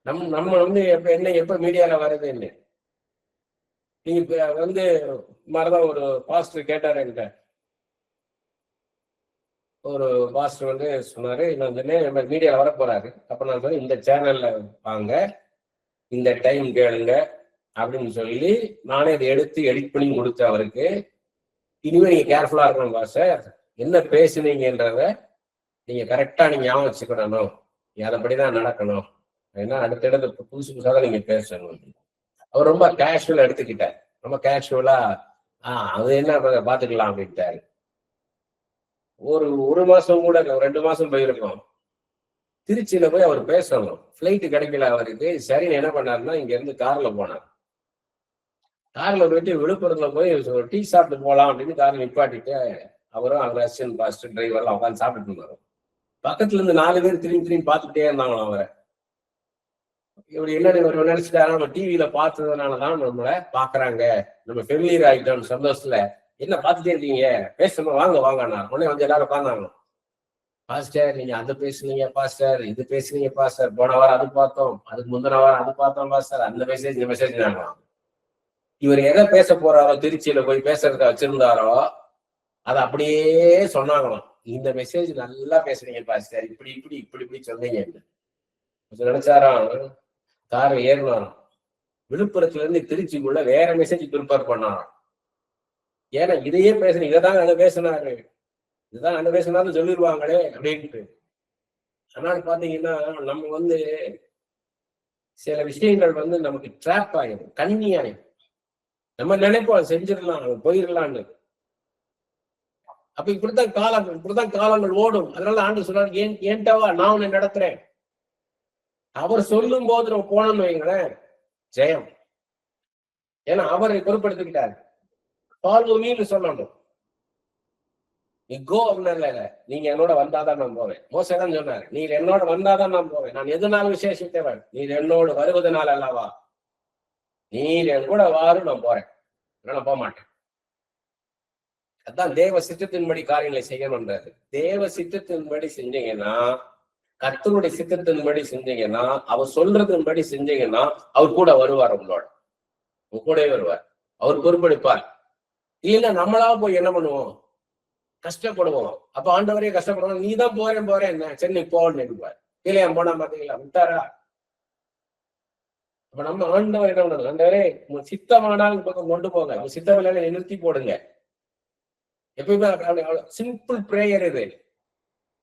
நம்ம வந்து எப்ப மீடியால வருதுன்னு நீங்க வந்து மாதிரிதான் ஒரு பாஸ்டர் கேட்டாரு என்கிட்ட. ஒரு பாஸ்டர் வந்து சொன்னாரு, நான் நம்ம மீடியால வர போறாரு. அப்ப நான் சொன்னேன், இந்த சேனல்ல வாங்க, இந்த டைம் கேளுங்க அப்படின்னு சொல்லி நானே இதை எடுத்து எடிட் பண்ணி கொடுத்தேன் அவருக்கு. இனிமே நீங்க கேர்ஃபுல்லா இருக்கணும் பாஸ்டர், என்ன பேசுனீங்கன்றத நீங்க கரெக்டா நீங்க ஞாபகம் வச்சுக்கணும், அதைப்படிதான் நடக்கணும், ஏன்னா அடுத்தடுத்து புதுசு புதுசாக நீங்க பேசணும். அவர் ரொம்ப கேஷுவலா எடுத்துக்கிட்டார், ரொம்ப கேஷுவலா அது என்ன பாத்துக்கலாம் அப்படின்ட்டாரு. ஒரு மாசம் கூட 2 மாசம் போயிருக்கோம். திருச்சியில போய் அவர் பேசணும், பிளைட் கிடைக்கல அவருக்கு. சரின்னு என்ன பண்ணாருன்னா, இங்க இருந்து கார்ல போனார். கார்ல போயிட்டு விழுப்புரத்துல போய் டீ சாப்பிட்டு போகலாம் அப்படின்னு கார்ல நிப்பாட்டிட்டு அவரும் அவர் அசிஸ்டன்ட் பாஸ்டர் டிரைவர்லாம் உட்காந்து சாப்பிட்டு இருந்தாரு. பக்கத்துல இருந்து 4 பேர் திரும்பி பார்த்துக்கிட்டே இருந்தாங்களாம் அவரை. இப்படி என்ன நினைச்சிட்டாரு, நம்ம டிவியில பார்த்ததுனாலதான் நம்மள பாக்குறாங்க, நம்ம ஃபெமிலியர் ஆகிட்டோம் சந்தோஷத்துல, என்ன பார்த்துட்டே இருக்கீங்க, பேசணும், வாங்க வாங்க. உடனே வந்து எல்லாரும் உட்கார்ந்தாங்க. பாஸ்டர் நீங்க அது பேசுனீங்க பாஸ்டர், இது பேசுனீங்க பாஸ்டர், போன வாரம் அது பார்த்தோம், அதுக்கு முந்தின வாரம் அது பார்த்தோம் பாஸ்டர், அந்த மெசேஜ் இந்த மெசேஜ் நாங்களாம். இவர் எதை பேச போறாரோ, திருச்சியில போய் பேசுறத வச்சிருந்தாரோ அதை அப்படியே சொன்னாங்களாம். இந்த மெசேஜ் நல்லா பேசுறீங்க பாஸ்டர், இப்படி இப்படி இப்படி இப்படி சொன்னீங்க. நினைச்சாராம், கார் ஏறினாராம், விழுப்புரத்துல இருந்து திருச்சிக்குள்ள வேற மெசேஜ் ப்ரிப்பேர் பண்ணாராம். ஏன்னா இதையே பேசுறீங்க, இதைதான் அங்க பேசினாரு, இதுதான் அங்க பேசினாலும் சொல்லிடுவாங்களே அப்படின்ட்டு. ஆனால் பாத்தீங்கன்னா நம்ம வந்து சில விஷயங்கள் வந்து நமக்கு ட்ராப் ஆயிடும், கண்ணி ஆயிடும். நம்ம நினைப்போம் செஞ்சிடலாம், போயிடலான்னு. அப்ப இப்படித்தான் காலங்கள் ஓடும். அதனால ஆண்டு சொல்றாரு, ஏன்டவா நான் உன்னை நடத்துறேன். அவர் சொல்லும் போது நம்ம போனோம்னு வைங்களேன், ஜெயம். ஏன்னா அவரை பொறுப்படுத்திக்கிட்டாரு. ஃபாலோ மீன்னு சொல்லணும். கோ அப்படின்னா, நீங்க என்னோட வந்தாதான் நான் போவேன். மோசதான் சொன்னாரு, நீர் என்னோட வந்தாதான் நான் போவேன், நான் எதுனாலும் விசேஷித்தவன், நீர் என்னோடு வருவதனால அல்லவா, நீர் என் கூட வாரு, நான் போறேன், நான் போக மாட்டேன். அதான் தேவ சித்தத்தின்படி காரியங்களை செய்யணும்ன்றது. தேவ சித்தத்தின்படி செஞ்சீங்கன்னா, கர்த்தருடைய சித்தத்தின்படி செஞ்சீங்கன்னா, அவர் சொல்றதின்படி செஞ்சீங்கன்னா, அவர் கூட வருவார், உங்களோட கூடவே வருவார், அவர் பொறுப்பெடுப்பார். இல்லைன்னா நம்மளா போய் என்ன பண்ணுவோம், கஷ்டப்படுவோம். அப்ப ஆண்டவரே கஷ்டப்படுவோம், நீ தான் போறேன் என்ன சென்னை போன்னு நினைப்பார். இல்லையா போனா பாத்தீங்களா, விட்டாரா? அப்ப நம்ம ஆண்டவர் என்ன பண்ணுறது, ஆண்டவரே சித்தமானால் பக்கம் கொண்டு போங்க, சித்தம் இல்லைன்னு நிறுத்தி போடுங்க. எப்பயுமே சிம்பிள் பிரேயர் இது.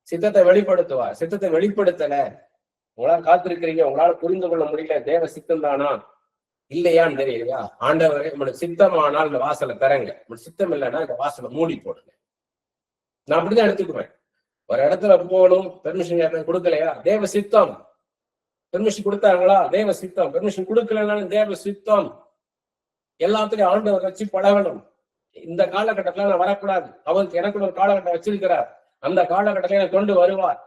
சித்தத்தை வெளிப்படுத்துவார், சித்தத்தை வெளிப்படுத்தல, உங்களால காத்திருக்கிறீங்க, உங்களால புரிந்து கொள்ள முடியல, தேவ சித்தம் தானா இல்லையான்னு தெரியலையா, ஆண்டவரே நம்மளுக்கு சித்தமானால் இந்த வாசலை தரங்க, சித்தம் இல்லைன்னா இந்த வாசலை மூடி போடுங்க. நான் அப்படிதான் எடுத்துக்குவேன். ஒரு இடத்துல போகணும், பெர்மிஷன் கொடுக்கலையா, தேவ சித்தம். பெர்மிஷன் கொடுத்தாங்களா, தேவ சித்தம். பெர்மிஷன் கொடுக்கலனாலும் தேவ சித்தம். எல்லாத்துலயும் ஆண்டவர் வச்சு பழகணும். இந்த காலகட்டத்துல நான் வரக்கூடாது, அவருக்கு எனக்கு ஒரு காலகட்டம் வச்சிருக்கிறார், அந்த காலகட்டத்தை எனக்கு கொண்டு வருவார்.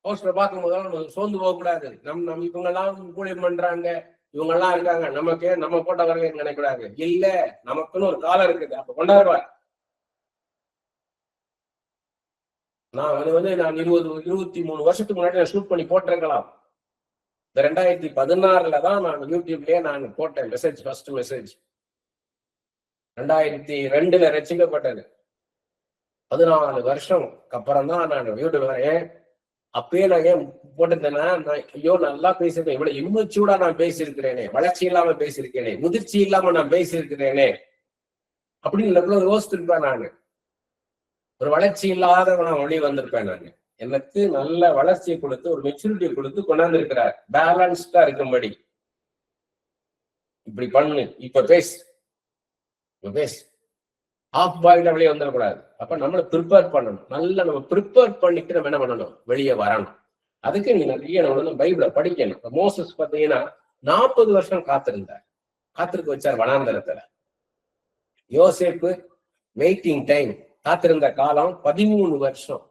போஸ்டர் பார்க்கும் போது நம்ம சோர்ந்து போகக்கூடாது. நம்ம இவங்க எல்லாம் ஊழியம் பண்றாங்க, இவங்க எல்லாம் இருக்காங்க, நம்ம போட்ட வரவே நினைக்கூடாது. இல்ல, நமக்குன்னு ஒரு காலம் இருக்குது, அப்ப கொண்டாடுவார். நான் 23 வருஷத்துக்கு முன்னாடி நான் ஷூட் பண்ணி போட்டிருக்கலாம். இந்த 2016 தான் நான் யூடியூப்லயே நான் போட்டேன் மெசேஜ், ஃபர்ஸ்ட் மெசேஜ். 2002 ரசிக்கப்பட்டது. 14 வருஷம் அப்புறம் தான் நான் யூடியூப் வரேன். அப்பயே நான் ஏன் போட்டிருந்தேன்னா, நான் ஐயோ நல்லா பேசியிருக்கேன், இவ்வளவு இம்மெச்சூர்டா நான் பேசியிருக்கிறேனே, வளர்ச்சி இல்லாம பேசியிருக்கேனே, முதிர்ச்சி இல்லாம நான் பேசியிருக்கிறேனே அப்படின்னு யோசிச்சிருப்பேன். நான் ஒரு வளர்ச்சி இல்லாதவன ஒளி வந்திருப்பேன். நான் எனக்கு நல்ல வளர்ச்சியை கொடுத்து ஒரு மெச்சூரிட்டியை கொடுத்து கொண்டாந்து இருக்கிறார், பேலன்ஸ்டா இருக்கும்படி. இப்படி பண்ணு, இப்ப பேசு, ஆஃப் பாயிண்ட் வெளியே வந்துடக்கூடாது. அப்ப நம்மளை ப்ரிப்பேர் பண்ணணும், நல்லா நம்ம ப்ரிப்பேர் பண்ணிட்டு நம்ம என்ன பண்ணணும், வெளியே வரணும். அதுக்கு நீ நிறைய நம்ம பைபிளை படிக்கணும். மோசஸ் பார்த்தீங்கன்னா 40 வருஷம் காத்திருக்க வச்சார் வனாந்தரத்துல. யோசேப்பு வெயிட்டிங் டைம், காத்திருந்த காலம் 13 வருஷம்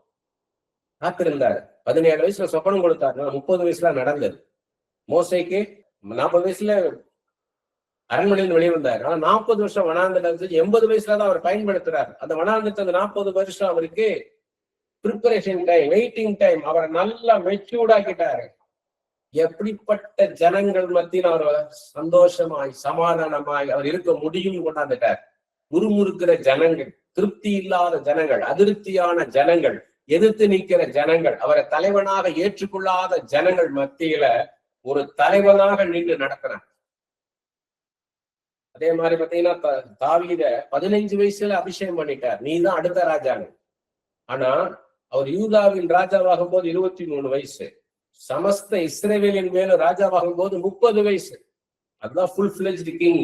காத்திருந்தாரு. 17 வயசுல சொப்பனம் கொடுத்தாரு, 30 வயசுல நடந்தது. மோசைக்கு 40 வயசுல அரண்மனையில் வெளியே வந்தாரு. ஆனா 40 வருஷம் வனாந்தரத்துல 80 வயசுலதான் அவர் பயன்படுத்துறாரு. அந்த வனாந்தரத்துல 40 வருஷம் அவருக்கு ப்ரிப்பரேஷன் டைம், வெயிட்டிங் டைம், அவரை நல்லா மெச்சூர்ட் ஆக்கிட்டாரு. எப்படிப்பட்ட ஜனங்கள் மத்தியில் அவர் சந்தோஷமாய் சமாதானமாய் அவர் இருக்க முடியும் கொண்டாந்துட்டார். முறுமுறுக்கிற ஜனங்கள், திருப்தி இல்லாத ஜனங்கள், அதிருப்தியான ஜனங்கள், எதிர்த்து நிற்கிற ஜனங்கள், அவரை தலைவனாக ஏற்றுக்கொள்ளாத ஜனங்கள் மத்தியில ஒரு தலைவனாக நின்று நடக்கிறார். அதே மாதிரி பாத்தீங்கன்னா தாவீத 15 வயசுல அபிஷேகம் பண்ணிட்டார், நீதான் அடுத்த ராஜாங்க. ஆனா அவர் யூதாவின் ராஜாவாகும் போது 23 வயசு, சமஸ்த இஸ்ரவேலின் மேல ராஜாவாகும் போது 30 வயசு. அதுதான் ஃபுல் ஃபிளெஜ்டு கிங்.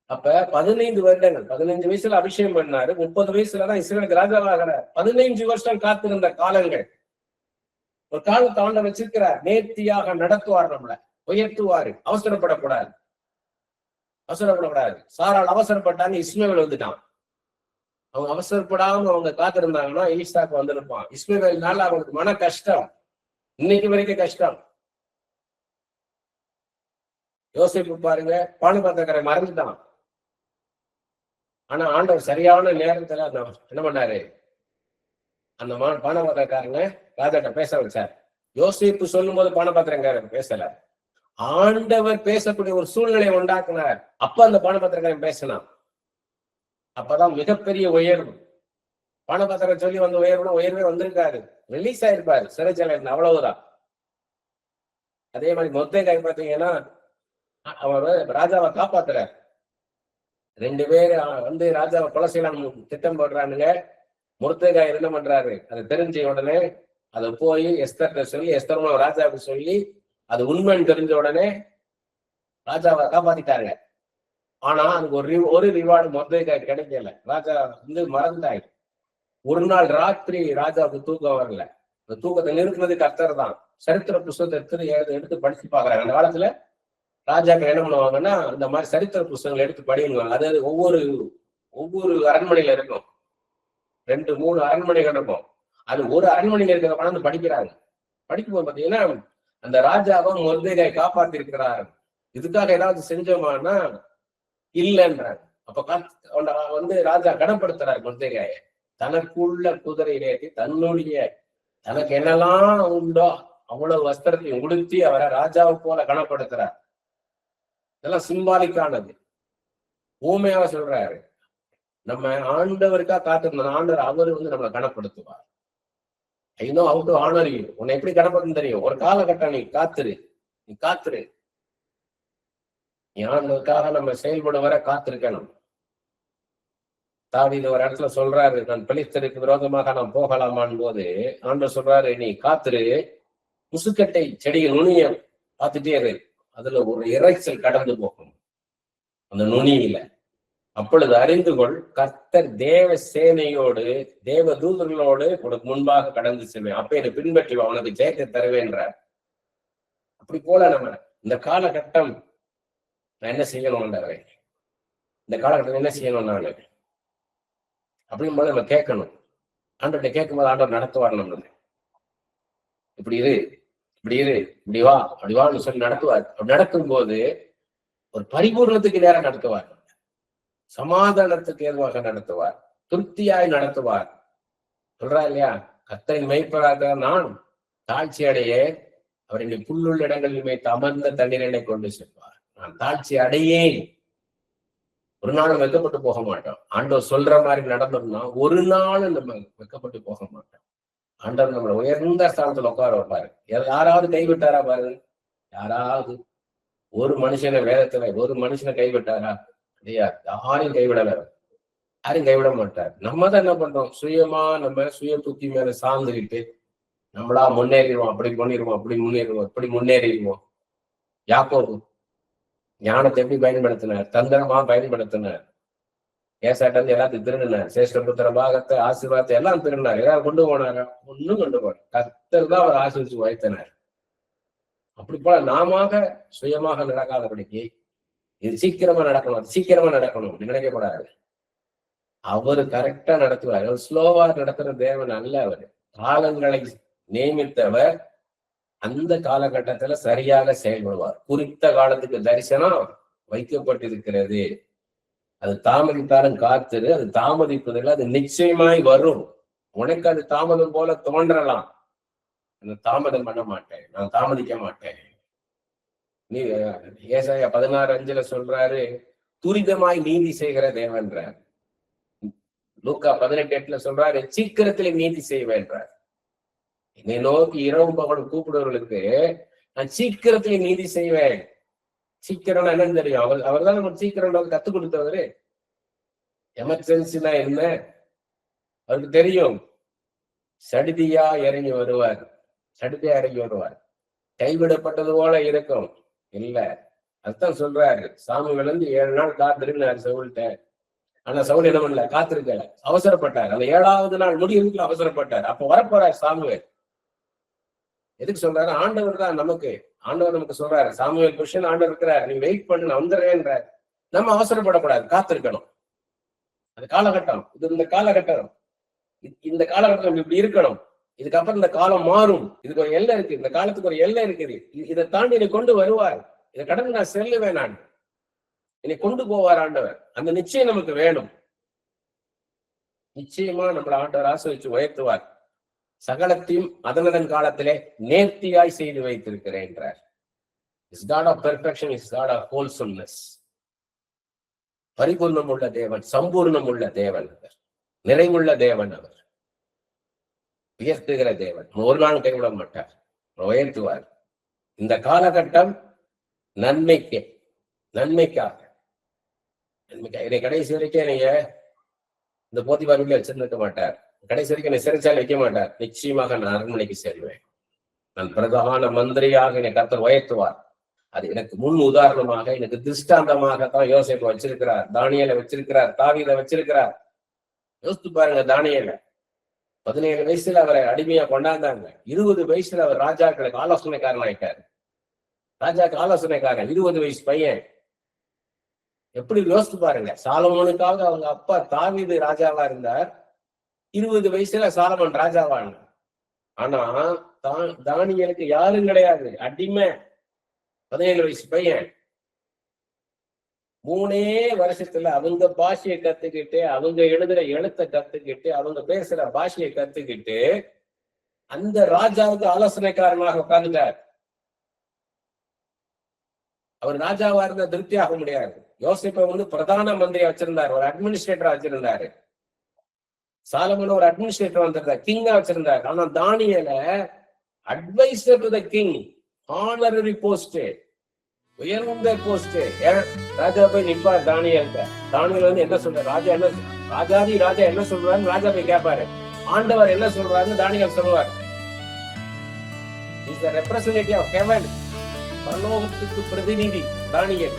அப்ப 15 வருடங்கள், 15 வயசுல அபிஷேகம் பண்ணாரு, 30 வயசுலதான் இஸ்ரவேலுக்கு ராஜாவாகிறார். 15 வருஷம் காத்திருந்த காலங்கள். ஒரு காலத்தை ஆண்டவர் வச்சிருக்கிறார், நேர்த்தியாக நடத்துவார், நம்மளை உயர்த்துவாரு. அவசரப்படக்கூடாது, அவசரப்படக்கூடாது. சாரால் அவசரப்பட்டாங்க, இஸ்மவேல் வந்துட்டான். அவங்க அவசரப்படாம அவங்க காத்திருந்தாங்கன்னா ஈசாக்கு வந்திருப்பான். இஸ்மவேல்னால அவங்களுக்கு மன கஷ்டம், இன்னைக்கு வரைக்கும் கஷ்டம். யோசிப்பு பாருங்க, பானுபாத்திரக்காரன் மறந்துட்டான். ஆனா ஆண்டவர் சரியான நேரத்துல என்ன பண்ணாரு, அந்த பானபாத்திரக்காரங்க ராஜாட்ட பேச வச்சார். யோசிப்பு சொல்லும் போது பானபாத்திரக்காரன் பேசல, ஆண்டவர் பேசக்கூடிய ஒரு சூழ்நிலையை உண்டாக்குனார். அப்ப அந்த பானபாத்திரக்காரன் பேசினான். அப்பதான் மிகப்பெரிய உயர்வு. பானபாத்திரம் சொல்லி வந்த உயர்வே வந்திருக்காரு, ரிலீஸ் ஆயிருப்பாரு சிறைச்சாலை, அவ்வளவுதான். அதே மாதிரி மொர்தெகாய் பாத்தீங்கன்னா அவர் ராஜாவை காப்பாத்துறார். 2 பேர் வந்து ராஜாவை கொலை செய்யலாம் திட்டம் போடுறானுங்க. மொர்தெகாய் என்ன பண்றாரு, அதை தெரிஞ்ச உடனே அதை போய் எஸ்தர்ட்ட சொல்லி, எஸ்தர் ராஜாவுக்கு சொல்லி, அது உண்மைன்னு தெரிஞ்ச உடனே ராஜாவை காப்பாத்திட்டாங்க. ஆனா அதுக்கு ஒரு ரிவார்டு மொர்தெகாய் கிடைக்கல. ராஜா வந்து மறந்தாய். ஒரு நாள் ராத்திரி ராஜாவுக்கு தூக்கம் வரல. அந்த தூக்கத்தை நிறுத்தினது கர்த்தர் தான். சரித்திர புஸ்தகத்தை எடுத்து படிச்சு பாக்குறாங்க. அந்த காலத்துல ராஜாக்கள் என்ன பண்ணுவாங்கன்னா, இந்த மாதிரி சரித்திர புஸ்தகங்களை எடுத்து படிக்கணும். அதாவது ஒவ்வொரு அரண்மனையில இருக்கும், 2-3 அரண்மனைகள் இருக்கும். அது ஒரு அரண்மனையில இருக்கிற பணம் படிக்கிறாங்க. படிக்கும்போது பாத்தீங்கன்னா அந்த ராஜாவை மொர்தெகாய் காப்பாத்தி இருக்கிறாரு. இதுக்காக ஏதாவது செஞ்சோமானா இல்லைன்றாங்க. அப்ப வந்து ராஜா கடப்படுத்துறாரு மொர்தெகாயை. தனக்குள்ள குதிரையில ஏற்றி தனக்கு என்னெல்லாம் உண்டோ அவ்வளவு வஸ்திரத்தையும் உடுத்தி அவரை ராஜாவை போல கனப்படுத்துறார். இதெல்லாம் சிம்பாலிக்கானது. ஊமையாக சொல்றாரு, நம்ம ஆண்டவருக்கா காத்திருந்த ஆண்டவர் அவரு வந்து நம்மளை கனப்படுத்துவார். I know out honour you. உன்னை எப்படி கனப்படுத்துன்னு தெரியும். ஒரு காலகட்டம் நீ காத்துரு. ஆண்டவருக்காக நம்ம செயல்படும் வர காத்திருக்கணும். தாவீது ஒரு இடத்துல சொல்றாரு, நான் பெலிஸ்தருக்கு விரோதமாக நான் போகலாமான் போது ஆண்டவர் சொல்றாரு, நீ காத்துரு, முசுக்கட்டை செடிகள் நுனிய பார்த்துட்டே இரு, அதுல ஒரு இறைச்சல் கடந்து போகும் அந்த நுனியில. அப்பொழுது அறிந்து கொள், கர்த்தர் தேவ சேனையோடு தேவ தூதர்களோடு உனக்கு முன்பாக கடந்து செல்வேன், அப்ப என்னை பின்பற்றி அவனுக்கு ஜெயத்தை தருவேன்றார். அப்படி போல நம்ம இந்த காலகட்டம் நான் என்ன செய்யணும், இந்த காலகட்டம் என்ன செய்யணும் நான் அப்படின் போது நம்ம கேட்கணும். ஆண்டவர்கிட்ட கேட்கும்போது ஆண்டவர் நடத்துவார். நம்ம இப்படி இரு, இப்படி வா, அப்படி வான்னு சொல்லி நடத்துவார். அப்படி நடக்கும் போது ஒரு பரிபூர்ணத்துக்கு நேரம் நடத்துவார், சமாதானத்துக்கு ஏதுவாக நடத்துவார், திருப்தியாய் நடத்துவார். சொல்றா இல்லையா, கர்த்தரின் மெய்ப்பராக நான் தாழ்ச்சி அடைய அவர் என்னை புல்லுள்ள இடங்களில் மேய்த்து அமர்ந்த தண்ணீரை கொண்டு செல்வார். நான் தாழ்ச்சி அடையேன். ஒரு நாள் வெக்கப்பட்டு போக மாட்டோம். ஆண்டவர் சொல்ற மாதிரி நடந்தோம்னா ஒரு நாள் நம்ம வெக்கப்பட்டு போக மாட்டோம். ஆண்டவர் நம்மளை உயர்ந்த ஸ்தானத்துல உட்கார வைப்பாரு. யாராவது கைவிட்டாரா பாரு, யாராவது ஒரு மனுஷனை வேதத்துல ஒரு மனுஷனை கைவிட்டாரா? இல்லையா, யாரையும் கைவிடல, யாரையும் கைவிட மாட்டார். நம்ம தான் என்ன பண்றோம், சுயமா நம்ம சுய புத்தி மேல சார்ந்துக்கிட்டு நம்மளா முன்னேறிடுவோம், அப்படி பண்ணிடுவோம், இப்படி முன்னேறிடுவோம். யாக்கோபு ஞானத்தை எப்படி பயன்படுத்தினார், தந்திரமா பயன்படுத்தினார். ஏசாட்ட இருந்து எல்லாத்தையும் திருடினார், சேஷ்டபுத்திர பாகத்தை ஆசீர்வாதத்தை எல்லாம் திருடினார். ஏதாவது கொண்டு போனாங்க, ஒன்னும் கொண்டு போனார். கர்த்தர் தான் அவர் ஆசீர்வதிச்சு வைத்தனார். அப்படி போல நாம சுயமாக நடக்காதபடிக்கு இது சீக்கிரமா நடக்கணும் நினைக்கக்கூடாது. அவரு கரெக்டா நடத்துவார். அவர் ஸ்லோவா நடத்துற தேவன் அல்ல. அவர் காலங்களை நியமித்தவர், அந்த காலகட்டத்துல சரியாக செயல்படுவார். குறித்த காலத்துக்கு தரிசனம் வைக்கப்பட்டிருக்கிறது. அது தாமதித்தாலும் காத்துரு, அது தாமதிப்பதில்லை, அது நிச்சயமாய் வரும். உனக்கு அது தாமதம் போல தோன்றலாம், தாமதம் பண்ண மாட்டேன், நான் தாமதிக்க மாட்டேன். ஏசாயா 16:5 சொல்றாரு, துரிதமாய் நீதி செய்கிற தேவன்றார். லூக்கா 18:8 சொல்றாரு, சீக்கிரத்திலே நீதி செய்வேன்றார். என்னை நோக்கி இரவும் பகலும் கூப்பிடுவர்களுக்கு நான் சீக்கிரத்திலே நீதி செய்வேன். சீக்கிரம் என்னன்னு தெரியும். அவர் தான் நமக்கு சீக்கிரம் கத்துக் கொடுத்தவரு. எமர்ஜென்சினா என்ன அவருக்கு தெரியும். சடிதியா இறங்கி வருவார். சடிதியா இறங்கி வருவார். கைவிடப்பட்டது போல இருக்கும் இல்ல. அதுதான் சொல்றாரு. சாமுவேல் 7 நாள் காத்திருந்தாரு சவுல்ட்ட. ஆனா சவுல் என்ன பண்ணல, காத்திருக்கல, அவசரப்பட்டார். அந்த 7வது நாள் முடிவுக்குள்ள அவசரப்பட்டார். அப்ப வரப்போறார் சாமுவேல். எதுக்கு சொல்றாரு? ஆண்டவர் தான் ஆண்டவர் நமக்கு சொல்றாரு, சாமுவேல் புருஷன் ஆண்டவர் இருக்கிறார், நீ வெயிட் பண்ணு, நான் வந்துடுறேன்றார். நம்ம அவசரப்படக்கூடாது, காத்திருக்கணும். அது காலகட்டம். இது இந்த காலகட்டம். இந்த காலகட்டம் இப்படி இருக்கணும். இதுக்கப்புறம் இந்த காலம் மாறும். இதுக்கு ஒரு எல்லை இருக்கு. இந்த காலத்துக்கு ஒரு எல்லை இருக்குது. இதை தாண்டி என்னை கொண்டு வருவார். இதை கடந்து நான் செல்லுவேன். நான் என்னை கொண்டு போவார் ஆண்டவர். அந்த நிச்சயம் நமக்கு வேணும். நிச்சயமா நம்மளை ஆண்டவர் ஆசீர்வதிச்சு உயர்த்துவார். சகலத்தையும் அதனதன் காலத்திலே நேர்த்தியாய் செய்து வைத்திருக்கிறேன் என்றார். Is God of perfection, is God of wholesomeness. பரிபூர்ணம் உள்ள தேவன், சம்பூர்ணம் உள்ள தேவன் அவர், நிறைவுள்ள தேவன் அவர், உயர்த்துகிற தேவன். ஒரு நாள் கைவிட மாட்டார், உயர்த்துவார். இந்த காலகட்டம் நன்மைக்காக. இதை கடைசி வரைக்கும் நீங்க இந்த போத்திபார்வையில வச்சிருந்துக்க மாட்டார். கடைசி வரைக்கும் என்னை சிறைச்சாலை வைக்க மாட்டார். நிச்சயமாக நான் அரண்மனைக்கு செல்வேன். நான் பிரதான மந்திரியாக என்னை கர்த்தர் உயர்த்துவார். அது எனக்கு முன் உதாரணமாக, எனக்கு திருஷ்டாந்தமாகத்தான் யோசேப்பை வச்சிருக்கிறார், தானியேலை வச்சிருக்கிறார், தாவீதை வச்சிருக்கிறார். யோசித்து பாருங்க. தானியேலை 17 வயசுல அவரை அடிமையா கொண்டாந்தாங்க. 20 வயசுல அவர் ராஜாக்களுக்கு ஆலோசனைக்காரன் ஆயிட்டாரு. ராஜாக்கு ஆலோசனைக்காரன், 20 வயசு பையன். எப்படி யோசித்து பாருங்க. சாலமோனுக்காக அவங்க அப்பா தாவீது ராஜாவா இருந்தார். 20 வயசுல சாலமன் ராஜாவான. ஆனா தானியேலுக்கு யாரும் கிடையாது, அடிமை. 17 வயசு பையன். 3 வருஷத்துல அவங்க பாஷையை கத்துக்கிட்டு, அவங்க எழுதுற எழுத்தை கத்துக்கிட்டு, அவங்க பேசுற பாஷையை கத்துக்கிட்டு அந்த ராஜாவுக்கு ஆலோசனைக்காரனாக உட்கார்ந்துட்டார். அவர் ராஜாவா இருந்தா திருப்தி ஆக முடியாது. யோசேப்பை பிரதான மந்திரியா வச்சிருந்தாரு, ஒரு அட்மினிஸ்ட்ரேட்டரா வச்சிருந்தாரு. சாலமன் ஒரு அட்மினிஸ்ட்ரேட்டர் வந்திருந்தார், கிங்கா வச்சிருந்தார். ஆனா தானியேலை advisor to the king, honorary post, உயர்ந்த போஸ்ட். ராஜா போய் நிப்பார் தானியேல்கிட்ட. தானியேல் என்ன சொல்ற, ராஜா என்ன சொல்றாரு, ராஜா போய் கேட்பாரு. ஆண்டவர் என்ன சொல்றாருன்னு தானியேல் சொல்லுவார். Is the representative of heaven. பரலோகத்துக்கு பிரதிநிதி தானியேல்.